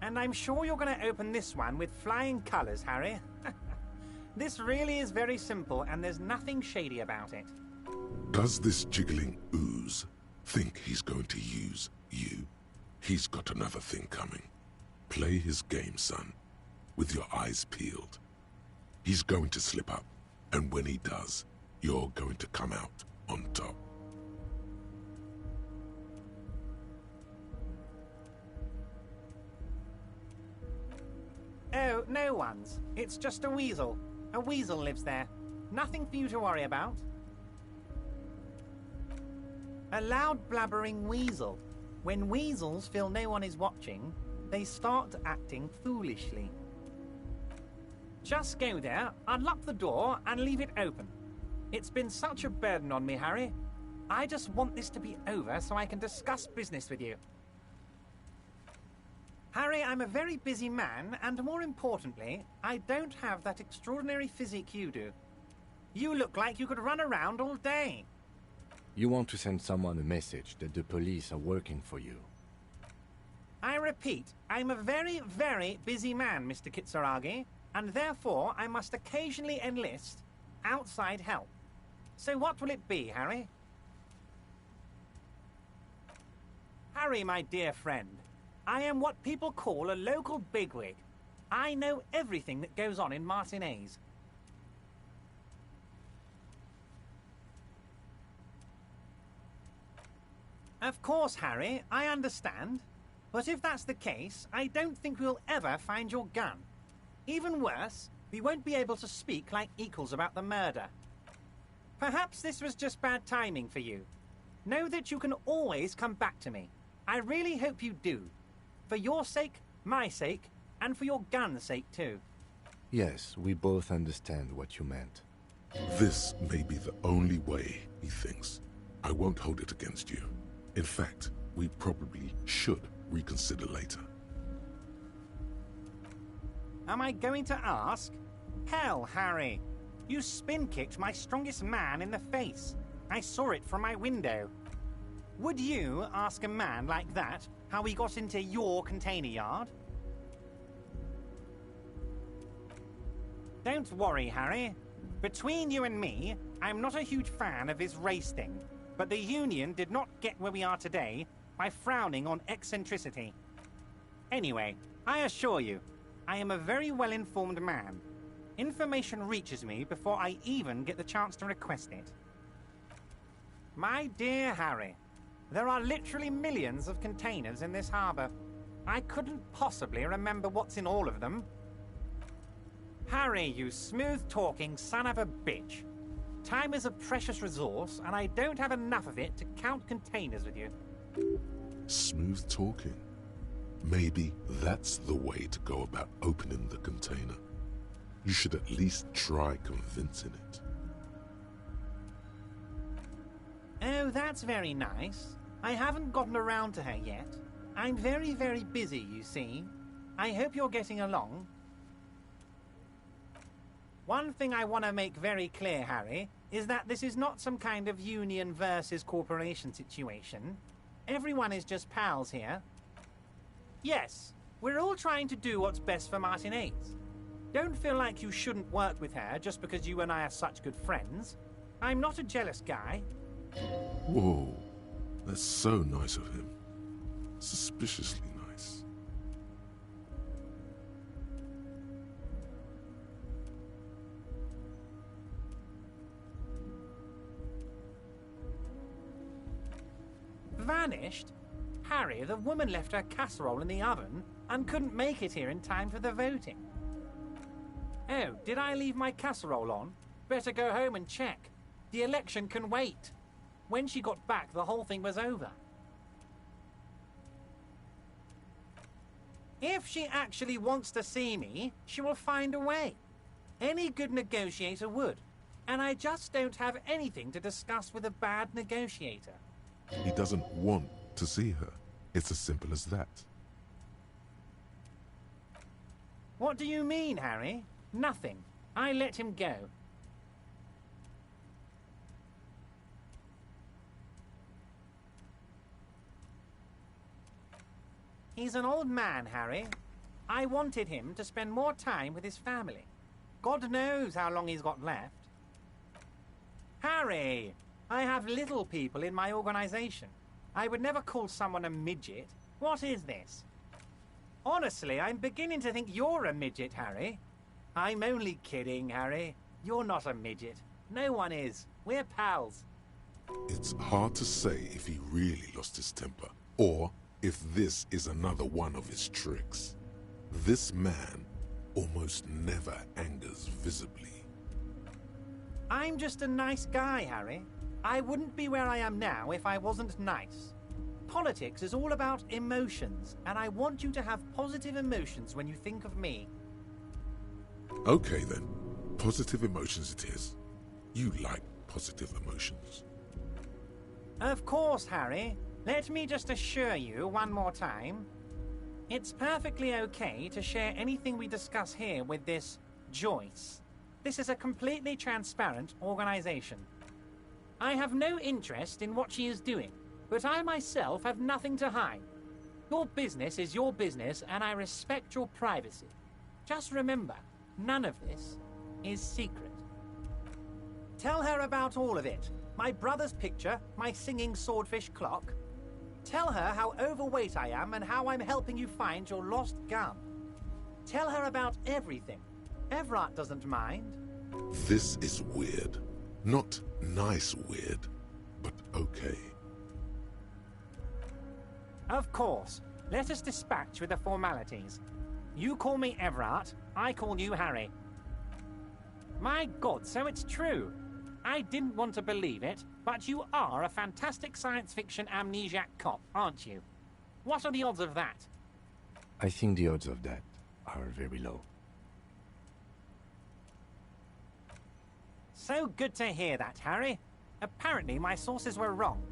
S20: And I'm sure you're going to open this one with flying colors, Harry. This really is very simple, and there's nothing shady about it.
S3: Does this jiggling ooze think he's going to use you? He's got another thing coming. Play his game, son, with your eyes peeled. He's going to slip up, and when he does, you're going to come out on top.
S20: Oh, no one's. It's just a weasel. A weasel lives there. Nothing for you to worry about. A loud blabbering weasel. When weasels feel no one is watching, they start acting foolishly. Just go there, unlock the door, and leave it open. It's been such a burden on me, Harry. I just want this to be over so I can discuss business with you. Harry, I'm a very busy man, and more importantly, I don't have that extraordinary physique you do. You look like you could run around all day.
S2: You want to send someone a message that the police are working for you.
S20: I repeat, I'm a very, very busy man, Mr. Kitsuragi, and therefore I must occasionally enlist outside help. So what will it be, Harry? Harry, my dear friend, I am what people call a local bigwig. I know everything that goes on in Martinez. Of course, Harry, I understand. But if that's the case, I don't think we'll ever find your gun. Even worse, we won't be able to speak like equals about the murder. Perhaps this was just bad timing for you. Know that you can always come back to me. I really hope you do. For your sake, my sake, and for your gun's sake too.
S2: Yes, we both understand what you meant.
S3: This may be the only way, he thinks. I won't hold it against you. In fact, we probably should reconsider later.
S20: Am I going to ask? Hell, Harry. You spin-kicked my strongest man in the face. I saw it from my window. Would you ask a man like that how he got into your container yard? Don't worry, Harry. Between you and me, I'm not a huge fan of his race thing, but the Union did not get where we are today by frowning on eccentricity. Anyway, I assure you, I am a very well-informed man. Information reaches me before I even get the chance to request it. My dear Harry, there are literally millions of containers in this harbor. I couldn't possibly remember what's in all of them. Harry, you smooth-talking son of a bitch. Time is a precious resource, and I don't have enough of it to count containers with you.
S3: Smooth talking. Maybe that's the way to go about opening the container. You should at least try convincing it.
S20: Oh, that's very nice. I haven't gotten around to her yet. I'm very, very busy, you see. I hope you're getting along. One thing I want to make very clear, Harry, is that this is not some kind of union versus corporation situation. Everyone is just pals here. Yes, we're all trying to do what's best for Martinaise. Don't feel like you shouldn't work with her just because you and I are such good friends. I'm not a jealous guy.
S3: Whoa, that's so nice of him. Suspiciously nice.
S20: Vanished? Harry, the woman left her casserole in the oven and couldn't make it here in time for the voting. Oh, did I leave my casserole on? Better go home and check. The election can wait. When she got back, the whole thing was over. If she actually wants to see me, she will find a way. Any good negotiator would. And I just don't have anything to discuss with a bad negotiator.
S3: He doesn't want to see her. It's as simple as that.
S20: What do you mean, Harry? Nothing. I let him go. He's an old man, Harry. I wanted him to spend more time with his family. God knows how long he's got left. Harry! I have little people in my organization. I would never call someone a midget. What is this? Honestly, I'm beginning to think you're a midget, Harry. I'm only kidding, Harry. You're not a midget. No one is. We're pals.
S3: It's hard to say if he really lost his temper, or if this is another one of his tricks. This man almost never angers visibly.
S20: I'm just a nice guy, Harry. I wouldn't be where I am now if I wasn't nice. Politics is all about emotions, and I want you to have positive emotions when you think of me.
S3: Okay then, positive emotions it is. You like positive emotions.
S20: Of course, Harry. Let me just assure you one more time. It's perfectly okay to share anything we discuss here with this Joyce. This is a completely transparent organization. I have no interest in what she is doing, but I myself have nothing to hide. Your business is your business, and I respect your privacy. Just remember, none of this is secret. Tell her about all of it. My brother's picture, my singing swordfish clock. Tell her how overweight I am and how I'm helping you find your lost gun. Tell her about everything. Everett doesn't mind.
S3: This is weird. Not nice weird, but okay.
S20: Of course. Let us dispatch with the formalities. You call me Everett, I call you Harry. My God, so it's true. I didn't want to believe it, but you are a fantastic science fiction amnesiac cop, aren't you? What are the odds of that?
S2: I think the odds of that are very low.
S20: So good to hear that, Harry. Apparently my sources were wrong.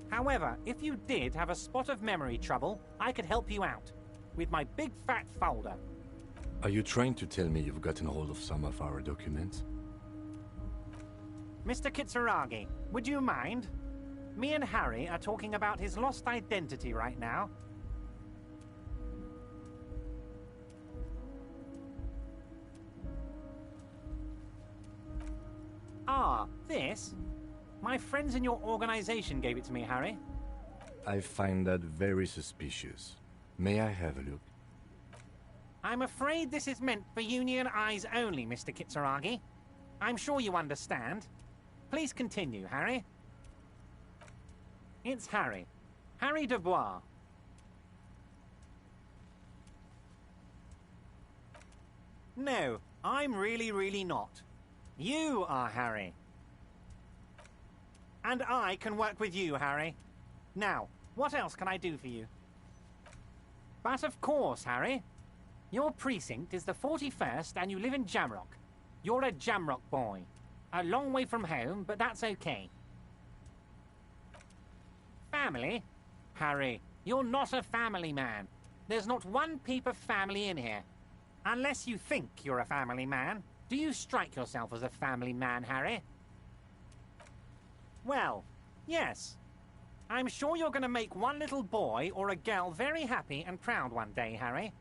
S20: However, if you did have a spot of memory trouble, I could help you out. With my big fat folder.
S2: Are you trying to tell me you've gotten hold of some of our documents?
S20: Mr. Kitsuragi, would you mind? Me and Harry are talking about his lost identity right now. Ah, this? My friends in your organization gave it to me, Harry.
S2: I find that very suspicious. May I have a look?
S20: I'm afraid this is meant for Union eyes only, Mr. Kitsuragi. I'm sure you understand. Please continue, Harry. It's Harry. Harry Dubois. No, I'm really not. You are Harry. And I can work with you, Harry. Now, what else can I do for you? But of course, Harry. Your precinct is the 41st and you live in Jamrock. You're a Jamrock boy. A long way from home, but that's okay. Family? Harry, you're not a family man. There's not one peep of family in here. Unless you think you're a family man. Do you strike yourself as a family man, Harry? Well, yes. I'm sure you're going to make one little boy or a girl very happy and proud one day, Harry.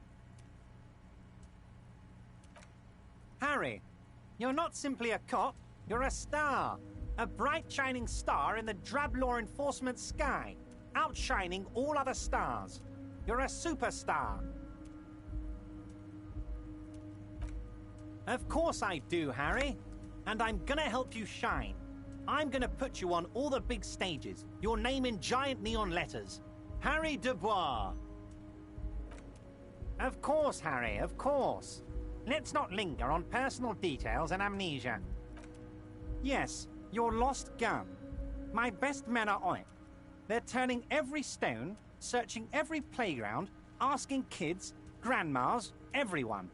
S20: Harry, you're not simply a cop, you're a star. A bright shining star in the drab law enforcement sky, outshining all other stars. You're a superstar. Of course I do, Harry. And I'm gonna help you shine. I'm gonna put you on all the big stages. Your name in giant neon letters. Harry Dubois. Of course, Harry, of course. Let's not linger on personal details and amnesia. Yes, your lost gun. My best men are on it. They're turning every stone, searching every playground, asking kids, grandmas, everyone.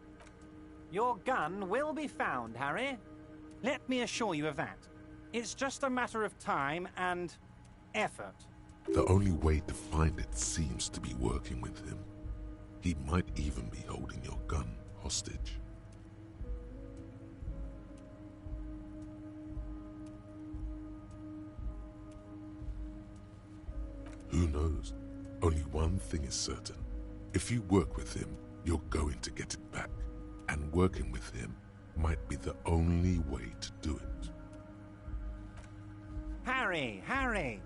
S20: Your gun will be found, Harry. Let me assure you of that. It's just a matter of time and effort.
S3: The only way to find it seems to be working with him. He might even be holding your gun hostage. Who knows? Only one thing is certain. If you work with him, you're going to get it back. And working with him might be the only way to do it.
S20: Harry!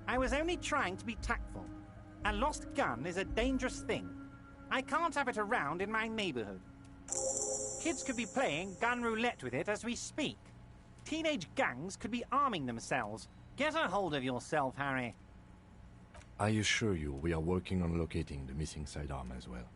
S20: I was only trying to be tactful. A lost gun is a dangerous thing. I can't have it around in my neighborhood. Kids could be playing gun roulette with it as we speak. Teenage gangs could be arming themselves. Get a hold of yourself, Harry.
S2: I assure you, we are working on locating the missing sidearm as well.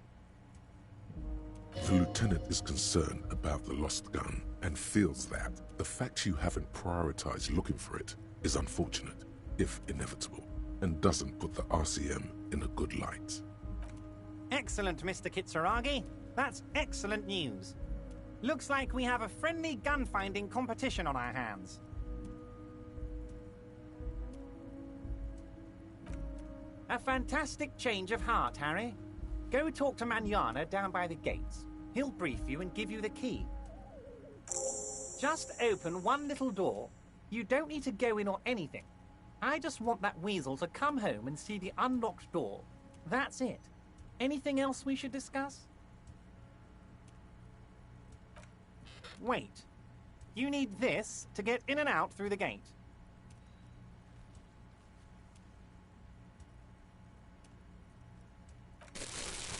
S3: The lieutenant is concerned about the lost gun and feels that the fact you haven't prioritized looking for it is unfortunate, if inevitable, and doesn't put the RCM in a good light.
S20: Excellent, Mr. Kitsuragi. That's excellent news. Looks like we have a friendly gun-finding competition on our hands. A fantastic change of heart, Harry. Go talk to Manana down by the gates. He'll brief you and give you the key. Just open one little door. You don't need to go in or anything. I just want that weasel to come home and see the unlocked door. That's it. Anything else we should discuss? Wait. You need this to get in and out through the gate.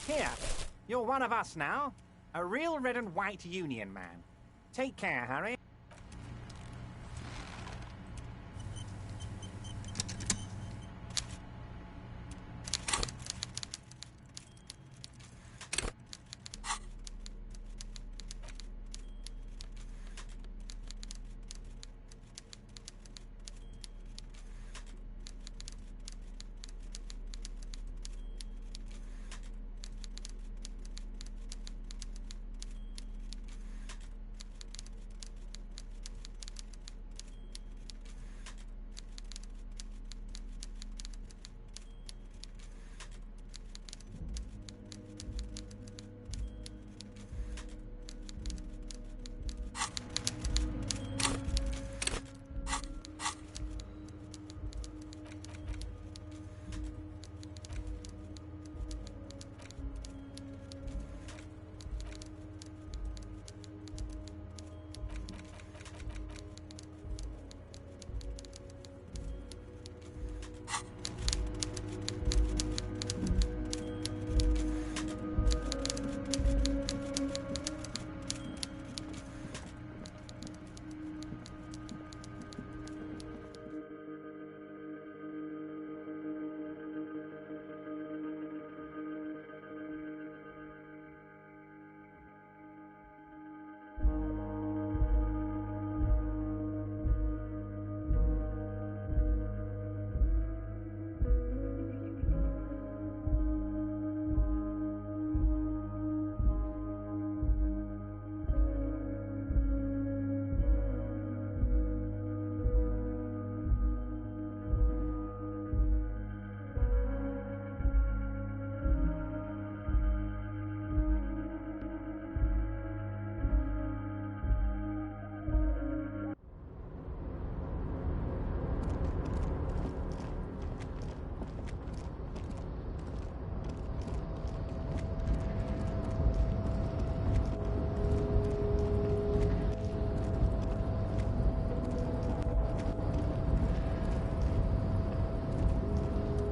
S20: Here, you're one of us now. A real red and white Union man. Take care, Harry.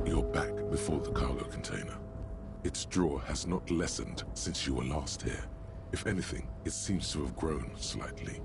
S3: You're back before the cargo container. Its drawer has not lessened since you were last here. If anything, it seems to have grown slightly.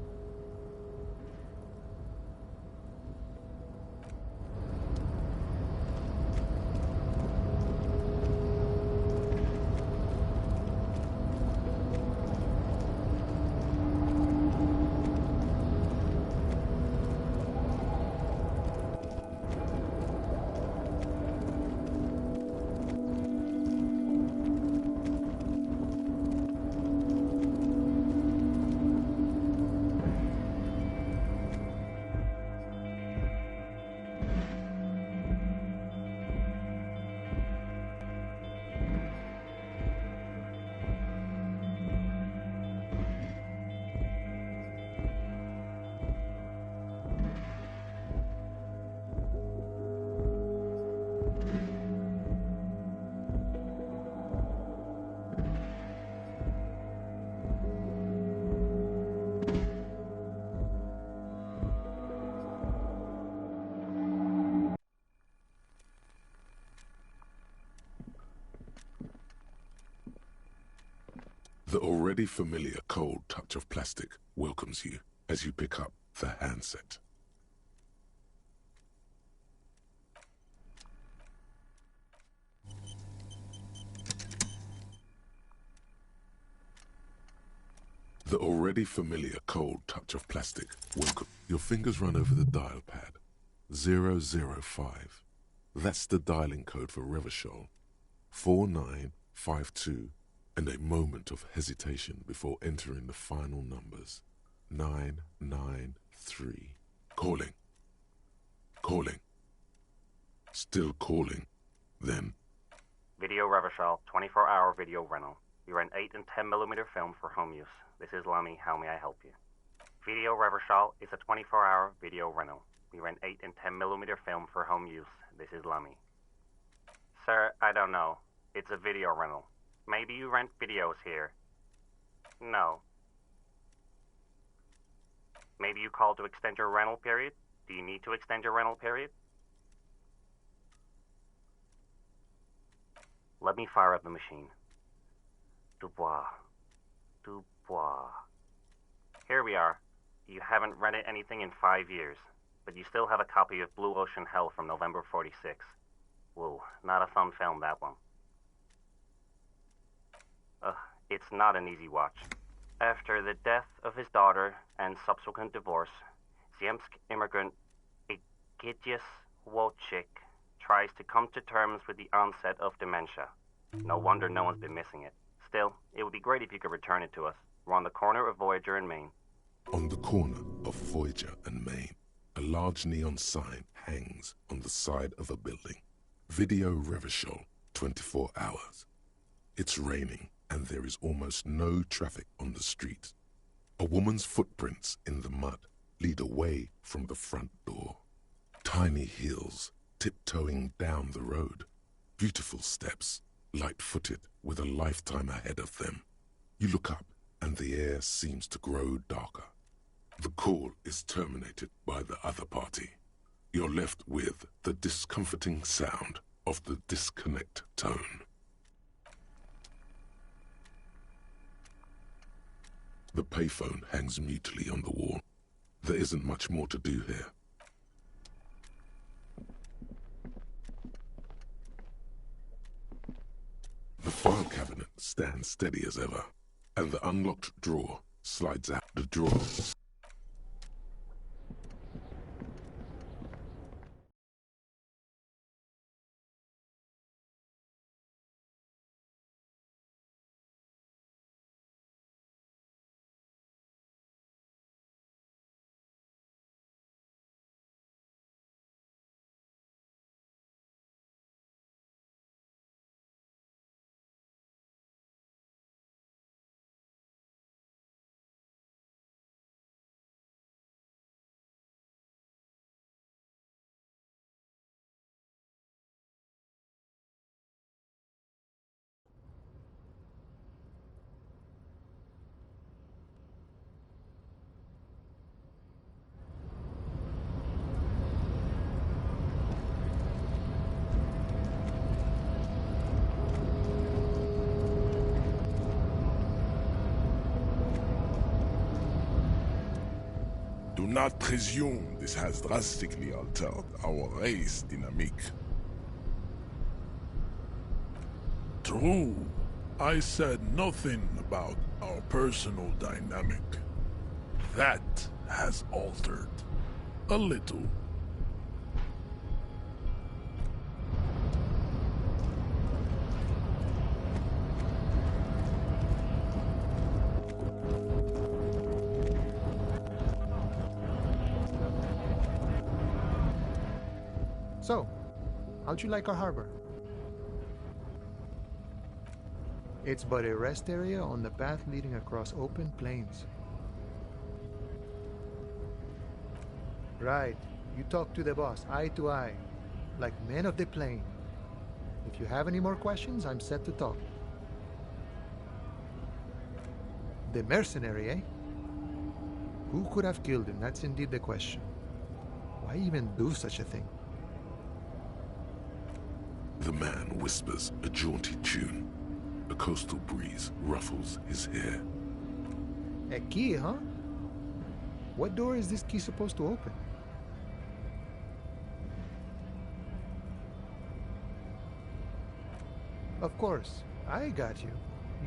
S3: The already familiar cold touch of plastic welcomes you as you pick up the handset. The already familiar cold touch of plastic welcome. Your fingers run over the dial pad. 005. That's the dialing code for Revachol. 4952. And a moment of hesitation before entering the final numbers. 993. Calling. Calling. Still calling. Then.
S21: Video Revachol, 24-hour video rental. We rent 8 and 10mm film for home use. This is Lammy. How may I help you? Video Revachol is a 24-hour video rental. We rent 8 and 10mm film for home use. This is Lammy. Sir, I don't know. It's a video rental. Maybe you rent videos here. No. Maybe you called to extend your rental period? Do you need to extend your rental period? Let me fire up the machine. Dubois. Dubois. Here we are. You haven't rented anything in 5 years, but you still have a copy of Blue Ocean Hell from November 46. Whoa, not a fun film, that one. It's not an easy watch. After the death of his daughter and subsequent divorce, Ziemsk immigrant Egidius Wojcik tries to come to terms with the onset of dementia. No wonder no one's been missing it. Still, it would be great if you could return it to us. We're on the corner of Voyager and Maine.
S3: On the corner of Voyager and Maine, a large neon sign hangs on the side of a building. Video Revachol, 24 hours. It's raining, and there is almost no traffic on the street. A woman's footprints in the mud lead away from the front door. Tiny heels tiptoeing down the road. Beautiful steps, light-footed with a lifetime ahead of them. You look up, and the air seems to grow darker. The call is terminated by the other party. You're left with the discomforting sound of the disconnect tone. The payphone hangs mutely on the wall. There isn't much more to do here. The file cabinet stands steady as ever, and the unlocked drawer slides out. The drawer
S17: not presume this has drastically altered our race dynamic. True, I said nothing about our personal dynamic. That has altered. A little.
S16: So, how'd you like our harbor? It's but a rest area on the path leading across open plains. Right. You talk to the boss, eye to eye, like men of the plain. If you have any more questions, I'm set to talk. The mercenary, eh? Who could have killed him? That's indeed the question. Why even do such a thing?
S3: The man whispers a jaunty tune. A coastal breeze ruffles his hair.
S16: A key, huh? What door is this key supposed to open? Of course, I got you.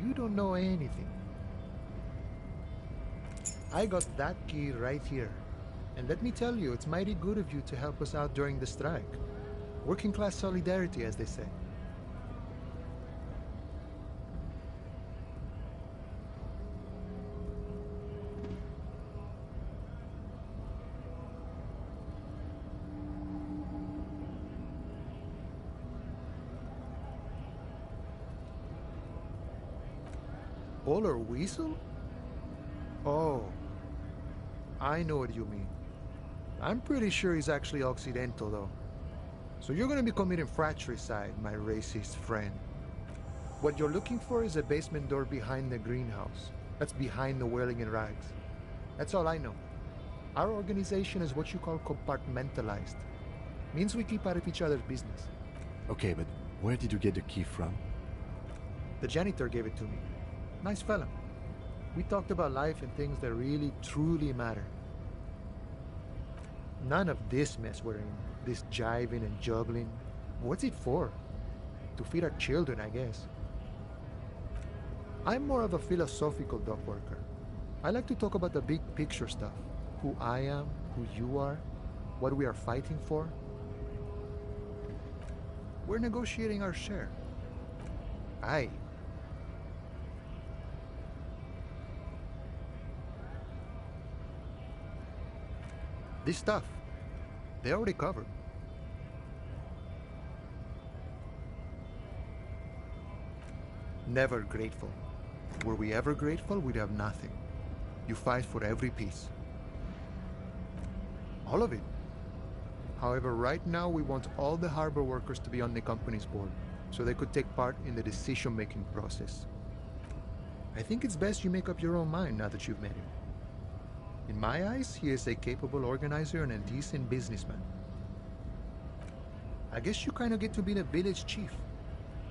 S16: You don't know anything. I got that key right here. And let me tell you, it's mighty good of you to help us out during the strike. Working class solidarity, as they say. Polar weasel? Oh, I know what you mean. I'm pretty sure he's actually Occidental, though. So you're gonna be committing fratricide, my racist friend. What you're looking for is a basement door behind the greenhouse. That's behind the whirling in rags. That's all I know. Our organization is what you call compartmentalized. Means we keep out of each other's business.
S2: Okay, but where did you get the key from?
S16: The janitor gave it to me. Nice fella. We talked about life and things that really, truly matter. None of this mess we're in. This jiving and juggling. What's it for? To feed our children, I guess. I'm more of a philosophical dock worker. I like to talk about the big picture stuff. Who I am, who you are, what we are fighting for. We're negotiating our share. Aye. This stuff, they already covered. Never grateful. Were we ever grateful, we'd have nothing. You fight for every piece. All of it. However, right now we want all the harbor workers to be on the company's board, so they could take part in the decision-making process. I think it's best you make up your own mind now that you've met him. In my eyes, he is a capable organizer and a decent businessman. I guess you kind of get to be the village chief.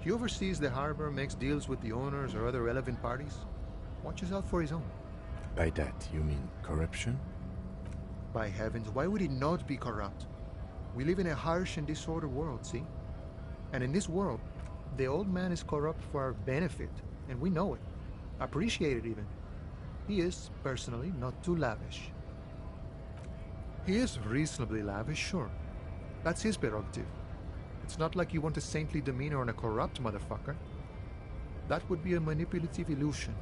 S16: He oversees the harbor, makes deals with the owners or other relevant parties, watches out for his own.
S2: By that, you mean corruption?
S16: By heavens, why would he not be corrupt? We live in a harsh and disordered world, see? And in this world, the old man is corrupt for our benefit, and we know it. Appreciate it even. He is, personally, not too lavish. He is reasonably lavish, sure. That's his prerogative. It's not like you want a saintly demeanor on a corrupt motherfucker. That would be a manipulative illusion.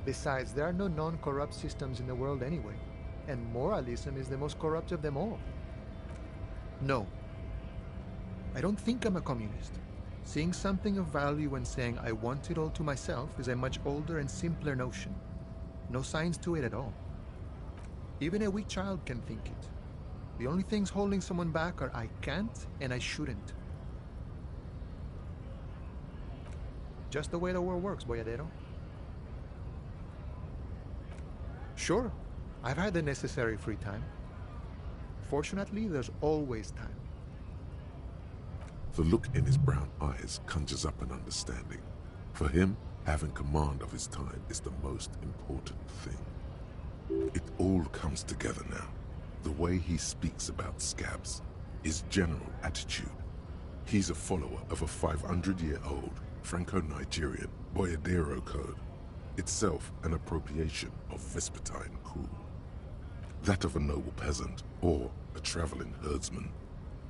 S16: Besides, there are no non-corrupt systems in the world anyway, and moralism is the most corrupt of them all. No. I don't think I'm a communist. Seeing something of value and saying I want it all to myself is a much older and simpler notion. No science to it at all. Even a weak child can think it. The only things holding someone back are I can't and I shouldn't. Just the way the world works, boyadero. Sure, I've had the necessary free time. Fortunately, there's always time.
S3: The look in his brown eyes conjures up an understanding. For him, having command of his time is the most important thing. It all comes together now. The way he speaks about scabs, his general attitude. He's a follower of a 500-year-old Franco-Nigerian Boyadero code, itself an appropriation of Vespertine cool. That of a noble peasant or a traveling herdsman.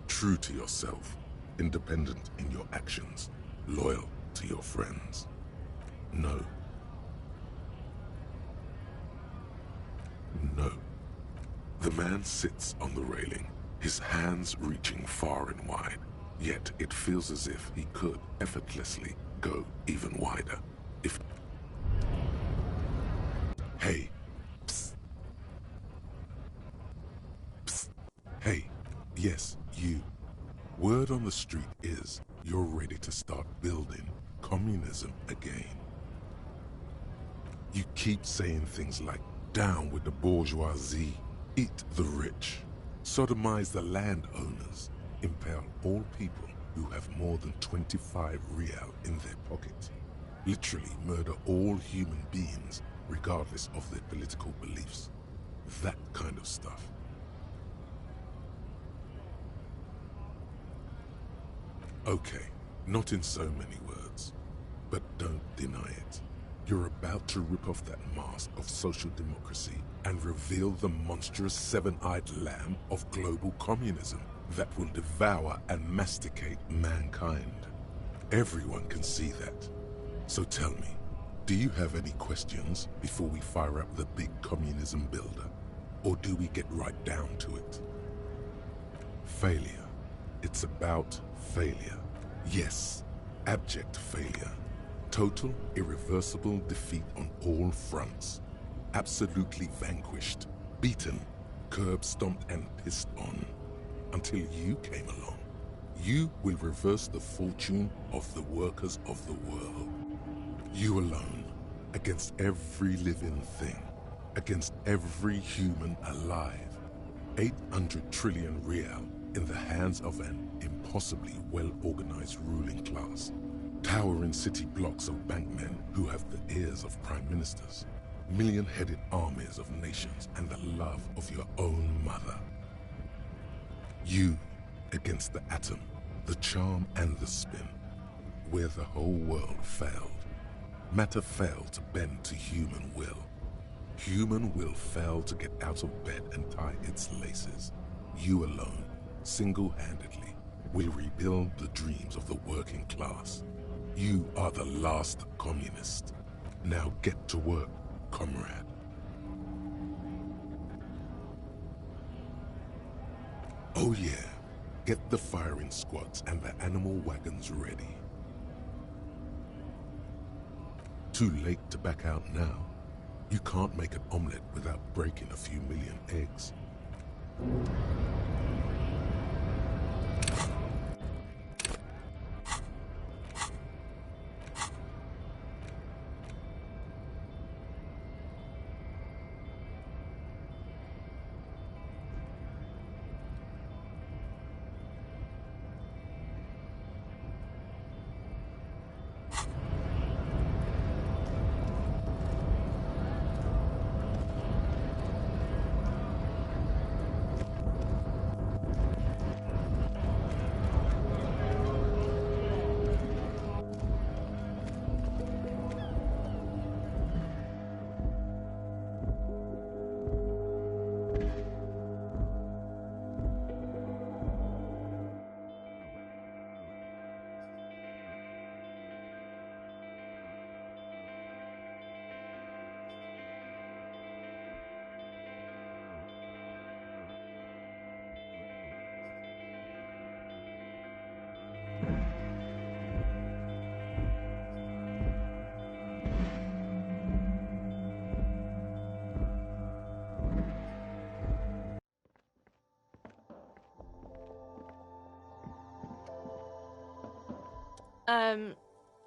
S3: True to yourself, independent in your actions, loyal to your friends. No. No. The man sits on the railing, his hands reaching far and wide, yet it feels as if he could effortlessly go even wider. If... Hey. Psst. Psst. Hey. Yes, you. Word on the street is you're ready to start building communism again. You keep saying things like, down with the bourgeoisie, eat the rich, sodomize the landowners, impale all people who have more than 25 real in their pocket, literally murder all human beings regardless of their political beliefs. That kind of stuff. Okay, not in so many words, but don't deny it. You're about to rip off that mask of social democracy and reveal the monstrous seven-eyed lamb of global communism that will devour and masticate mankind. Everyone can see that. So tell me, do you have any questions before we fire up the big communism builder? Or do we get right down to it? Failure. It's about failure. Yes, abject failure. Total, irreversible defeat on all fronts. Absolutely vanquished, beaten, curb-stomped and pissed on. Until you came along. You will reverse the fortune of the workers of the world. You alone, against every living thing, against every human alive. 800 trillion real in the hands of an impossibly well-organized ruling class. Towering city blocks of bankmen who have the ears of prime ministers. Million-headed armies of nations and the love of your own mother. You against the atom, the charm and the spin. Where the whole world failed. Matter failed to bend to human will. Human will failed to get out of bed and tie its laces. You alone, single-handedly, will rebuild the dreams of the working class. You are the last communist. Now get to work, comrade. Oh yeah, get the firing squads and the animal wagons ready. Too late to back out now. You can't make an omelette without breaking a few million eggs.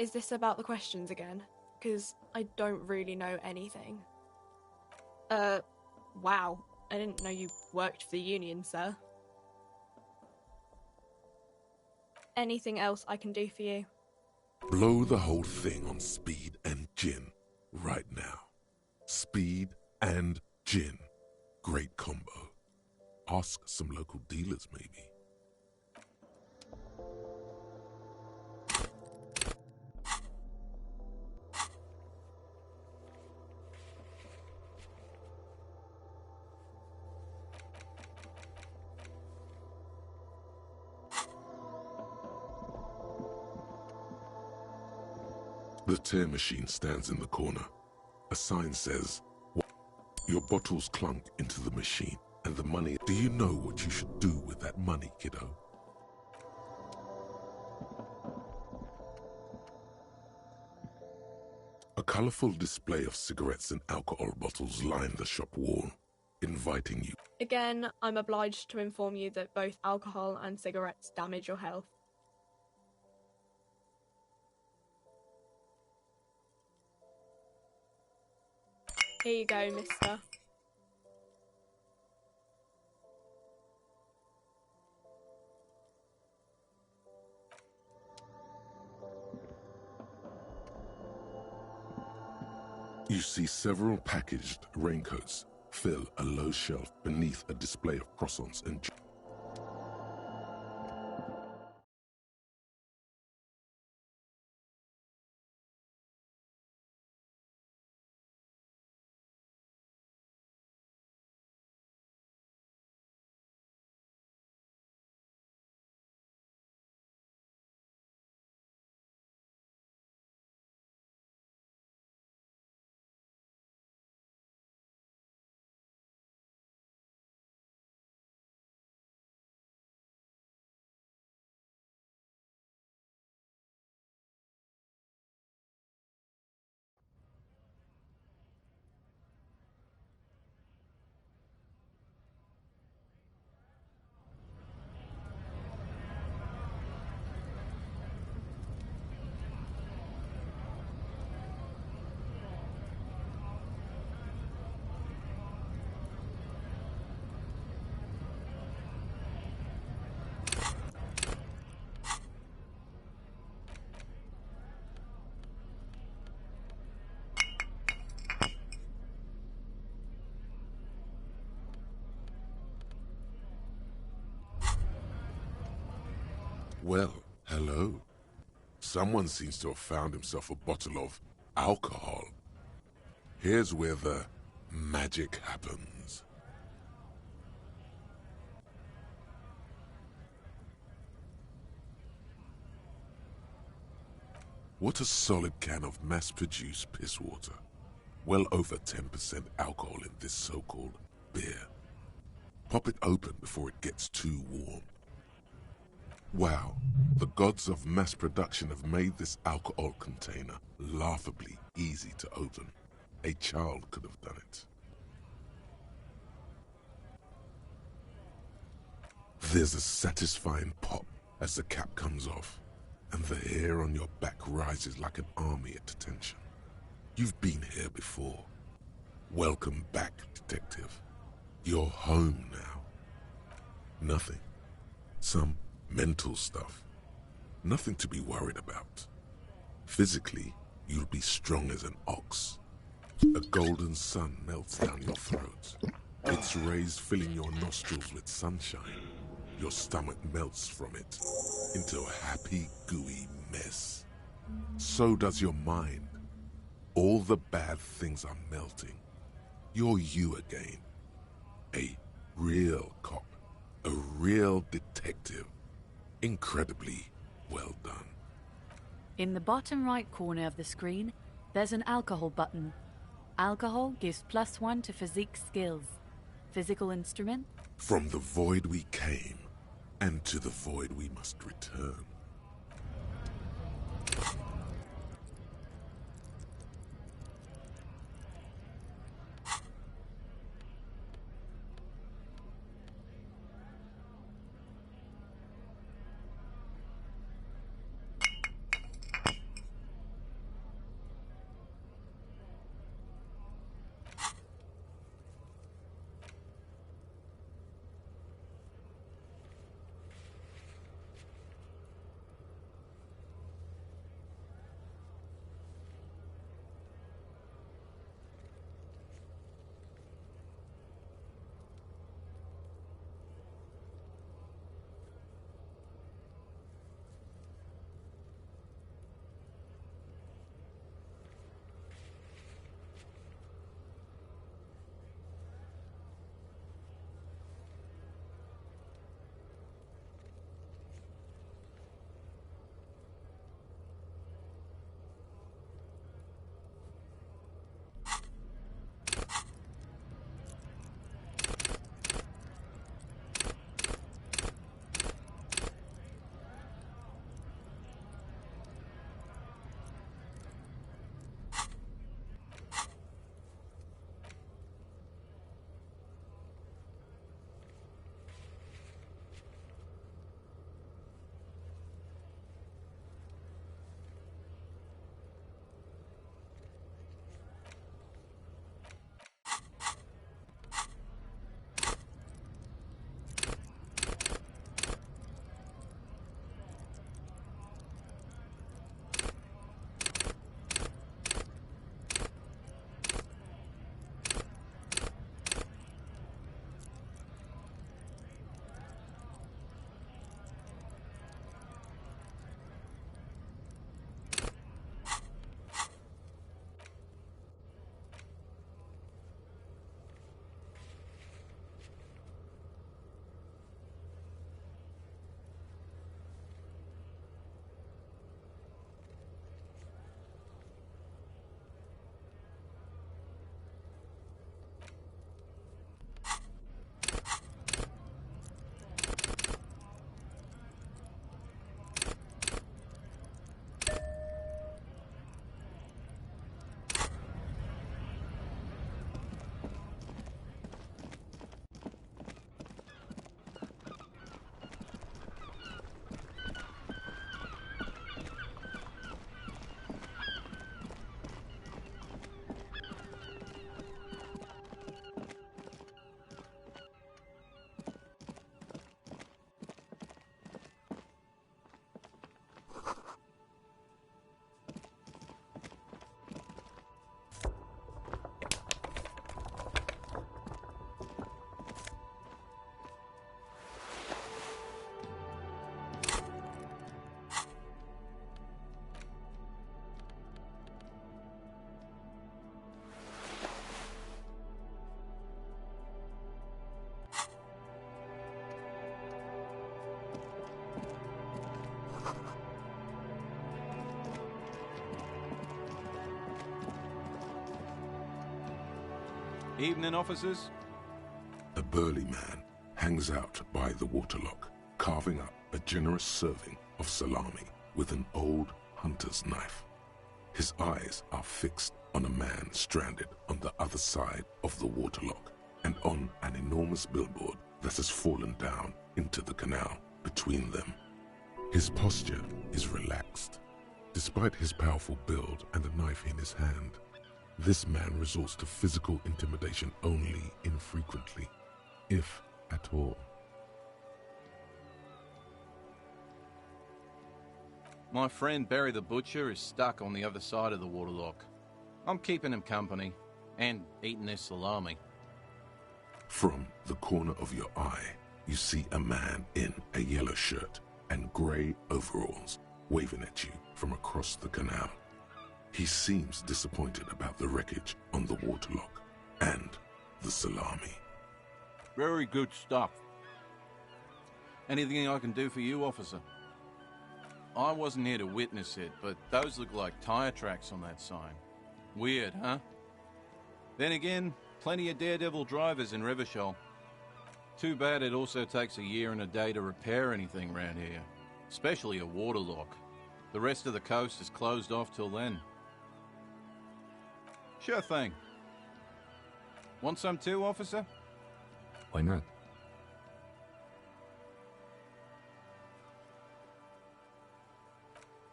S1: Is this about the questions again? Because I don't really know anything. Wow. I didn't know you worked for the Union, sir. Anything else I can do for you?
S3: Blow the whole thing on speed and gin right now. Speed and gin. Great combo. Ask some local dealers, maybe. The tear machine stands in the corner. A sign says, "Your bottles clunk into the machine, and the money. Do you know what you should do with that money, kiddo?" A colorful display of cigarettes and alcohol bottles line the shop wall, inviting you.
S1: Again, I'm obliged to inform you that both alcohol and cigarettes damage your health. Here you go, mister.
S3: You see several packaged raincoats fill a low shelf beneath a display of croissants and Well, hello. Someone seems to have found himself a bottle of alcohol. Here's where the magic happens. What a solid can of mass-produced piss water. Well over 10% alcohol in this so-called beer. Pop it open before it gets too warm. Wow, the gods of mass production have made this alcohol container laughably easy to open. A child could have done it. There's a satisfying pop as the cap comes off, and the hair on your back rises like an army at attention. You've been here before. Welcome back, detective. You're home now. Nothing. Some mental stuff. Nothing to be worried about. Physically, you'll be strong as an ox. A golden sun melts down your throat. Its rays filling your nostrils with sunshine. Your stomach melts from it into a happy, gooey mess. So does your mind. All the bad things are melting. You're you again. A real cop. A real detective. Incredibly well done.
S4: In the bottom right corner of the screen, there's an alcohol button. Alcohol gives +1 to physique skills. Physical instrument?
S3: From the void we came, and to the void we must return.
S5: Evening, officers.
S3: A burly man hangs out by the waterlock, carving up a generous serving of salami with an old hunter's knife. His eyes are fixed on a man stranded on the other side of the waterlock and on an enormous billboard that has fallen down into the canal between them. His posture is relaxed. Despite his powerful build and a knife in his hand, this man resorts to physical intimidation only infrequently, if at all.
S5: My friend Barry the Butcher is stuck on the other side of the waterlock. I'm keeping him company and eating his salami.
S3: From the corner of your eye, you see a man in a yellow shirt and grey overalls waving at you from across the canal. He seems disappointed about the wreckage on the waterlock and the salami.
S5: Very good stuff. Anything I can do for you, officer? I wasn't here to witness it, but those look like tire tracks on that sign. Weird, huh? Then again, plenty of daredevil drivers in Revachol. Too bad it also takes a year and a day to repair anything around here, especially a waterlock. The rest of the coast is closed off till then. Sure thing. Want some too, officer?
S2: Why not?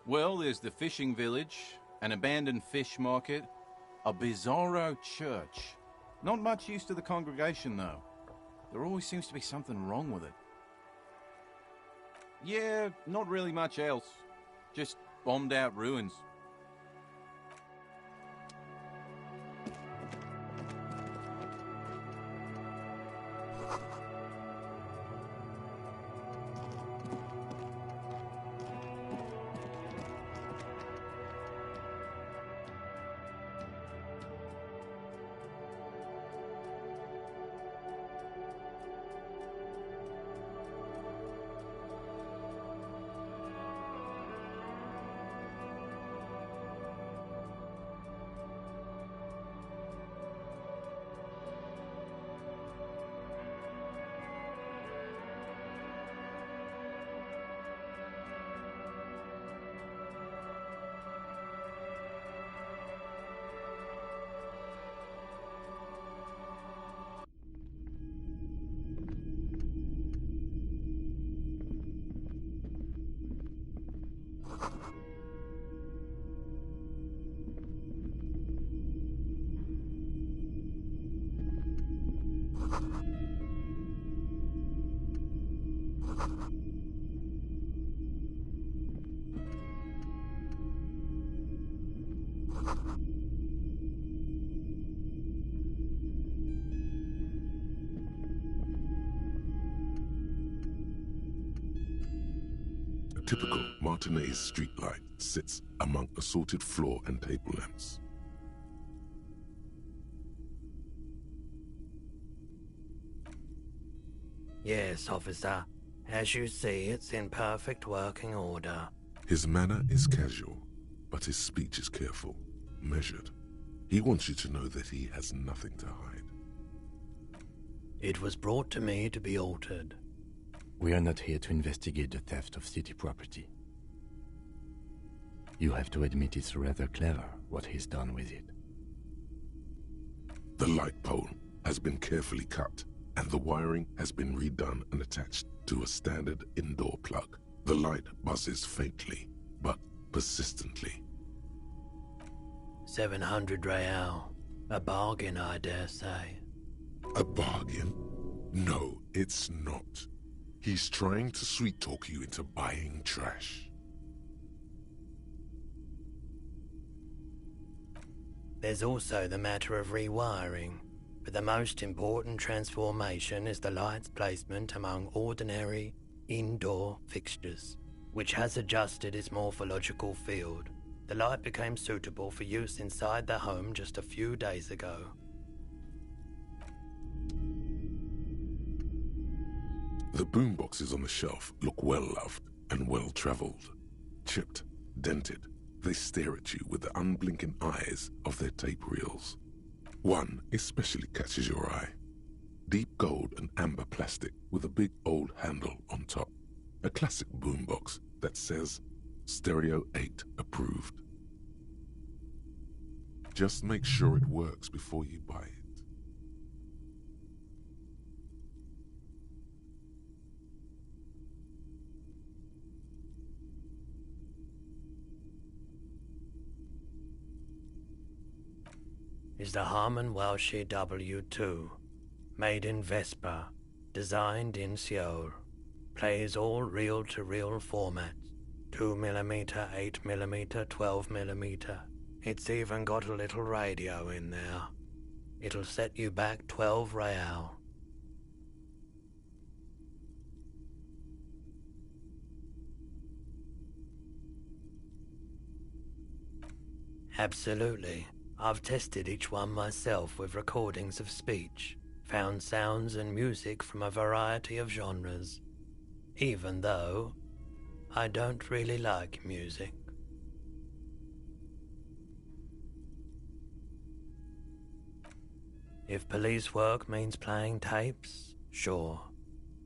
S5: Well, there's the fishing village, an abandoned fish market, a bizarro church. Not much use to the congregation, though. There always seems to be something wrong with it. Yeah, not really much else. Just bombed out ruins.
S3: A typical Martinez streetlight sits among assorted floor and table lamps.
S22: Yes, officer. As you see, it's in perfect working order.
S3: His manner is casual, but his speech is careful, measured. He wants you to know that he has nothing to hide.
S22: It was brought to me to be altered.
S2: We are not here to investigate the theft of city property. You have to admit it's rather clever what he's done with it.
S3: The light pole has been carefully cut, and the wiring has been redone and attached to a standard indoor plug. The light buzzes faintly, but persistently.
S22: 700 real. A bargain, I dare say.
S3: A bargain? No, it's not. He's trying to sweet-talk you into buying trash.
S22: There's also the matter of rewiring, but the most important transformation is the light's placement among ordinary indoor fixtures, which has adjusted its morphological field. The light became suitable for use inside the home just a few days ago.
S3: The boomboxes on the shelf look well-loved and well-traveled. Chipped, dented, they stare at you with the unblinking eyes of their tape reels. One especially catches your eye. Deep gold and amber plastic with a big old handle on top. A classic boombox that says Stereo 8 approved. Just make sure it works before you buy it.
S22: Is the Harman Welshie W2, made in Vespa, designed in Seoul, plays all reel-to-reel formats, 2mm, 8mm, 12mm. It's even got a little radio in there. It'll set you back 12 real. Absolutely. I've tested each one myself with recordings of speech, found sounds and music from a variety of genres, even though I don't really like music. If police work means playing tapes, sure,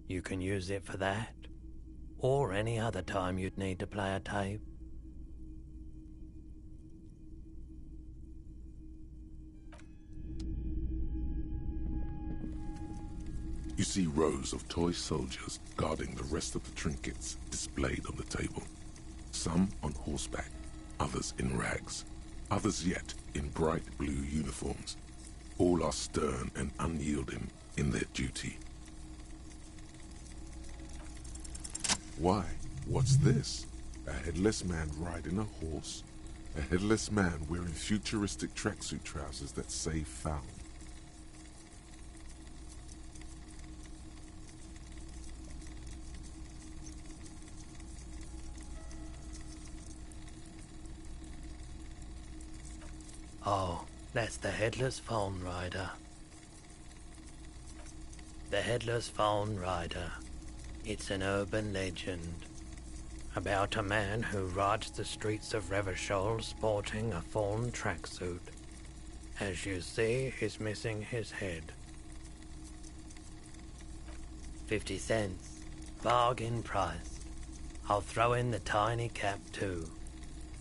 S22: you can use it for that, or any other time you'd need to play a tape.
S3: You see rows of toy soldiers guarding the rest of the trinkets displayed on the table. Some on horseback, others in rags, others yet in bright blue uniforms. All are stern and unyielding in their duty. Why? What's this? A headless man riding a horse? A headless man wearing futuristic tracksuit trousers that say found.
S22: Oh, that's the Headless Phone Rider. The Headless Phone Rider. It's an urban legend about a man who rides the streets of Revachol sporting a fawn tracksuit. As you see, he's missing his head. 50 cents. Bargain price. I'll throw in the tiny cap too.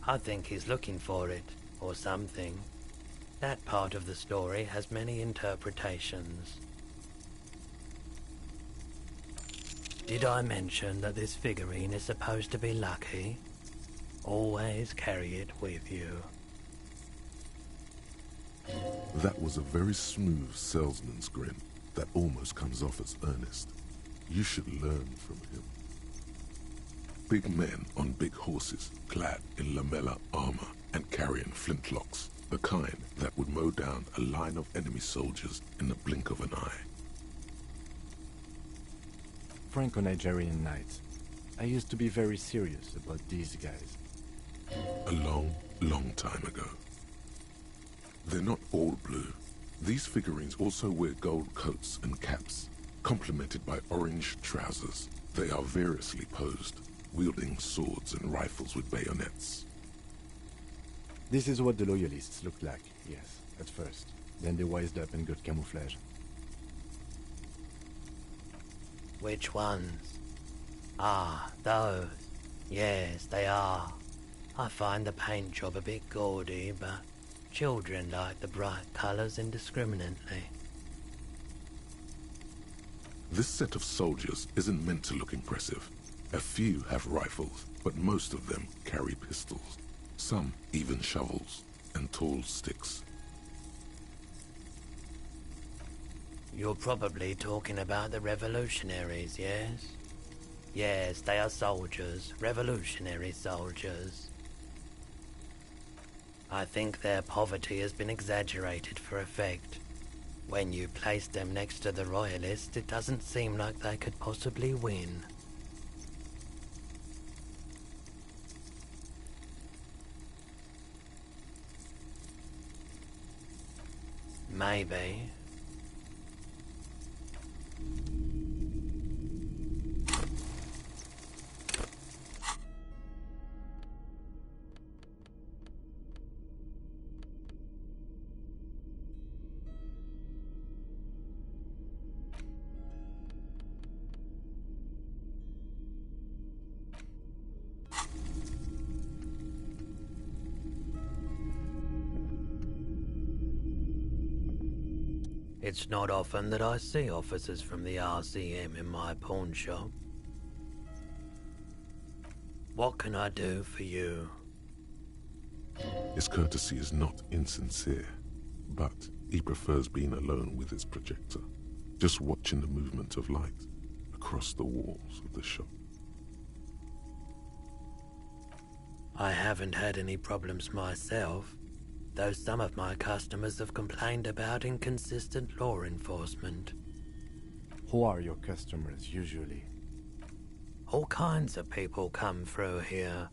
S22: I think he's looking for it, or something. That part of the story has many interpretations. Did I mention that this figurine is supposed to be lucky? Always carry it with you.
S3: That was a very smooth salesman's grin that almost comes off as earnest. You should learn from him. Big men on big horses, clad in lamella armor and carrying flintlocks, the kind that would mow down a line of enemy soldiers in the blink of an eye.
S2: Franco-Nigerian knights. I used to be very serious about these guys.
S3: A long, long time ago. They're not all blue. These figurines also wear gold coats and caps, complemented by orange trousers. They are variously posed, wielding swords and rifles with bayonets.
S2: This is what the loyalists looked like, yes, at first. Then they wised up and got camouflage.
S22: Which ones? Ah, those. Yes, they are. I find the paint job a bit gaudy, but children like the bright colours indiscriminately.
S3: This set of soldiers isn't meant to look impressive. A few have rifles, but most of them carry pistols. Some even shovels and tall sticks.
S22: You're probably talking about the revolutionaries, yes? Yes, they are soldiers, revolutionary soldiers. I think their poverty has been exaggerated for effect. When you place them next to the royalists, it doesn't seem like they could possibly win. Maybe. It's not often that I see officers from the RCM in my pawn shop. What can I do for you?
S3: His courtesy is not insincere, but he prefers being alone with his projector, just watching the movement of light across the walls of the shop.
S22: I haven't had any problems myself, though some of my customers have complained about inconsistent law enforcement.
S2: Who are your customers usually?
S22: All kinds of people come through here.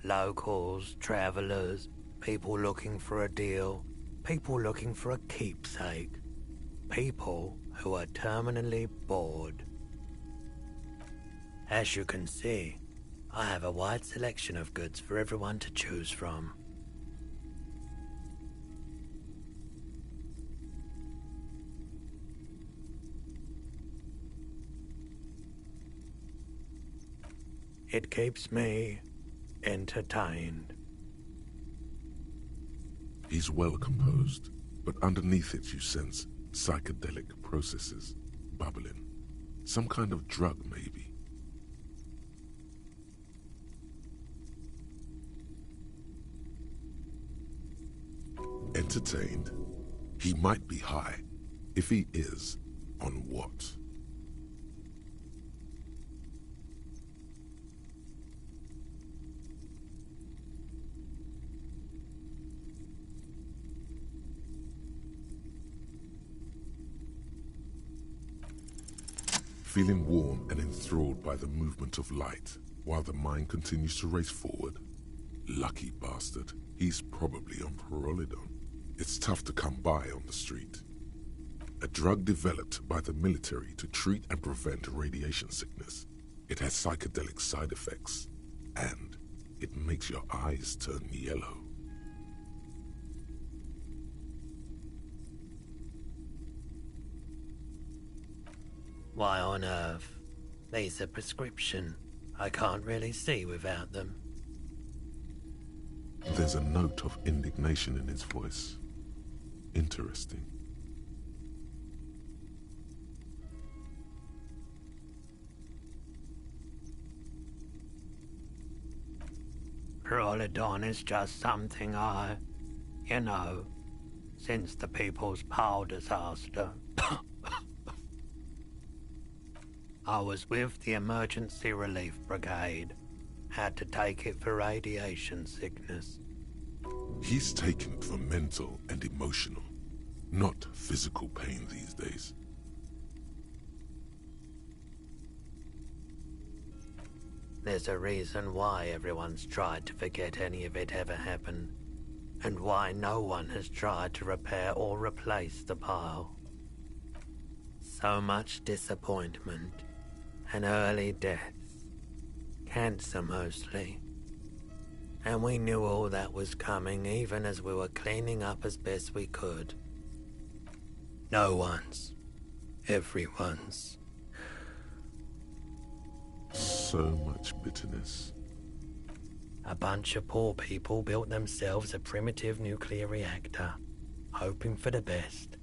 S22: Locals, travelers, people looking for a deal, people looking for a keepsake, people who are terminally bored. As you can see, I have a wide selection of goods for everyone to choose from. It keeps me entertained.
S3: He's well composed, but underneath it you sense psychedelic processes bubbling. Some kind of drug, maybe. Entertained? He might be high. If he is, on what? Feeling warm and enthralled by the movement of light, while the mind continues to race forward? Lucky bastard. He's probably on Perolidon. It's tough to come by on the street. A drug developed by the military to treat and prevent radiation sickness. It has psychedelic side effects, and it makes your eyes turn yellow.
S22: Why on earth? These are prescription. I can't really see without them.
S3: There's a note of indignation in his voice. Interesting.
S22: Perolidon is just something since the People's Power disaster. I was with the Emergency Relief Brigade. Had to take it for radiation sickness.
S3: He's taken it for mental and emotional, not physical pain these days.
S22: There's a reason why everyone's tried to forget any of it ever happened, and why no one has tried to repair or replace the pile. So much disappointment, and early deaths. Cancer mostly. And we knew all that was coming even as we were cleaning up as best we could. No one's. Everyone's.
S3: So much bitterness.
S22: A bunch of poor people built themselves a primitive nuclear reactor, hoping for the best.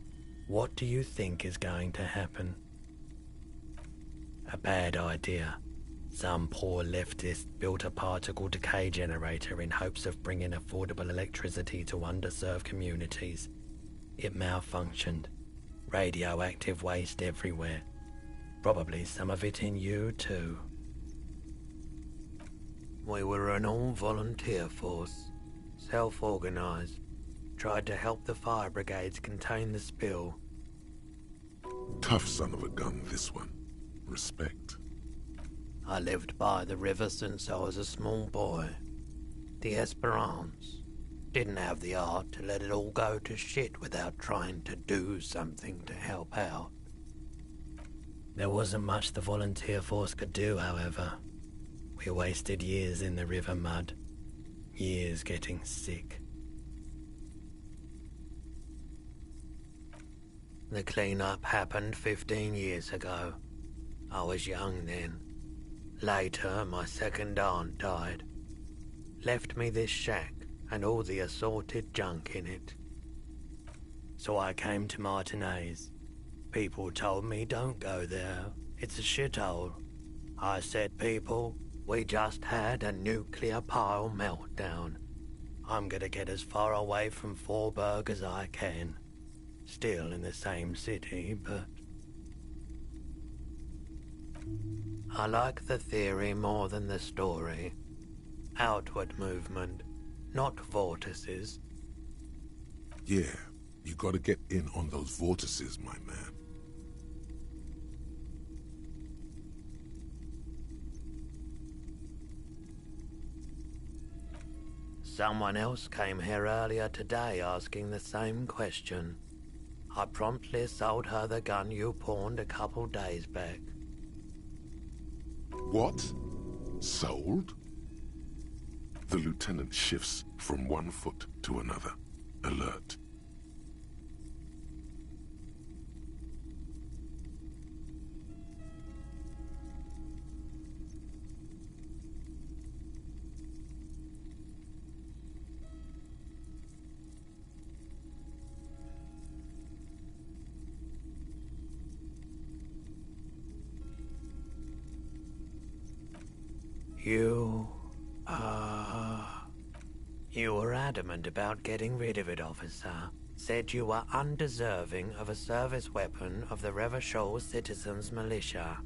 S22: What do you think is going to happen? A bad idea. Some poor leftist built a particle decay generator in hopes of bringing affordable electricity to underserved communities. It malfunctioned. Radioactive waste everywhere. Probably some of it in you too. We were an all-volunteer force, self-organized, tried to help the fire brigades contain the spill.
S3: Tough son of a gun, this one. Respect.
S22: I lived by the river since I was a small boy. The Esperance. Didn't have the art to let it all go to shit without trying to do something to help out. There wasn't much the volunteer force could do, however. We wasted years in the river mud. Years getting sick. The cleanup happened 15 years ago. I was young then. Later, my second aunt died. Left me this shack and all the assorted junk in it. So I came to Martinez, people told me don't go there. It's a shithole. I said, people, we just had a nuclear pile meltdown. I'm gonna get as far away from Forburg as I can. Still in the same city, but... I like the theory more than the story. Outward movement, not vortices.
S3: Yeah, you gotta get in on those vortices, my man.
S22: Someone else came here earlier today asking the same question. I promptly sold her the gun you pawned a couple days back.
S3: What? Sold? The lieutenant shifts from one foot to another. Alert.
S22: You were adamant about getting rid of it, officer. Said you were undeserving of a service weapon of the Revachol Citizens Militia.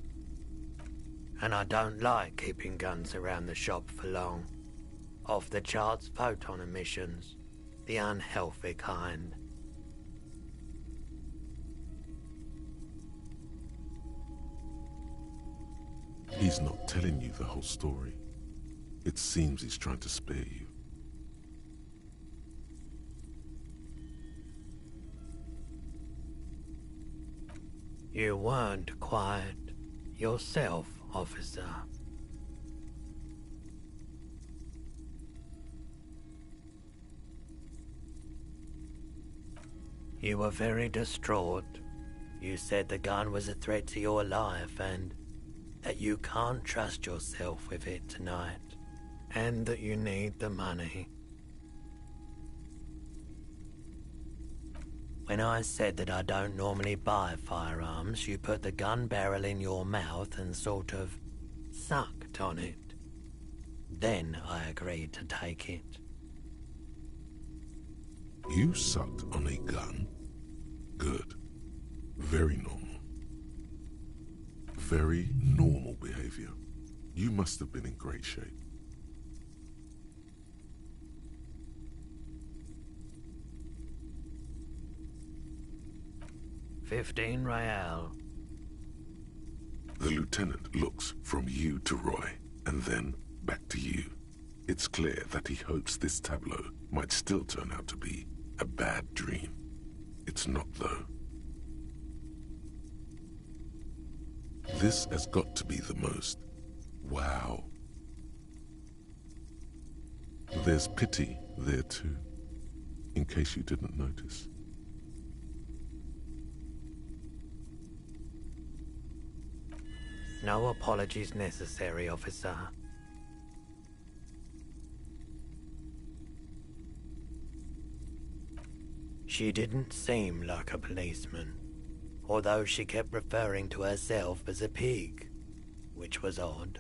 S22: And I don't like keeping guns around the shop for long. Off-the-charts photon emissions. The unhealthy kind.
S3: He's not telling you the whole story. It seems he's trying to spare you.
S22: You weren't quite yourself, officer. You were very distraught. You said the gun was a threat to your life and that you can't trust yourself with it tonight, and that you need the money. When I said that I don't normally buy firearms, you put the gun barrel in your mouth and sort of sucked on it. Then I agreed to take it.
S3: You sucked on a gun? Good. Very normal. Very normal behavior. You must have been in great shape.
S22: $15 real.
S3: The lieutenant looks from you to Roy, and then back to you. It's clear that he hopes this tableau might still turn out to be a bad dream. It's not, though. This has got to be the most. Wow. There's pity there too, in case you didn't notice.
S22: No apologies necessary, officer. She didn't seem like a policeman, although she kept referring to herself as a pig, which was odd.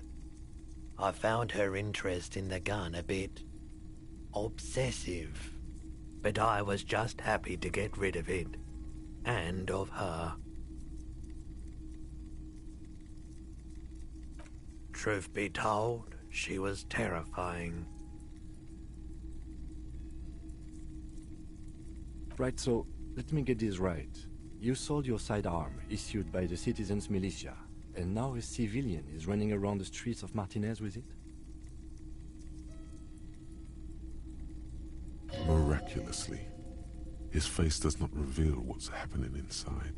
S22: I found her interest in the gun a bit obsessive, but I was just happy to get rid of it, and of her. Truth be told, she was terrifying.
S2: Right, so let me get this right. You sold your sidearm, issued by the Citizens Militia, and now a civilian is running around the streets of Martinez with it?
S3: Miraculously, his face does not reveal what's happening inside.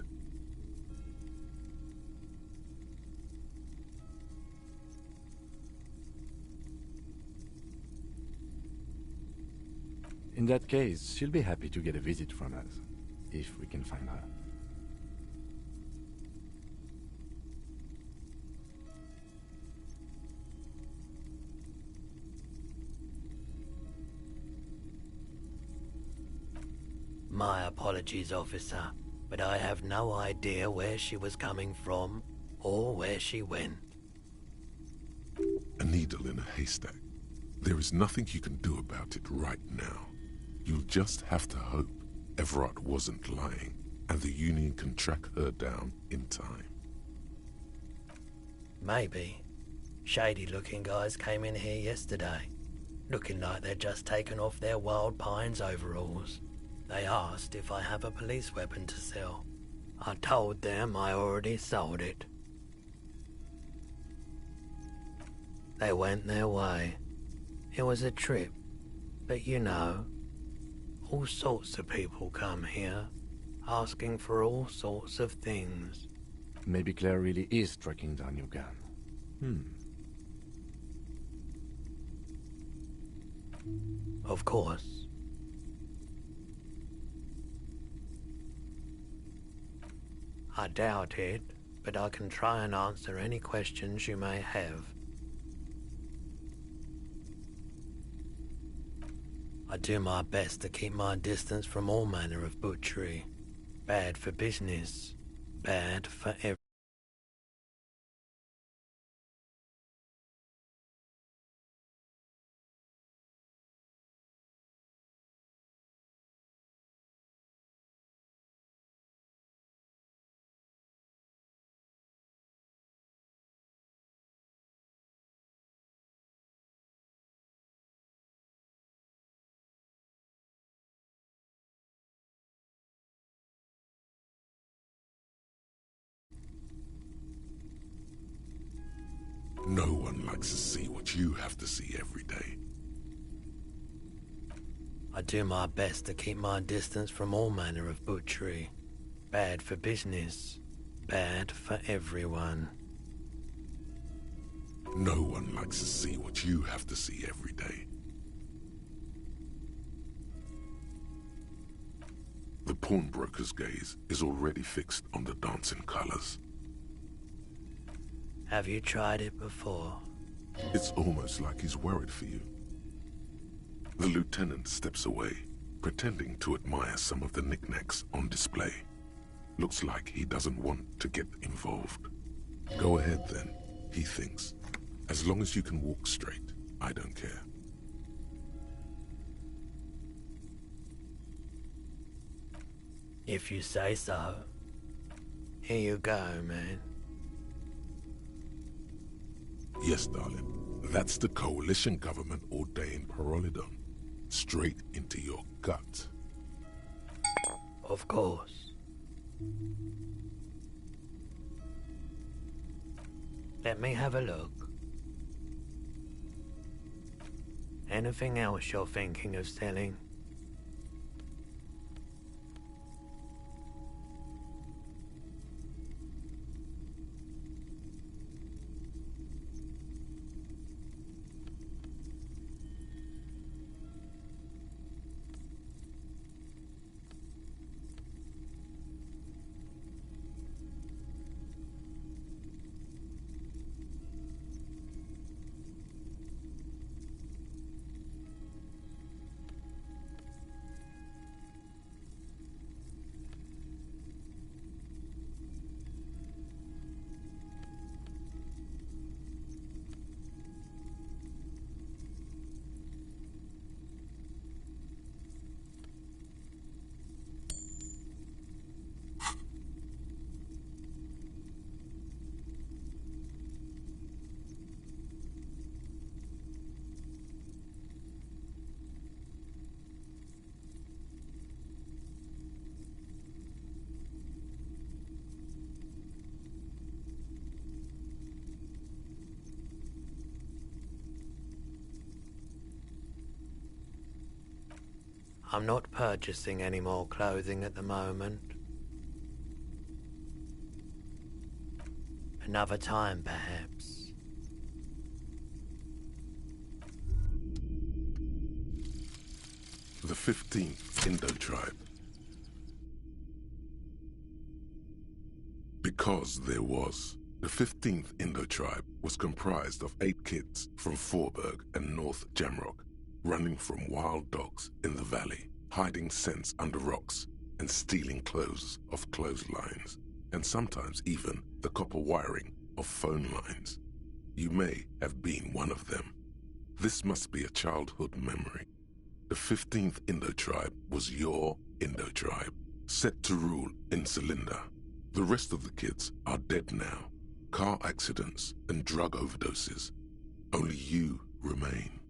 S2: In that case, she'll be happy to get a visit from us, if we can find her.
S22: My apologies, officer. but I have no idea where she was coming from or where she went.
S3: A needle in a haystack. There is nothing you can do about it right now. You'll just have to hope Everard wasn't lying and the Union can track her down in time.
S22: Maybe. Shady-looking guys came in here yesterday, looking like they'd just taken off their Wild Pines overalls. They asked if I have a police weapon to sell. I told them I already sold it. They went their way. It was a trip, but you know, all sorts of people come here, asking for all sorts of things.
S2: Maybe Claire really is tracking down your gun.
S22: Of course. I doubt it, but I can try and answer any questions you may have. I do my best to keep my distance from all manner of butchery. Bad for business, bad for everyone.
S3: No one likes to see what you have to see every day.
S22: I do my best to keep my distance from all manner of butchery. Bad for business, bad for everyone.
S3: No one likes to see what you have to see every day. The pawnbroker's gaze is already fixed on the dancing colors.
S22: Have you tried it before?
S3: It's almost like he's worried for you. The lieutenant steps away, pretending to admire some of the knickknacks on display. Looks like he doesn't want to get involved. Go ahead then, he thinks. As long as you can walk straight, I don't care.
S22: If you say so. Here you go, man.
S3: Yes, darling. That's the coalition government ordained Parolidon. Straight into your gut.
S22: Of course. Let me have a look. Anything else you're thinking of selling? I'm not purchasing any more clothing at the moment. Another time, perhaps.
S3: The 15th Indo tribe. Because there was. The 15th Indo tribe was comprised of 8 kids from Forberg and North Jamrock, running from wild dogs in the valley, hiding scents under rocks, and stealing clothes off clotheslines, and sometimes even the copper wiring of phone lines. You may have been one of them. This must be a childhood memory. The 15th Indo tribe was your Indo tribe, set to rule in Cylinder. The rest of the kids are dead now. Car accidents and drug overdoses. Only you remain.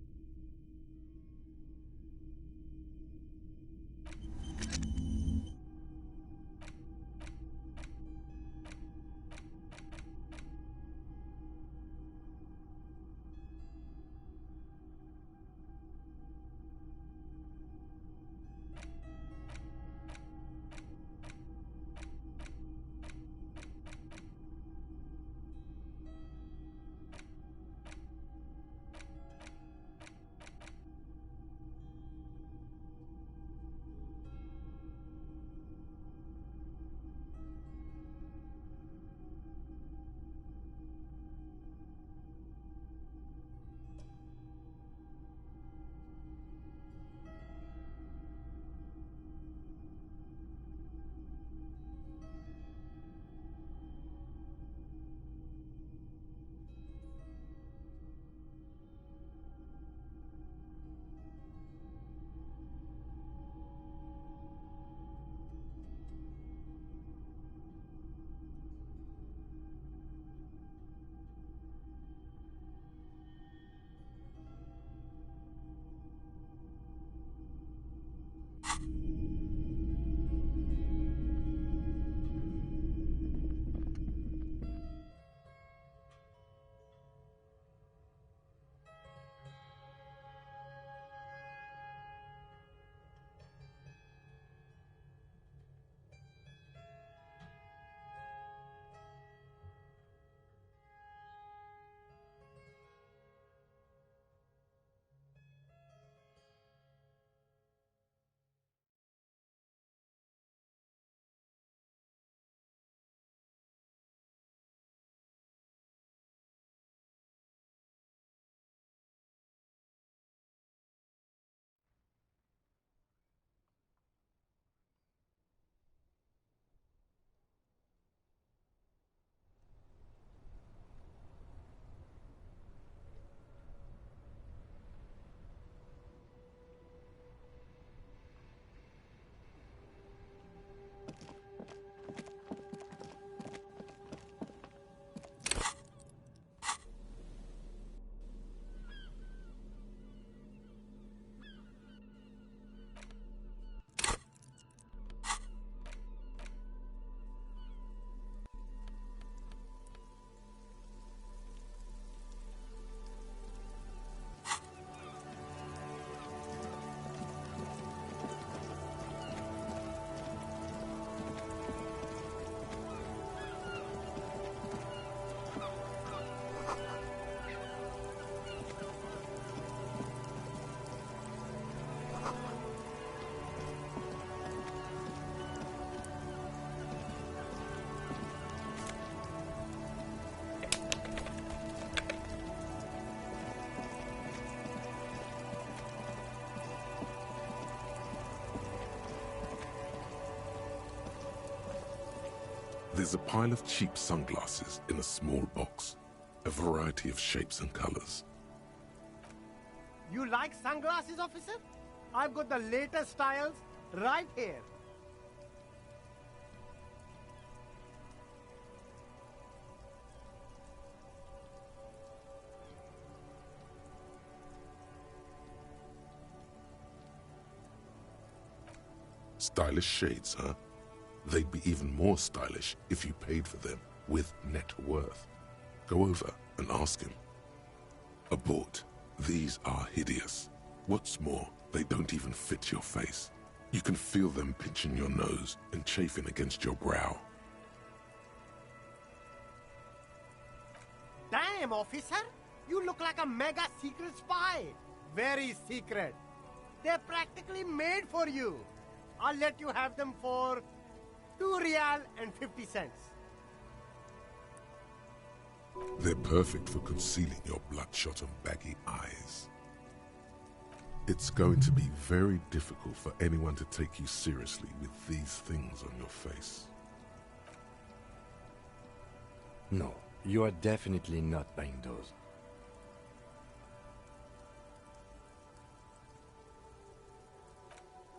S3: There's a pile of cheap sunglasses in a small box, a variety of shapes and colors.
S6: You like sunglasses, officer? I've got the latest styles right here.
S3: Stylish shades, huh? They'd be even more stylish if you paid for them with net worth. Go over and ask him. Abort. These are hideous. What's more, they don't even fit your face. You can feel them pinching your nose and chafing against your brow.
S6: Damn, officer! You look like a mega secret spy. Very secret. They're practically made for you. I'll let you have them for 2 real and 50 cents.
S3: They're perfect for concealing your bloodshot and baggy eyes. It's going to be very difficult for anyone to take you seriously with these things on your face.
S2: No, you are definitely not buying those.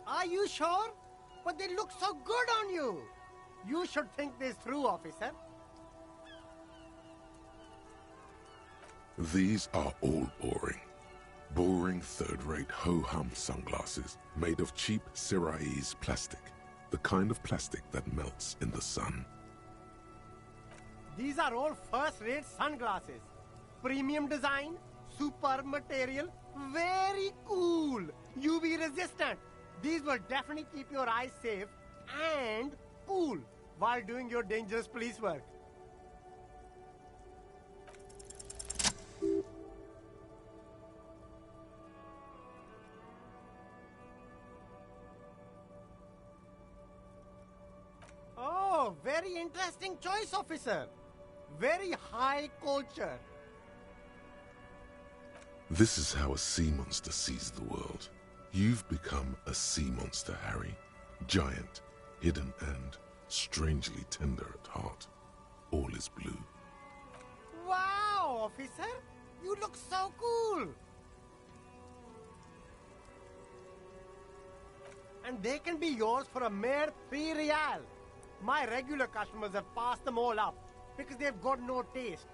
S6: Are you sure? But they look so good on you. You should think this through, officer.
S3: These are all boring. Boring third-rate ho-hum sunglasses made of cheap Syrahese plastic. The kind of plastic that melts in the sun.
S6: These are all first-rate sunglasses. Premium design, super material, very cool. UV resistant. These will definitely keep your eyes safe and cool while doing your dangerous police work. Oh, very interesting choice, officer. Very high culture.
S3: This is how a sea monster sees the world. You've become a sea monster, Harry. Giant, hidden, and strangely tender at heart. All is blue.
S6: Wow, officer. You look so cool. And they can be yours for a mere 3 real. My regular customers have passed them all up because they've got no taste.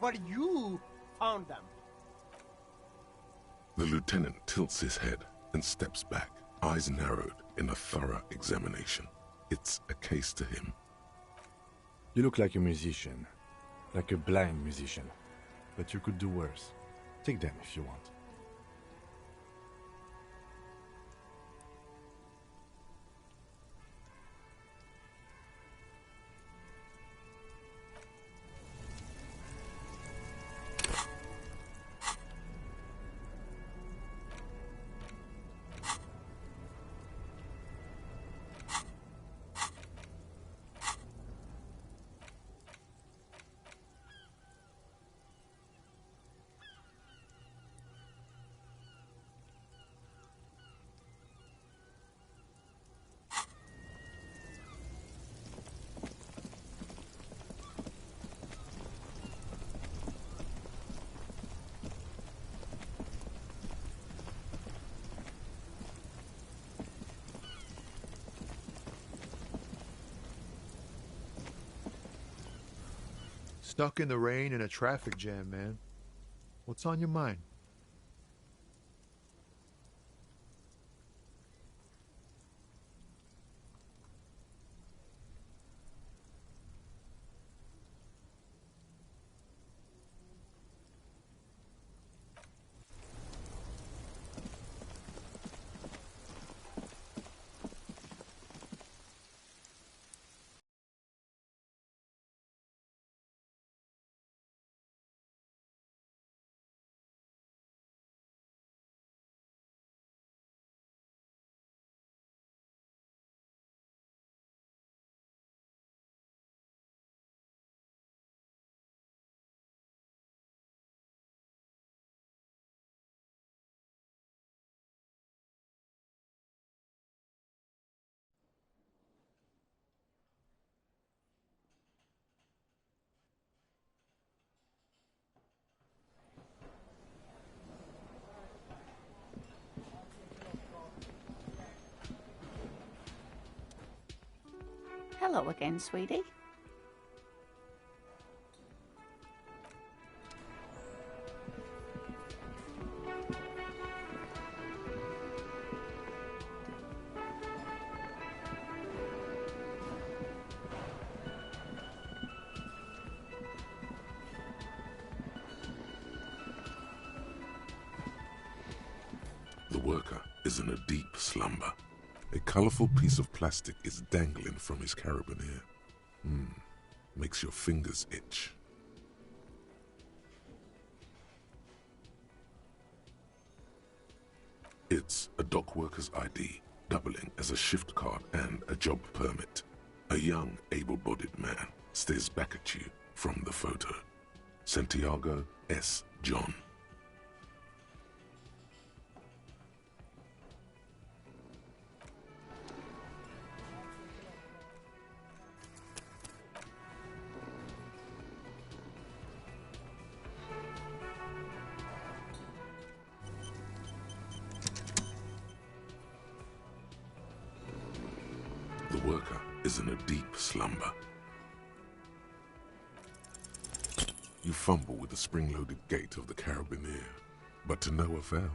S6: But you found them.
S3: The lieutenant tilts his head and steps back, eyes narrowed in a thorough examination. It's a case to him.
S2: You look like a musician. Like a blind musician. But you could do worse. Take them if you want.
S16: Stuck in the rain in a traffic jam, man. What's on your mind?
S7: Hello again, sweetie.
S3: The worker is in a deep slumber. A colorful piece of plastic is dangling from his carabiner. Makes your fingers itch. It's a dock worker's ID, doubling as a shift card and a job permit. A young, able-bodied man stares back at you from the photo. Santiago S. John. worker is in a deep slumber. You fumble with the spring-loaded gate of the carabinier, but to no avail.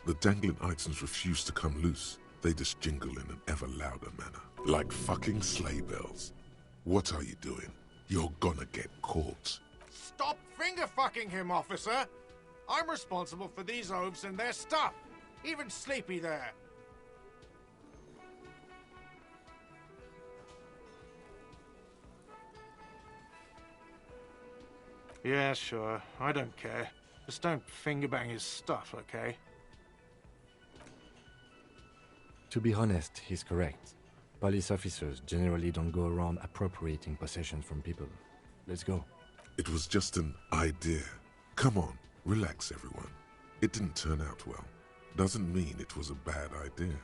S3: The dangling items refuse to come loose. They just jingle in an ever louder manner, like fucking sleigh bells. What are you doing? You're gonna get caught.
S14: Stop finger-fucking him, officer! I'm responsible for these oafs and their stuff. Even Sleepy there. Yeah, sure. I don't care. Just don't finger-bang his stuff, okay?
S2: To be honest, he's correct. Police officers generally don't go around appropriating possessions from people. Let's go.
S3: It was just an idea. Come on, relax everyone. It didn't turn out well. Doesn't mean it was a bad idea.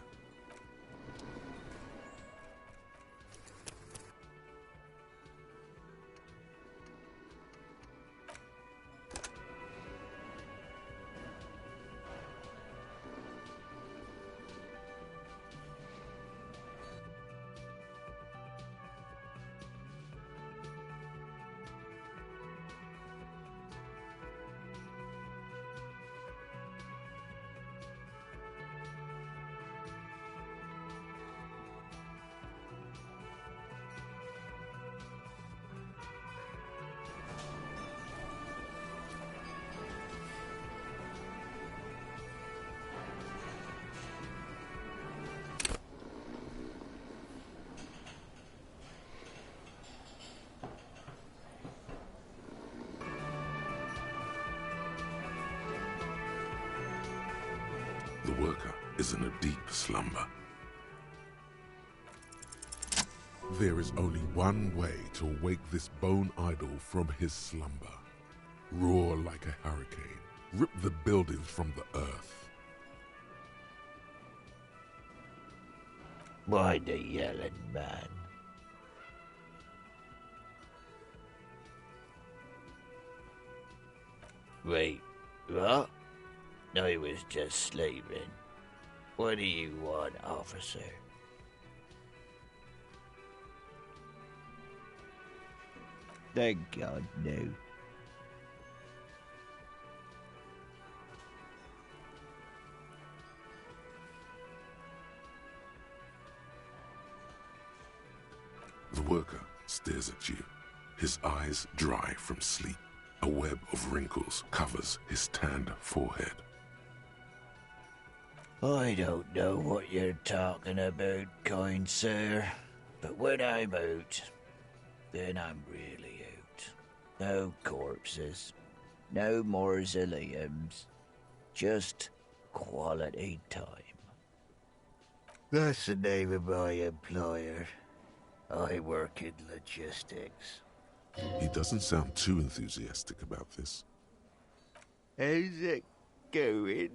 S3: The worker is in a deep slumber. There is only one way to wake this bone idol from his slumber. Roar like a hurricane. Rip the buildings from the earth.
S7: Why the yelling, man? Wait, what? I was just sleeping. What do you want, officer? Thank God, no.
S3: The worker stares at you, his eyes dry from sleep. A web of wrinkles covers his tanned forehead.
S7: I don't know what you're talking about, kind sir, but when I'm out, then I'm really out. No corpses, no mausoleums, just quality time. That's the name of my employer. I work in logistics.
S3: He doesn't sound too enthusiastic about this.
S7: How's it going?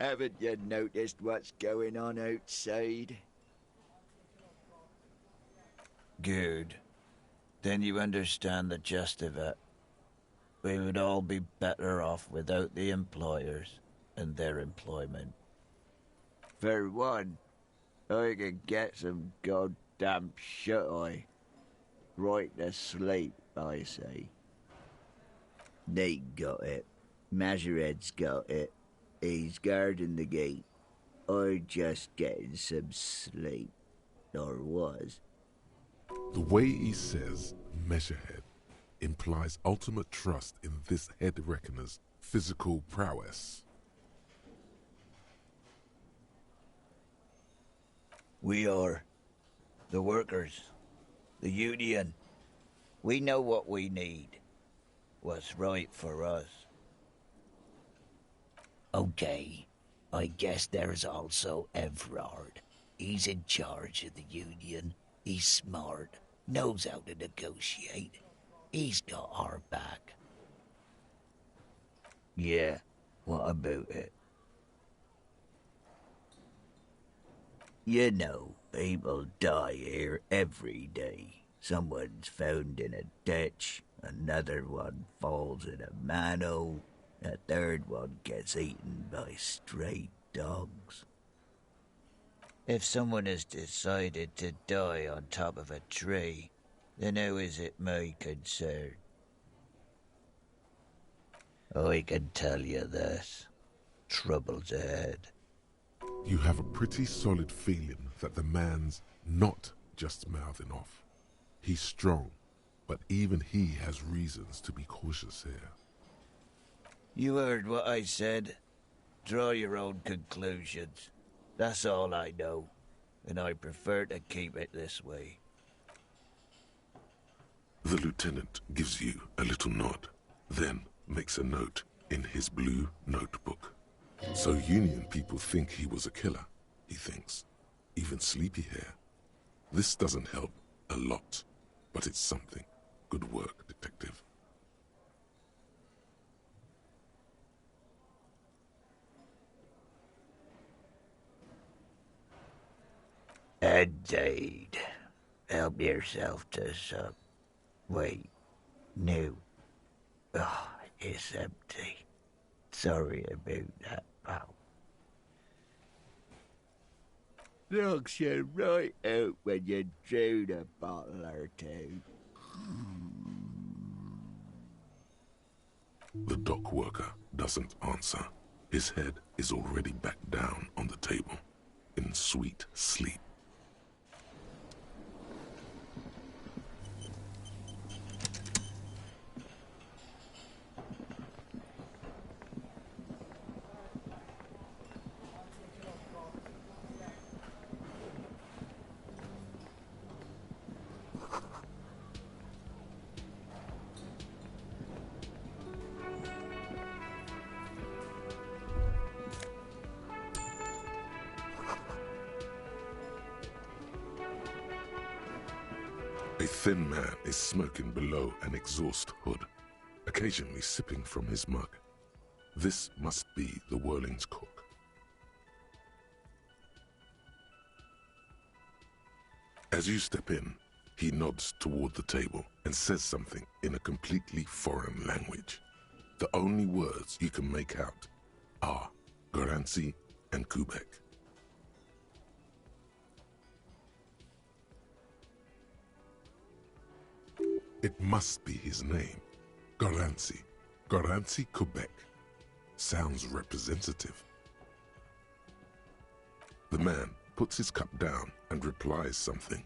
S7: Haven't you noticed what's going on outside? Good. Then you understand the gist of it. We would all be better off without the employers and their employment. For one, I could get some goddamn shut-eye. Right to sleep, I say. Nate got it. Majoret's got it. He's guarding the gate. I'm just getting some sleep. Or was.
S3: The way he says measurehead implies ultimate trust in this head reckoner's physical prowess.
S7: We are. The workers. The union. We know what we need. What's right for us. Okay. I guess there's also Everard. He's in charge of the union. He's smart, knows how to negotiate. He's got our back. Yeah, what about it? You know, people die here every day. Someone's found in a ditch, another one falls in a manhole, a third one gets eaten by stray dogs. If someone has decided to die on top of a tree, then how is it my concern? I can tell you this. Trouble's ahead.
S3: You have a pretty solid feeling that the man's not just mouthing off. He's strong, but even he has reasons to be cautious here.
S7: You heard what I said. Draw your own conclusions. That's all I know, and I prefer to keep it this way.
S3: The lieutenant gives you a little nod, then makes a note in his blue notebook. So Union people think he was a killer, he thinks. Even sleepy hair. This doesn't help a lot, but it's something. Good work, detective.
S7: Indeed. Help yourself to some. Wait. No. Oh, it's empty. Sorry about that, pal. Knocks you right out when you drown a bottle or two.
S3: The dock worker doesn't answer. His head is already back down on the table, in sweet sleep. A thin man is smoking below an exhaust hood, occasionally sipping from his mug. This must be the Whirling's cook. As you step in, he nods toward the table and says something in a completely foreign language. The only words you can make out are Garancy and Kubek. It must be his name. Garancy. Garancy Quebec. Sounds representative. The man puts his cup down and replies something,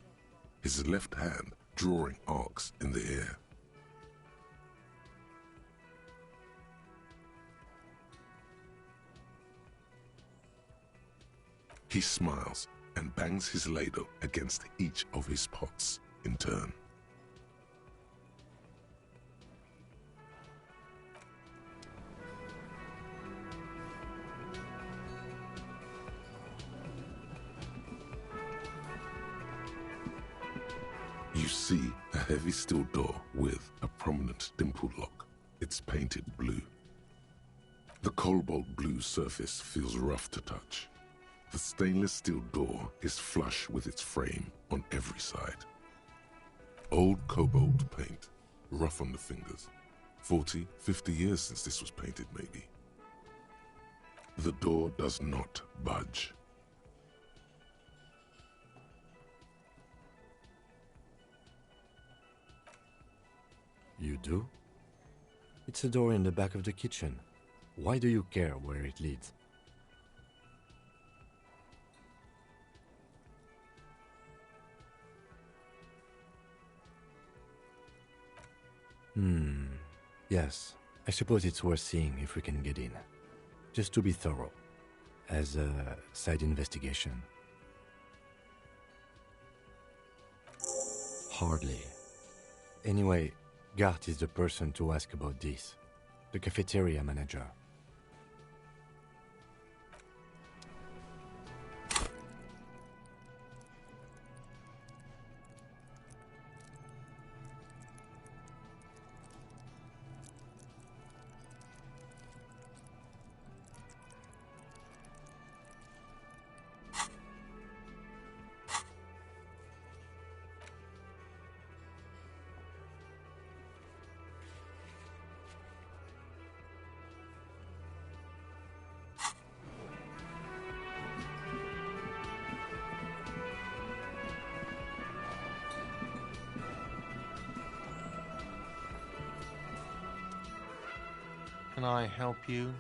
S3: his left hand drawing arcs in the air. He smiles and bangs his ladle against each of his pots in turn. You see a heavy steel door with a prominent dimple lock. It's painted blue. The cobalt blue surface feels rough to touch. The stainless steel door is flush with its frame on every side. Old cobalt paint, rough on the fingers. 40, 50 years since this was painted, maybe. The door does not budge.
S2: You do? It's a door in the back of the kitchen. Why do you care where it leads? Yes, I suppose it's worth seeing if we can get in. Just to be thorough, as a side investigation. Hardly. Anyway, Gart is the person to ask about this. The cafeteria manager.
S14: Can I help you?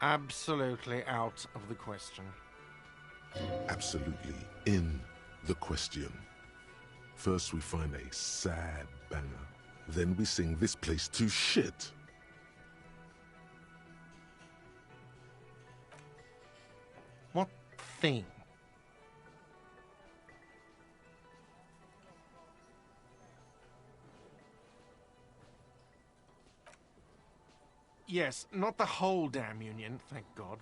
S14: Absolutely out of the question.
S3: Absolutely in the question. First we find a sad banger. Then we sing this place to shit.
S14: What thing? Yes, not the whole damn Union, thank God.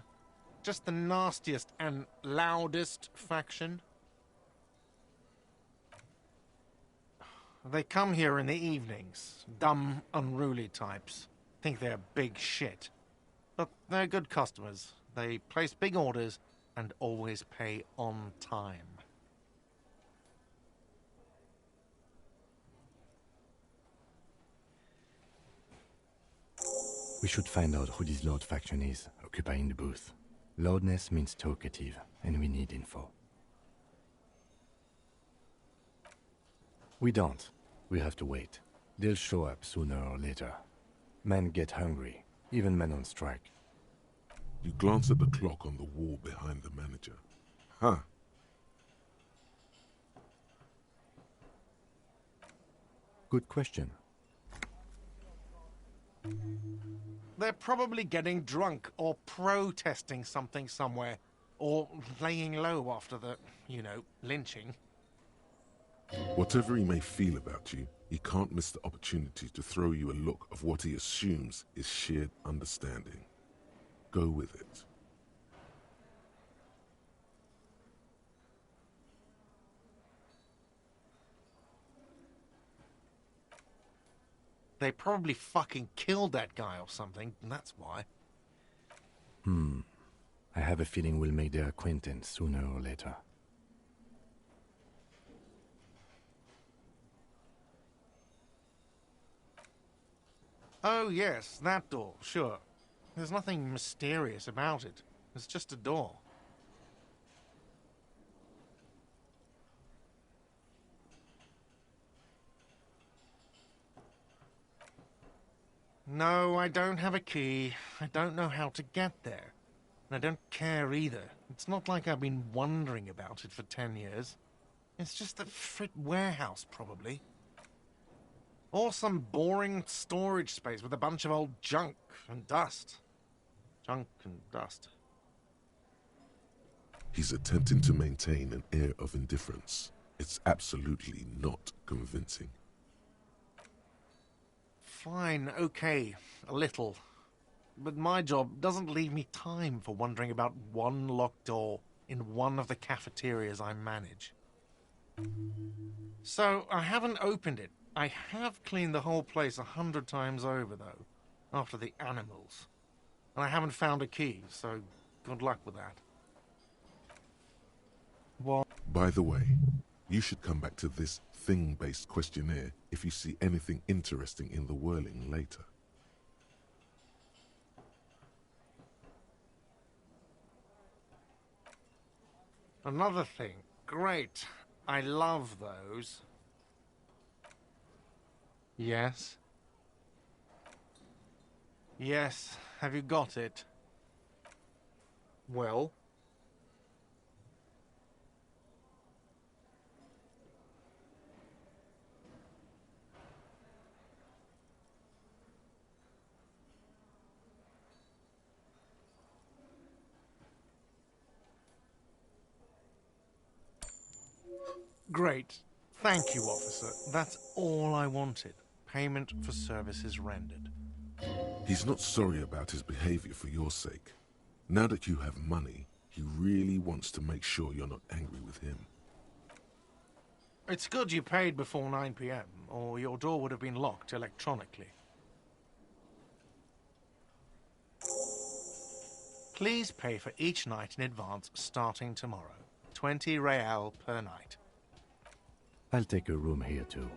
S14: Just the nastiest and loudest faction. They come here in the evenings. Dumb, unruly types. Think they're big shit. But they're good customers. They place big orders and always pay on time.
S2: We should find out who this Lord faction is, occupying the booth. Loudness means talkative, and we need info. We don't. We have to wait. They'll show up sooner or later. Men get hungry, even men on strike.
S3: You glance at the clock on the wall behind the manager. Huh.
S2: Good question.
S14: They're probably getting drunk or protesting something somewhere. Or laying low after the, lynching.
S3: Whatever he may feel about you, he can't miss the opportunity to throw you a look of what he assumes is shared understanding. Go with it.
S14: They probably fucking killed that guy or something, and that's why.
S2: I have a feeling we'll make their acquaintance sooner or later.
S14: Oh yes, that door, sure. There's nothing mysterious about it. It's just a door. No, I don't have a key. I don't know how to get there. And I don't care either. It's not like I've been wondering about it for 10 years. It's just a frit warehouse, probably. Or some boring storage space with a bunch of old junk and dust. Junk and dust.
S3: He's attempting to maintain an air of indifference. It's absolutely not convincing.
S14: Fine, okay, a little. But my job doesn't leave me time for wondering about one locked door in one of the cafeterias I manage. So, I haven't opened it. I have cleaned the whole place 100 times over, though, after the animals. And I haven't found a key, so good luck with that. What?
S3: By the way, you should come back to this thing-based questionnaire if you see anything interesting in the whirling later.
S14: Another thing. Great. I love those. Yes? Yes. Have you got it? Well? Great. Thank you, officer. That's all I wanted. Payment for services rendered.
S3: He's not sorry about his behavior for your sake. Now that you have money, he really wants to make sure you're not angry with him.
S14: It's good you paid before 9 p.m., or your door would have been locked electronically. Please pay for each night in advance starting tomorrow. 20 real per night.
S2: I'll take a room here too.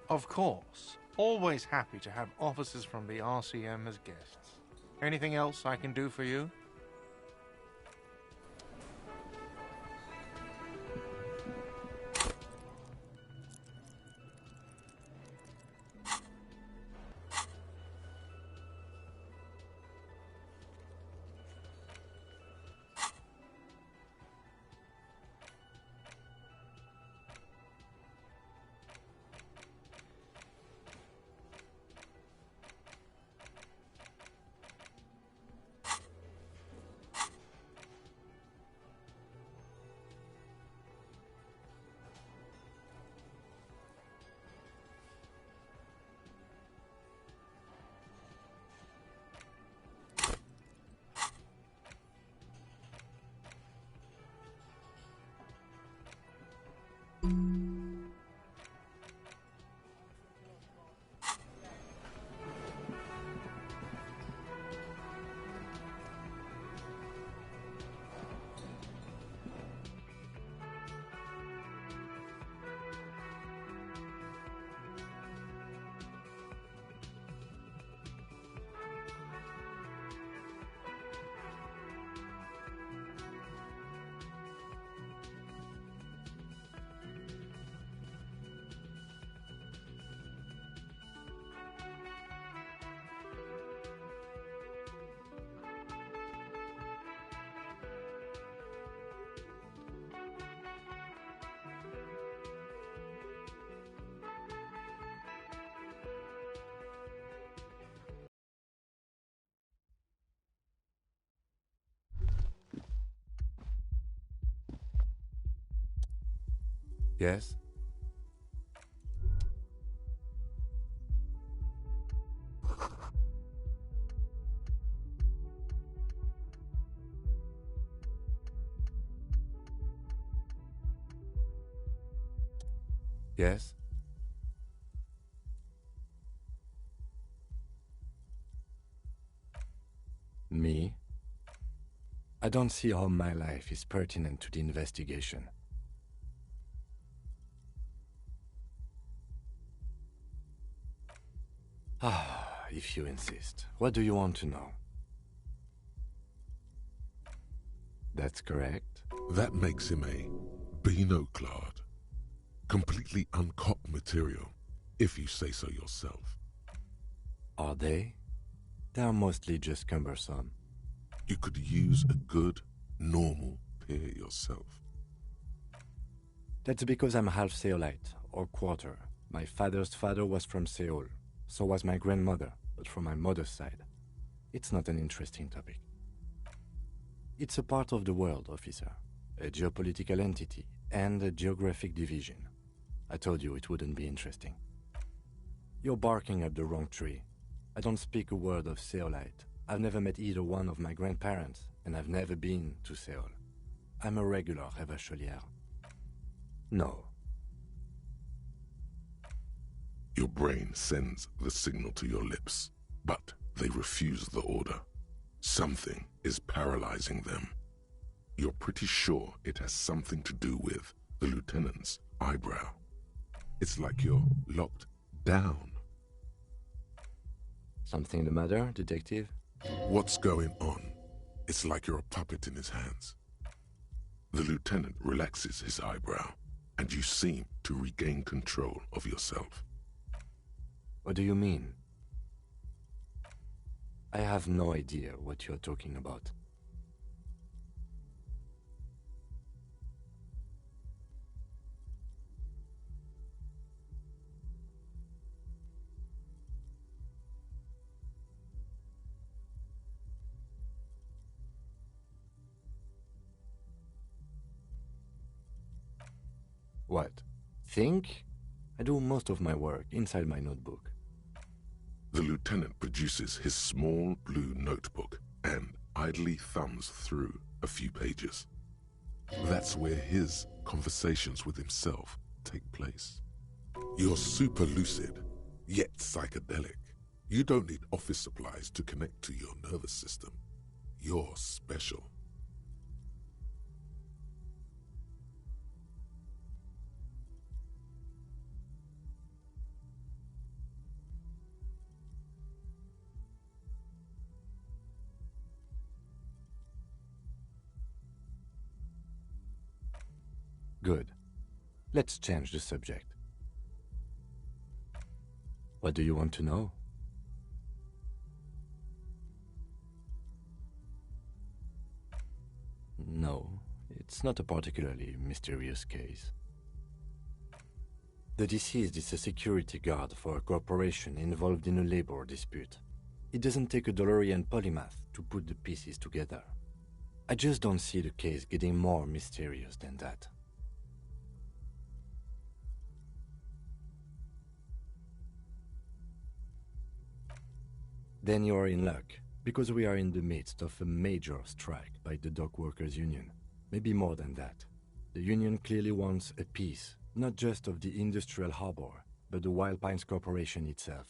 S14: Of course. Always happy to have officers from the RCM as guests. Anything else I can do for you?
S2: Yes? Yes? Me? I don't see how my life is pertinent to the investigation. Ah, if you insist. What do you want to know? That's correct.
S3: That makes him a Binoclad. Completely uncopped material, if you say so yourself.
S2: Are they? They are mostly just cumbersome.
S3: You could use a good, normal peer yourself.
S2: That's because I'm half Seolite, or quarter. My father's father was from Seoul. So was my grandmother, but from my mother's side. It's not an interesting topic. It's a part of the world, officer. A geopolitical entity and a geographic division. I told you it wouldn't be interesting. You're barking up the wrong tree. I don't speak a word of Seolite. I've never met either one of my grandparents, and I've never been to Seoul. I'm a regular Revacholière. No.
S3: Your brain sends the signal to your lips, but they refuse the order. Something is paralyzing them. You're pretty sure it has something to do with the lieutenant's eyebrow. It's like you're locked down.
S2: Something the matter, detective?
S3: What's going on? It's like you're a puppet in his hands. The lieutenant relaxes his eyebrow, and you seem to regain control of yourself.
S2: What do you mean? I have no idea what you're talking about. What? Think? I do most of my work inside my notebook.
S3: The lieutenant produces his small blue notebook and idly thumbs through a few pages. That's where his conversations with himself take place. You're super lucid, yet psychedelic. You don't need office supplies to connect to your nervous system. You're special.
S2: Good. Let's change the subject. What do you want to know? No, it's not a particularly mysterious case. The deceased is a security guard for a corporation involved in a labor dispute. It doesn't take a DeLorean polymath to put the pieces together. I just don't see the case getting more mysterious than that. Then you are in luck, because we are in the midst of a major strike by the dock workers union. Maybe more than that. The union clearly wants a piece, not just of the industrial harbor, but the Wild Pines Corporation itself.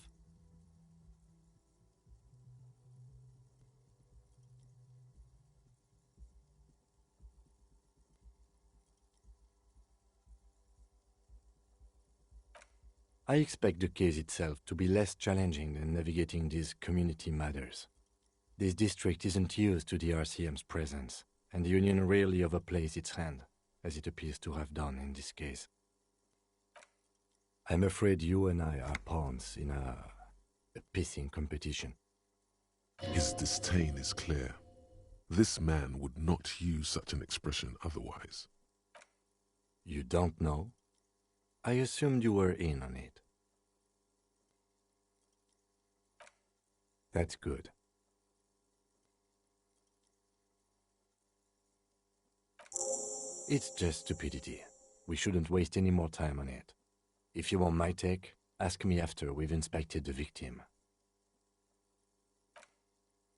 S2: I expect the case itself to be less challenging than navigating these community matters. This district isn't used to the RCM's presence, and the Union rarely overplays its hand, as it appears to have done in this case. I'm afraid you and I are pawns in a pissing competition.
S3: His disdain is clear. This man would not use such an expression otherwise.
S2: You don't know? I assumed you were in on it. That's good. It's just stupidity. We shouldn't waste any more time on it. If you want my take, ask me after we've inspected the victim.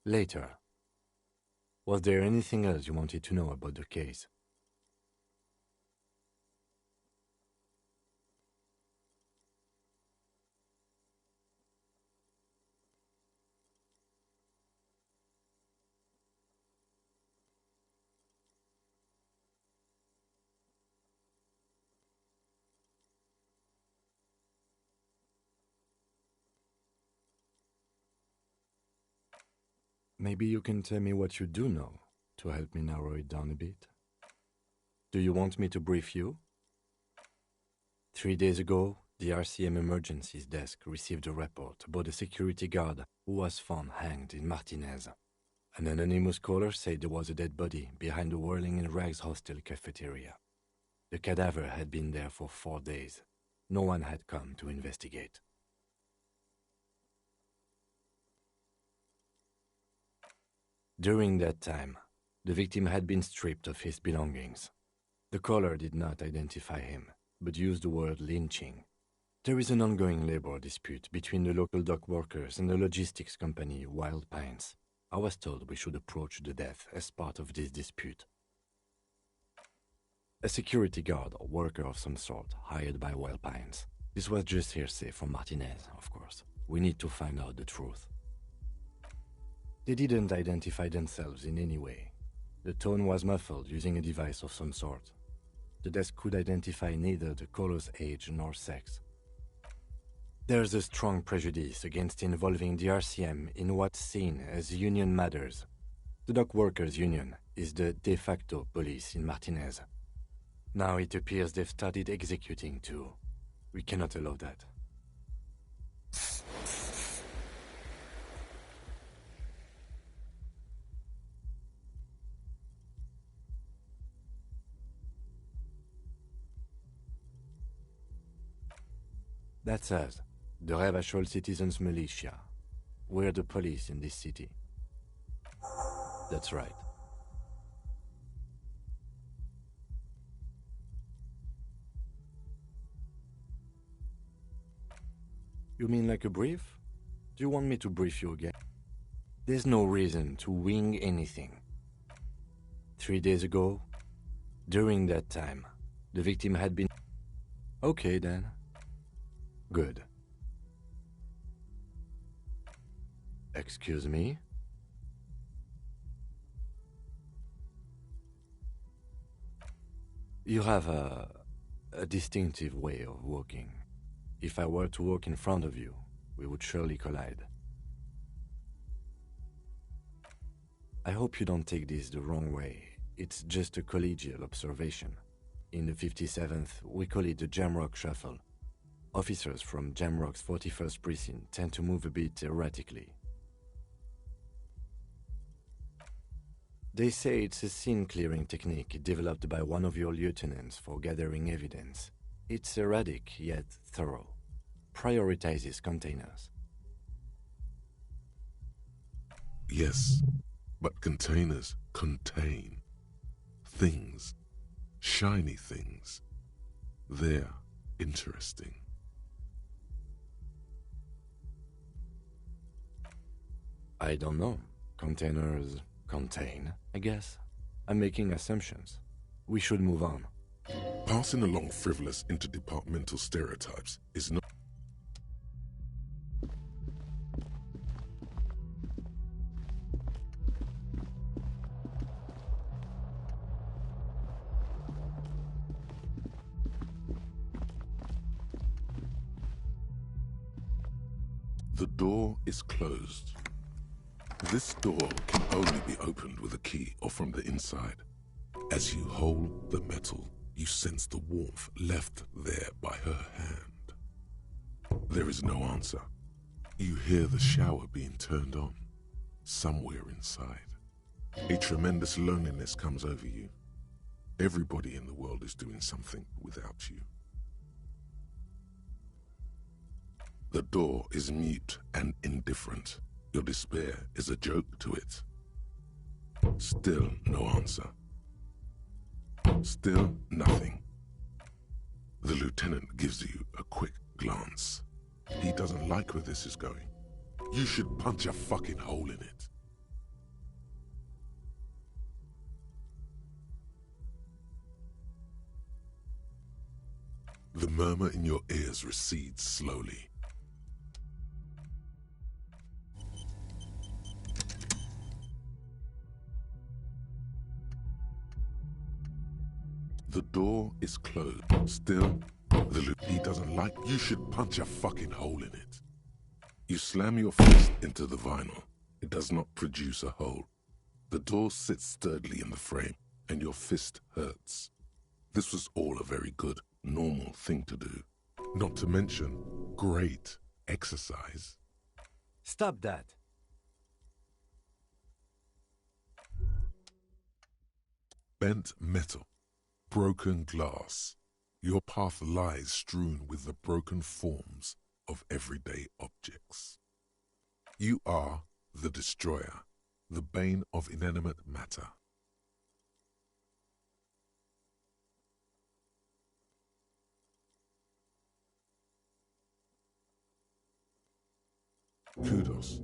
S2: Later. Was there anything else you wanted to know about the case? Maybe you can tell me what you do know to help me narrow it down a bit. Do you want me to brief you? 3 days ago, the RCM Emergencies Desk received a report about a security guard who was found hanged in Martinez. An anonymous caller said there was a dead body behind the Whirling in Rags hostel cafeteria. The cadaver had been there for 4 days. No one had come to investigate. During that time, the victim had been stripped of his belongings. The caller did not identify him, but used the word lynching. There is an ongoing labor dispute between the local dock workers and the logistics company Wild Pines. I was told we should approach the death as part of this dispute. A security guard or worker of some sort hired by Wild Pines. This was just hearsay from Martinez, of course. We need to find out the truth. They didn't identify themselves in any way. The tone was muffled using a device of some sort. The desk could identify neither the caller's age nor sex. There's a strong prejudice against involving the RCM in what's seen as union matters. The Dock Workers Union is the de facto police in Martinez. Now it appears they've started executing too. We cannot allow that. That's us, the Revachol Citizens Militia. We're the police in this city. That's right. You mean like a brief? Do you want me to brief you again? There's no reason to wing anything. 3 days ago, during that time, the victim had been... Okay then. Good. Excuse me? You have a distinctive way of walking. If I were to walk in front of you, we would surely collide. I hope you don't take this the wrong way. It's just a collegial observation. In the 57th, we call it the Jamrock Shuffle. Officers from Jamrock's 41st Precinct tend to move a bit erratically. They say it's a scene-clearing technique developed by one of your lieutenants for gathering evidence. It's erratic, yet thorough. Prioritizes containers.
S3: Yes, but containers contain things, shiny things. They're interesting.
S2: I don't know. Containers contain, I guess. I'm making assumptions. We should move on.
S3: Passing along frivolous interdepartmental stereotypes is not... The door is closed. This door can only be opened with a key or from the inside. As you hold the metal, you sense the warmth left there by her hand. There is no answer. You hear the shower being turned on, somewhere inside. A tremendous loneliness comes over you. Everybody in the world is doing something without you. The door is mute and indifferent. Your despair is a joke to it. Still no answer. Still nothing. The lieutenant gives you a quick glance. He doesn't like where this is going. You should punch a fucking hole in it. The murmur in your ears recedes slowly. The door is closed. Still, he doesn't like... You should punch a fucking hole in it. You slam your fist into the vinyl. It does not produce a hole. The door sits sturdily in the frame, and your fist hurts. This was all a very good, normal thing to do. Not to mention, great exercise.
S2: Stop that.
S3: Bent metal. Broken glass. Your path lies strewn with the broken forms of everyday objects. You are the destroyer, the bane of inanimate matter. Kudos.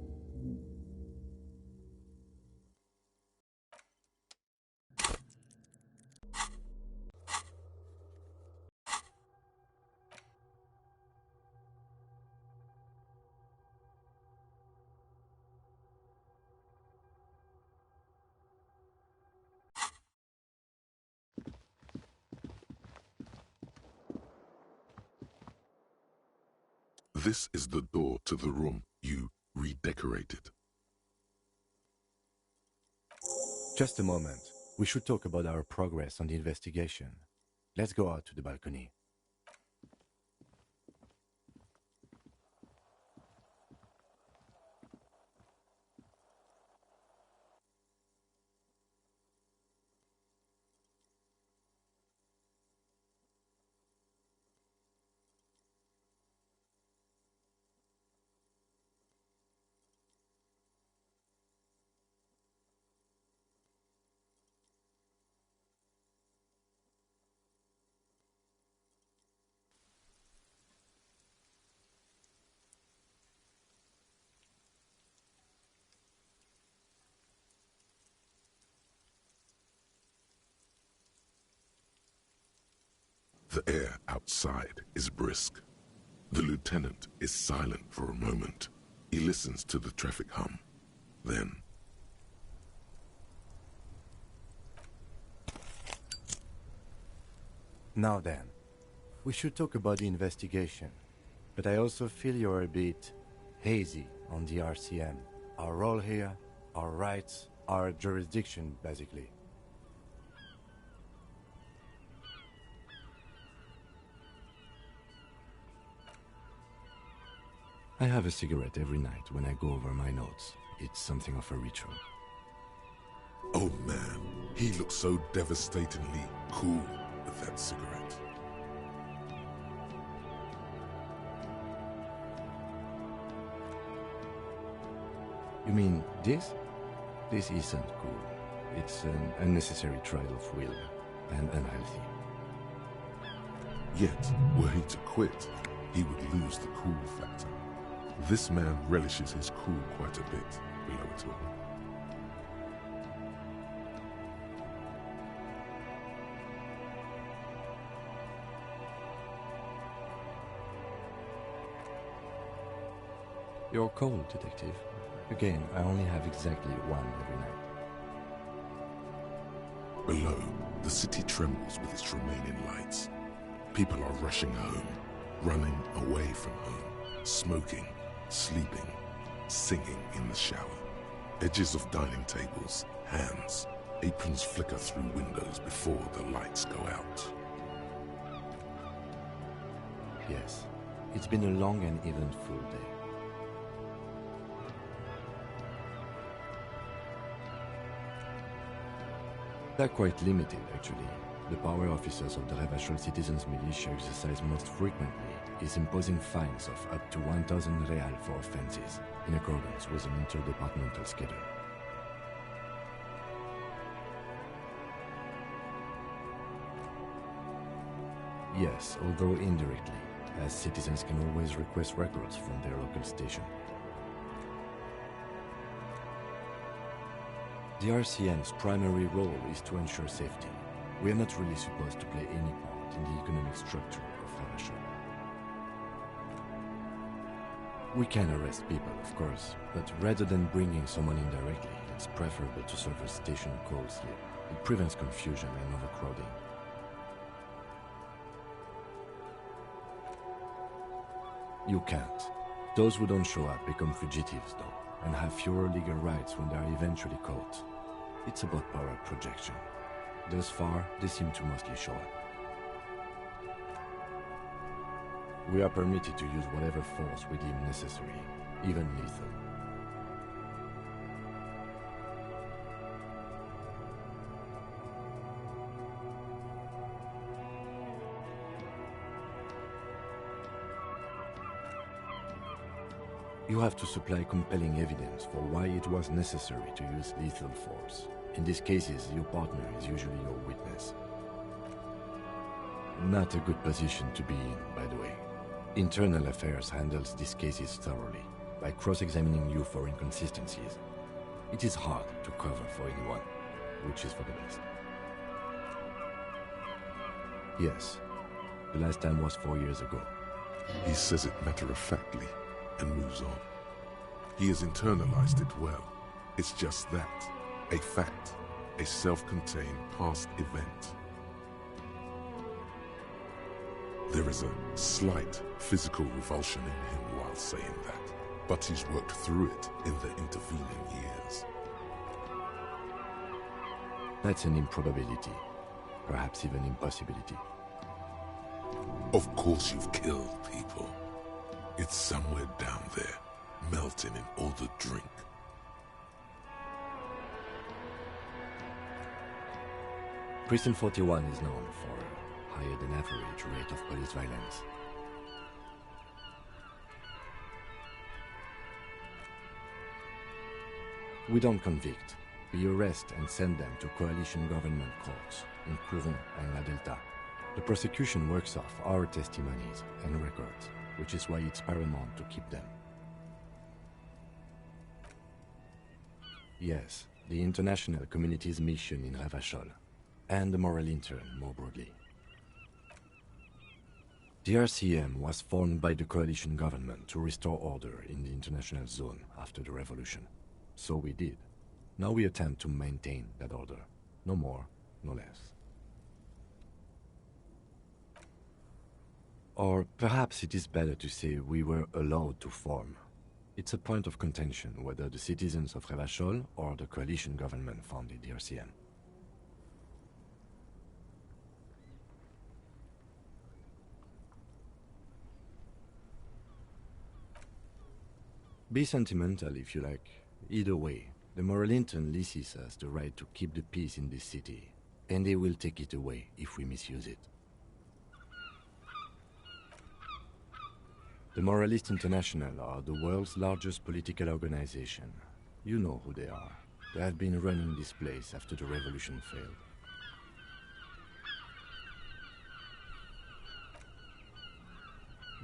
S3: This is the door to the room you redecorated.
S2: Just a moment. We should talk about our progress on the investigation. Let's go out to the balcony.
S3: The air outside is brisk. The lieutenant is silent for a moment. He listens to the traffic hum. Then...
S2: Now then, we should talk about the investigation. But I also feel you're a bit hazy on the RCM. Our role here, our rights, our jurisdiction, basically. I have a cigarette every night when I go over my notes. It's something of a ritual.
S3: Oh man, he looks so devastatingly cool with that cigarette.
S2: You mean this? This isn't cool. It's an unnecessary trial of will, and unhealthy.
S3: Yet, were he to quit, he would lose the cool factor. This man relishes his cool quite a bit, below it all.
S2: You're cold, detective. Again, I only have exactly one every night.
S3: Below, the city trembles with its remaining lights. People are rushing home, running away from home, smoking, sleeping, singing in the shower. Edges of dining tables, hands, aprons flicker through windows before the lights go out.
S2: Yes, it's been a long and eventful day. They're quite limited, actually. The power officers of the Revachol Citizens Militia exercise most frequently is imposing fines of up to 1,000 real for offenses, in accordance with an interdepartmental schedule. Yes, although indirectly, as citizens can always request records from their local station. The RCM's primary role is to ensure safety. We are not really supposed to play any part in the economic structure of Revachol. We can arrest people, of course, but rather than bringing someone in directly, it's preferable to serve a station call slip. It prevents confusion and overcrowding. You can't. Those who don't show up become fugitives, though, and have fewer legal rights when they are eventually caught. It's about power projection. Thus far, they seem to mostly show up. We are permitted to use whatever force we deem necessary, even lethal. You have to supply compelling evidence for why it was necessary to use lethal force. In these cases, your partner is usually your witness. Not a good position to be in, by the way. Internal Affairs handles these cases thoroughly, by cross-examining you for inconsistencies. It is hard to cover for anyone, which is for the best. Yes, the last time was 4 years ago.
S3: He says it matter-of-factly and moves on. He has internalized it well. It's just that. A fact. A self-contained past event. There is a slight physical revulsion in him while saying that, but he's worked through it in the intervening years.
S2: That's an improbability. Perhaps even impossibility.
S3: Of course you've killed people. It's somewhere down there, melting in all the drink.
S2: Precinct 41 is known for a higher than average rate of police violence. We don't convict. We arrest and send them to coalition government courts in Courron and La Delta. The prosecution works off our testimonies and records, which is why it's paramount to keep them. Yes, the international community's mission in Revachol, and the moral intern more broadly. The RCM was formed by the coalition government to restore order in the international zone after the revolution. So we did. Now we attempt to maintain that order. No more, no less. Or perhaps it is better to say we were allowed to form. It's a point of contention whether the citizens of Revachol or the coalition government founded the RCM. Be sentimental if you like. Either way, the Moralinton leases us the right to keep the peace in this city, and they will take it away if we misuse it. The Moralist International are the world's largest political organization. You know who they are. They have been running this place after the revolution failed.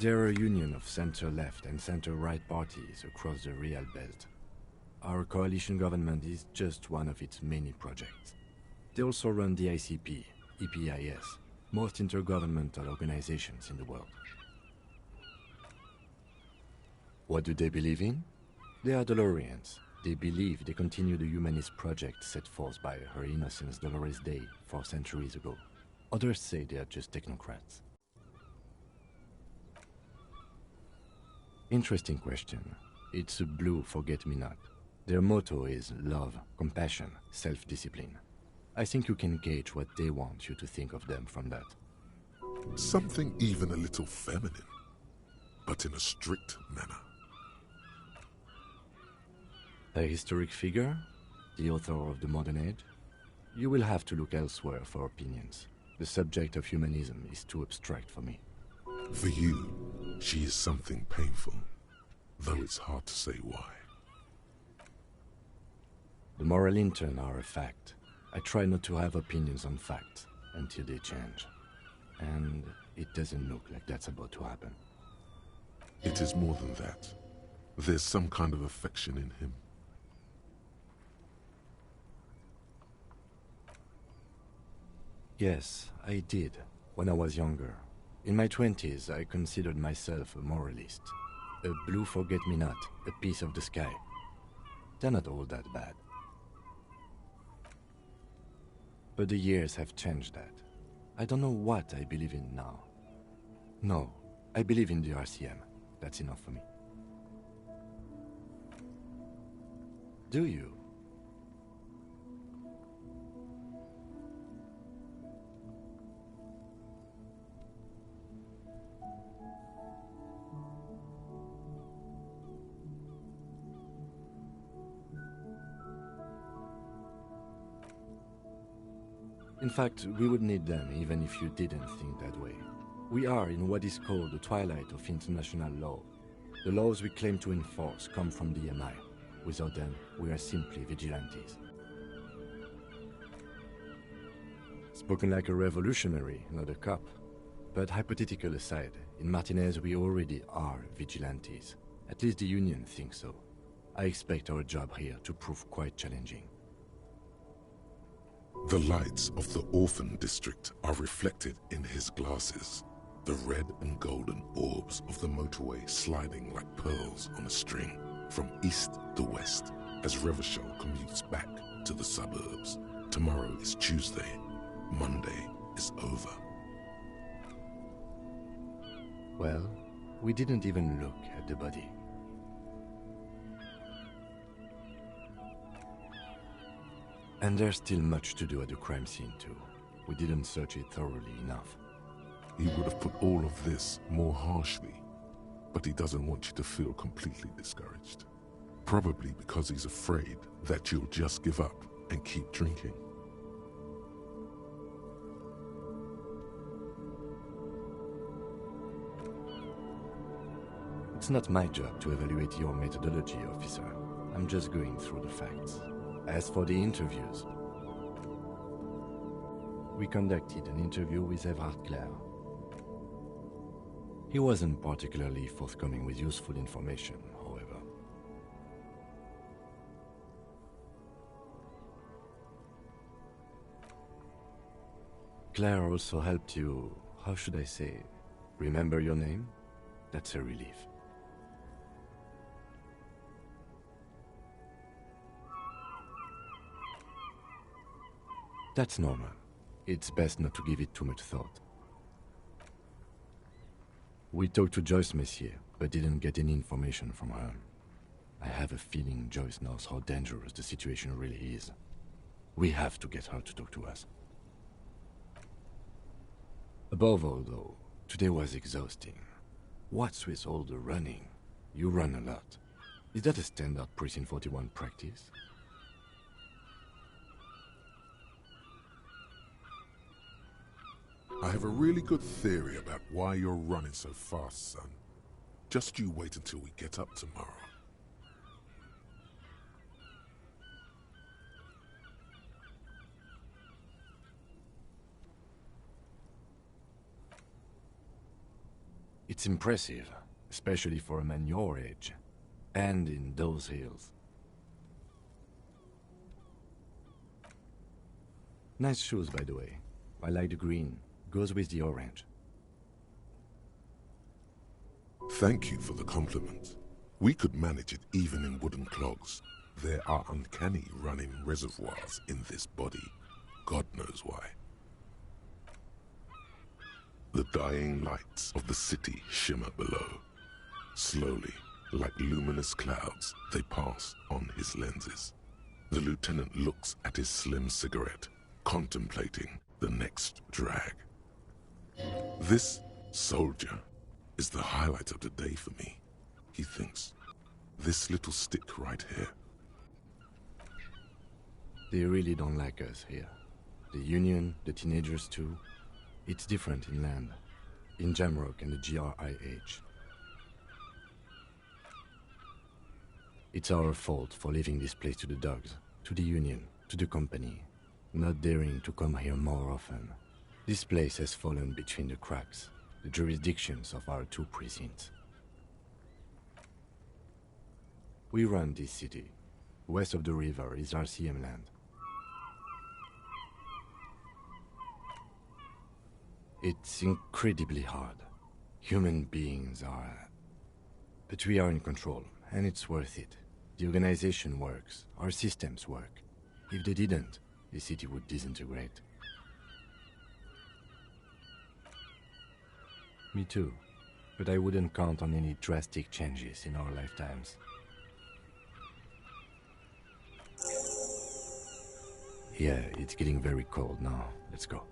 S2: They're a union of center-left and center-right parties across the Real Belt. Our coalition government is just one of its many projects. They also run the ICP, EPIS, most intergovernmental organizations in the world. What do they believe in? They are Dolorians. They believe they continue the humanist project set forth by Her Innocence Dolores Day 4 centuries ago. Others say they are just technocrats. Interesting question. It's a blue forget-me-not. Their motto is love, compassion, self-discipline. I think you can gauge what they want you to think of them from that.
S3: Something even a little feminine, but in a strict manner.
S2: A historic figure? The author of the modern age? You will have to look elsewhere for opinions. The subject of humanism is too abstract for me.
S3: For you, she is something painful, though it's hard to say why.
S2: The Moralinton are a fact. I try not to have opinions on facts until they change. And it doesn't look like that's about to happen.
S3: It is more than that. There's some kind of affection in him.
S2: Yes, I did, when I was younger. In my 20s, I considered myself a moralist. A blue forget-me-not, a piece of the sky. They're not all that bad. But the years have changed that. I don't know what I believe in now. No, I believe in the RCM. That's enough for me. Do you? In fact, we would need them even if you didn't think that way. We are in what is called the twilight of international law. The laws we claim to enforce come from the MI. Without them, we are simply vigilantes. Spoken like a revolutionary, not a cop. But hypothetical aside, in Martinez we already are vigilantes. At least the Union thinks so. I expect our job here to prove quite challenging.
S3: The lights of the orphan district are reflected in his glasses. The red and golden orbs of the motorway sliding like pearls on a string from east to west as Revachol commutes back to the suburbs. Tomorrow is Tuesday. Monday is over.
S2: Well, we didn't even look at the body. And there's still much to do at the crime scene too. We didn't search it thoroughly enough.
S3: He would have put all of this more harshly, but he doesn't want you to feel completely discouraged. Probably because he's afraid that you'll just give up and keep drinking.
S2: It's not my job to evaluate your methodology, officer. I'm just going through the facts. As for the interviews, we conducted an interview with Everard Clare. He wasn't particularly forthcoming with useful information, however. Claire also helped you, how should I say, Remember your name? That's a relief. That's normal. It's best not to give it too much thought. We talked to Joyce Messier, but didn't get any information from her. I have a feeling Joyce knows how dangerous the situation really is. We have to get her to talk to us. Above all, though, today was exhausting. What's with all the running? You run a lot. Is that a standard Precinct 41 practice?
S3: I have a really good theory about why you're running so fast, son. Just you wait until we get up tomorrow.
S2: It's impressive, especially for a man your age, and in those hills. Nice shoes, by the way. I like the green. Goes with the orange.
S3: Thank you for the compliment. We could manage it even in wooden clogs. There are uncanny running reservoirs in this body. God knows why. The dying lights of the city shimmer below. Slowly, like luminous clouds, they pass on his lenses. The lieutenant looks at his slim cigarette, contemplating the next drag. This soldier is the highlight of the day for me, he thinks. This little stick right here.
S2: They really don't like us here. The Union, the teenagers too. It's different inland, in Jamrock and the GRIH. It's our fault for leaving this place to the dogs, to the Union, to the company, not daring to come here more often. This place has fallen between the cracks, the jurisdictions of our two precincts. We run this city. West of the river is RCM land. It's incredibly hard. Human beings are... But we are in control, and it's worth it. The organization works, our systems work. If they didn't, the city would disintegrate. Me too, but I wouldn't count on any drastic changes in our lifetimes. Yeah, it's getting very cold now. Let's go.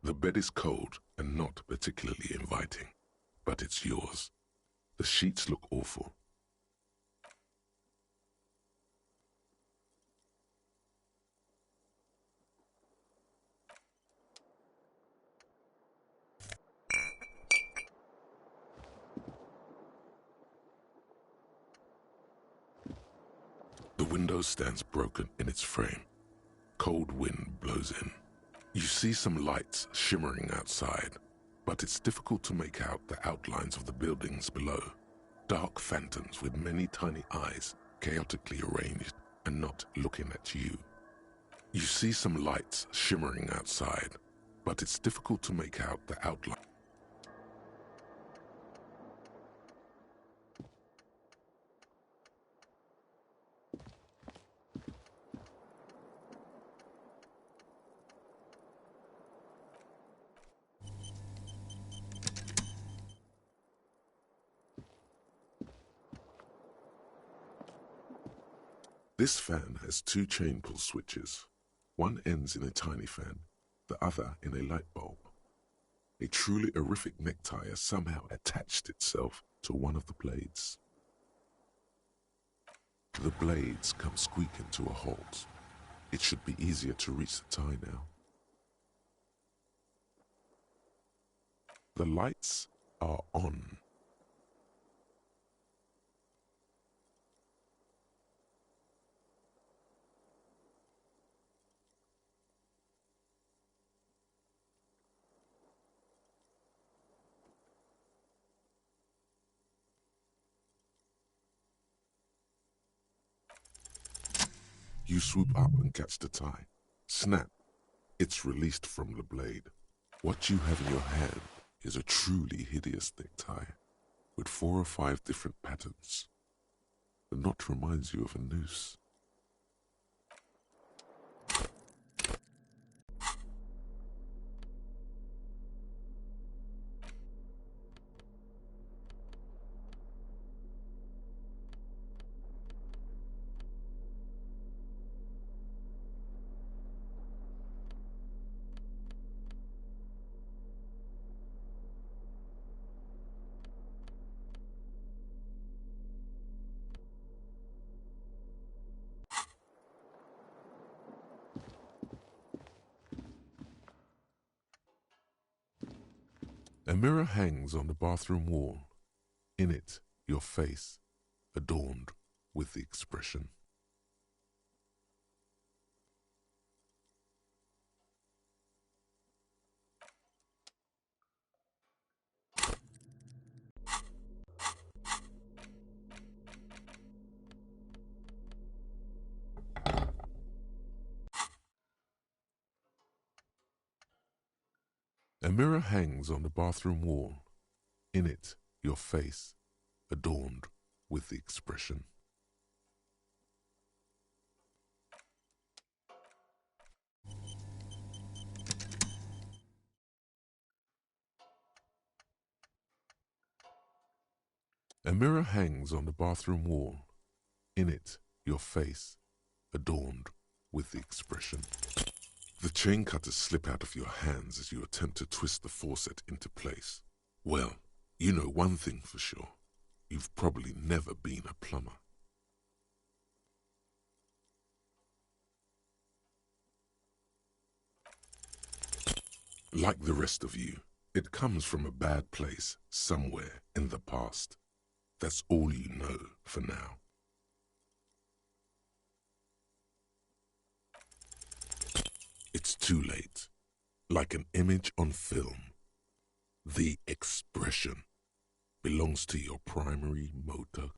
S3: The bed is cold and not particularly inviting, but it's yours. The sheets look awful. The window stands broken in its frame. Cold wind blows in. You see some lights shimmering outside, but it's difficult to make out the outlines of the buildings below. Dark phantoms with many tiny eyes, chaotically arranged and not looking at you. You see some lights shimmering outside, but it's difficult to make out the outline. This fan has two chain pull switches. One ends in a tiny fan, the other in a light bulb. A truly horrific necktie has somehow attached itself to one of the blades. The blades come squeaking to a halt. It should be easier to reach the tie now. The lights are on. You swoop up and catch the tie. Snap. It's released from the blade. What you have in your hand is a truly hideous necktie with 4 or 5 different patterns. The knot reminds you of a noose. A mirror hangs on the bathroom wall. In it, your face, adorned with the expression. A mirror hangs on the bathroom wall. In it, your face, adorned with the expression. A mirror hangs on the bathroom wall. In it, your face, adorned with the expression. The chain cutters slip out of your hands as you attempt to twist the faucet into place. Well, you know one thing for sure. You've probably never been a plumber. Like the rest of you, it comes from a bad place somewhere in the past. That's all you know for now. It's too late. Like an image on film, the expression belongs to your primary motor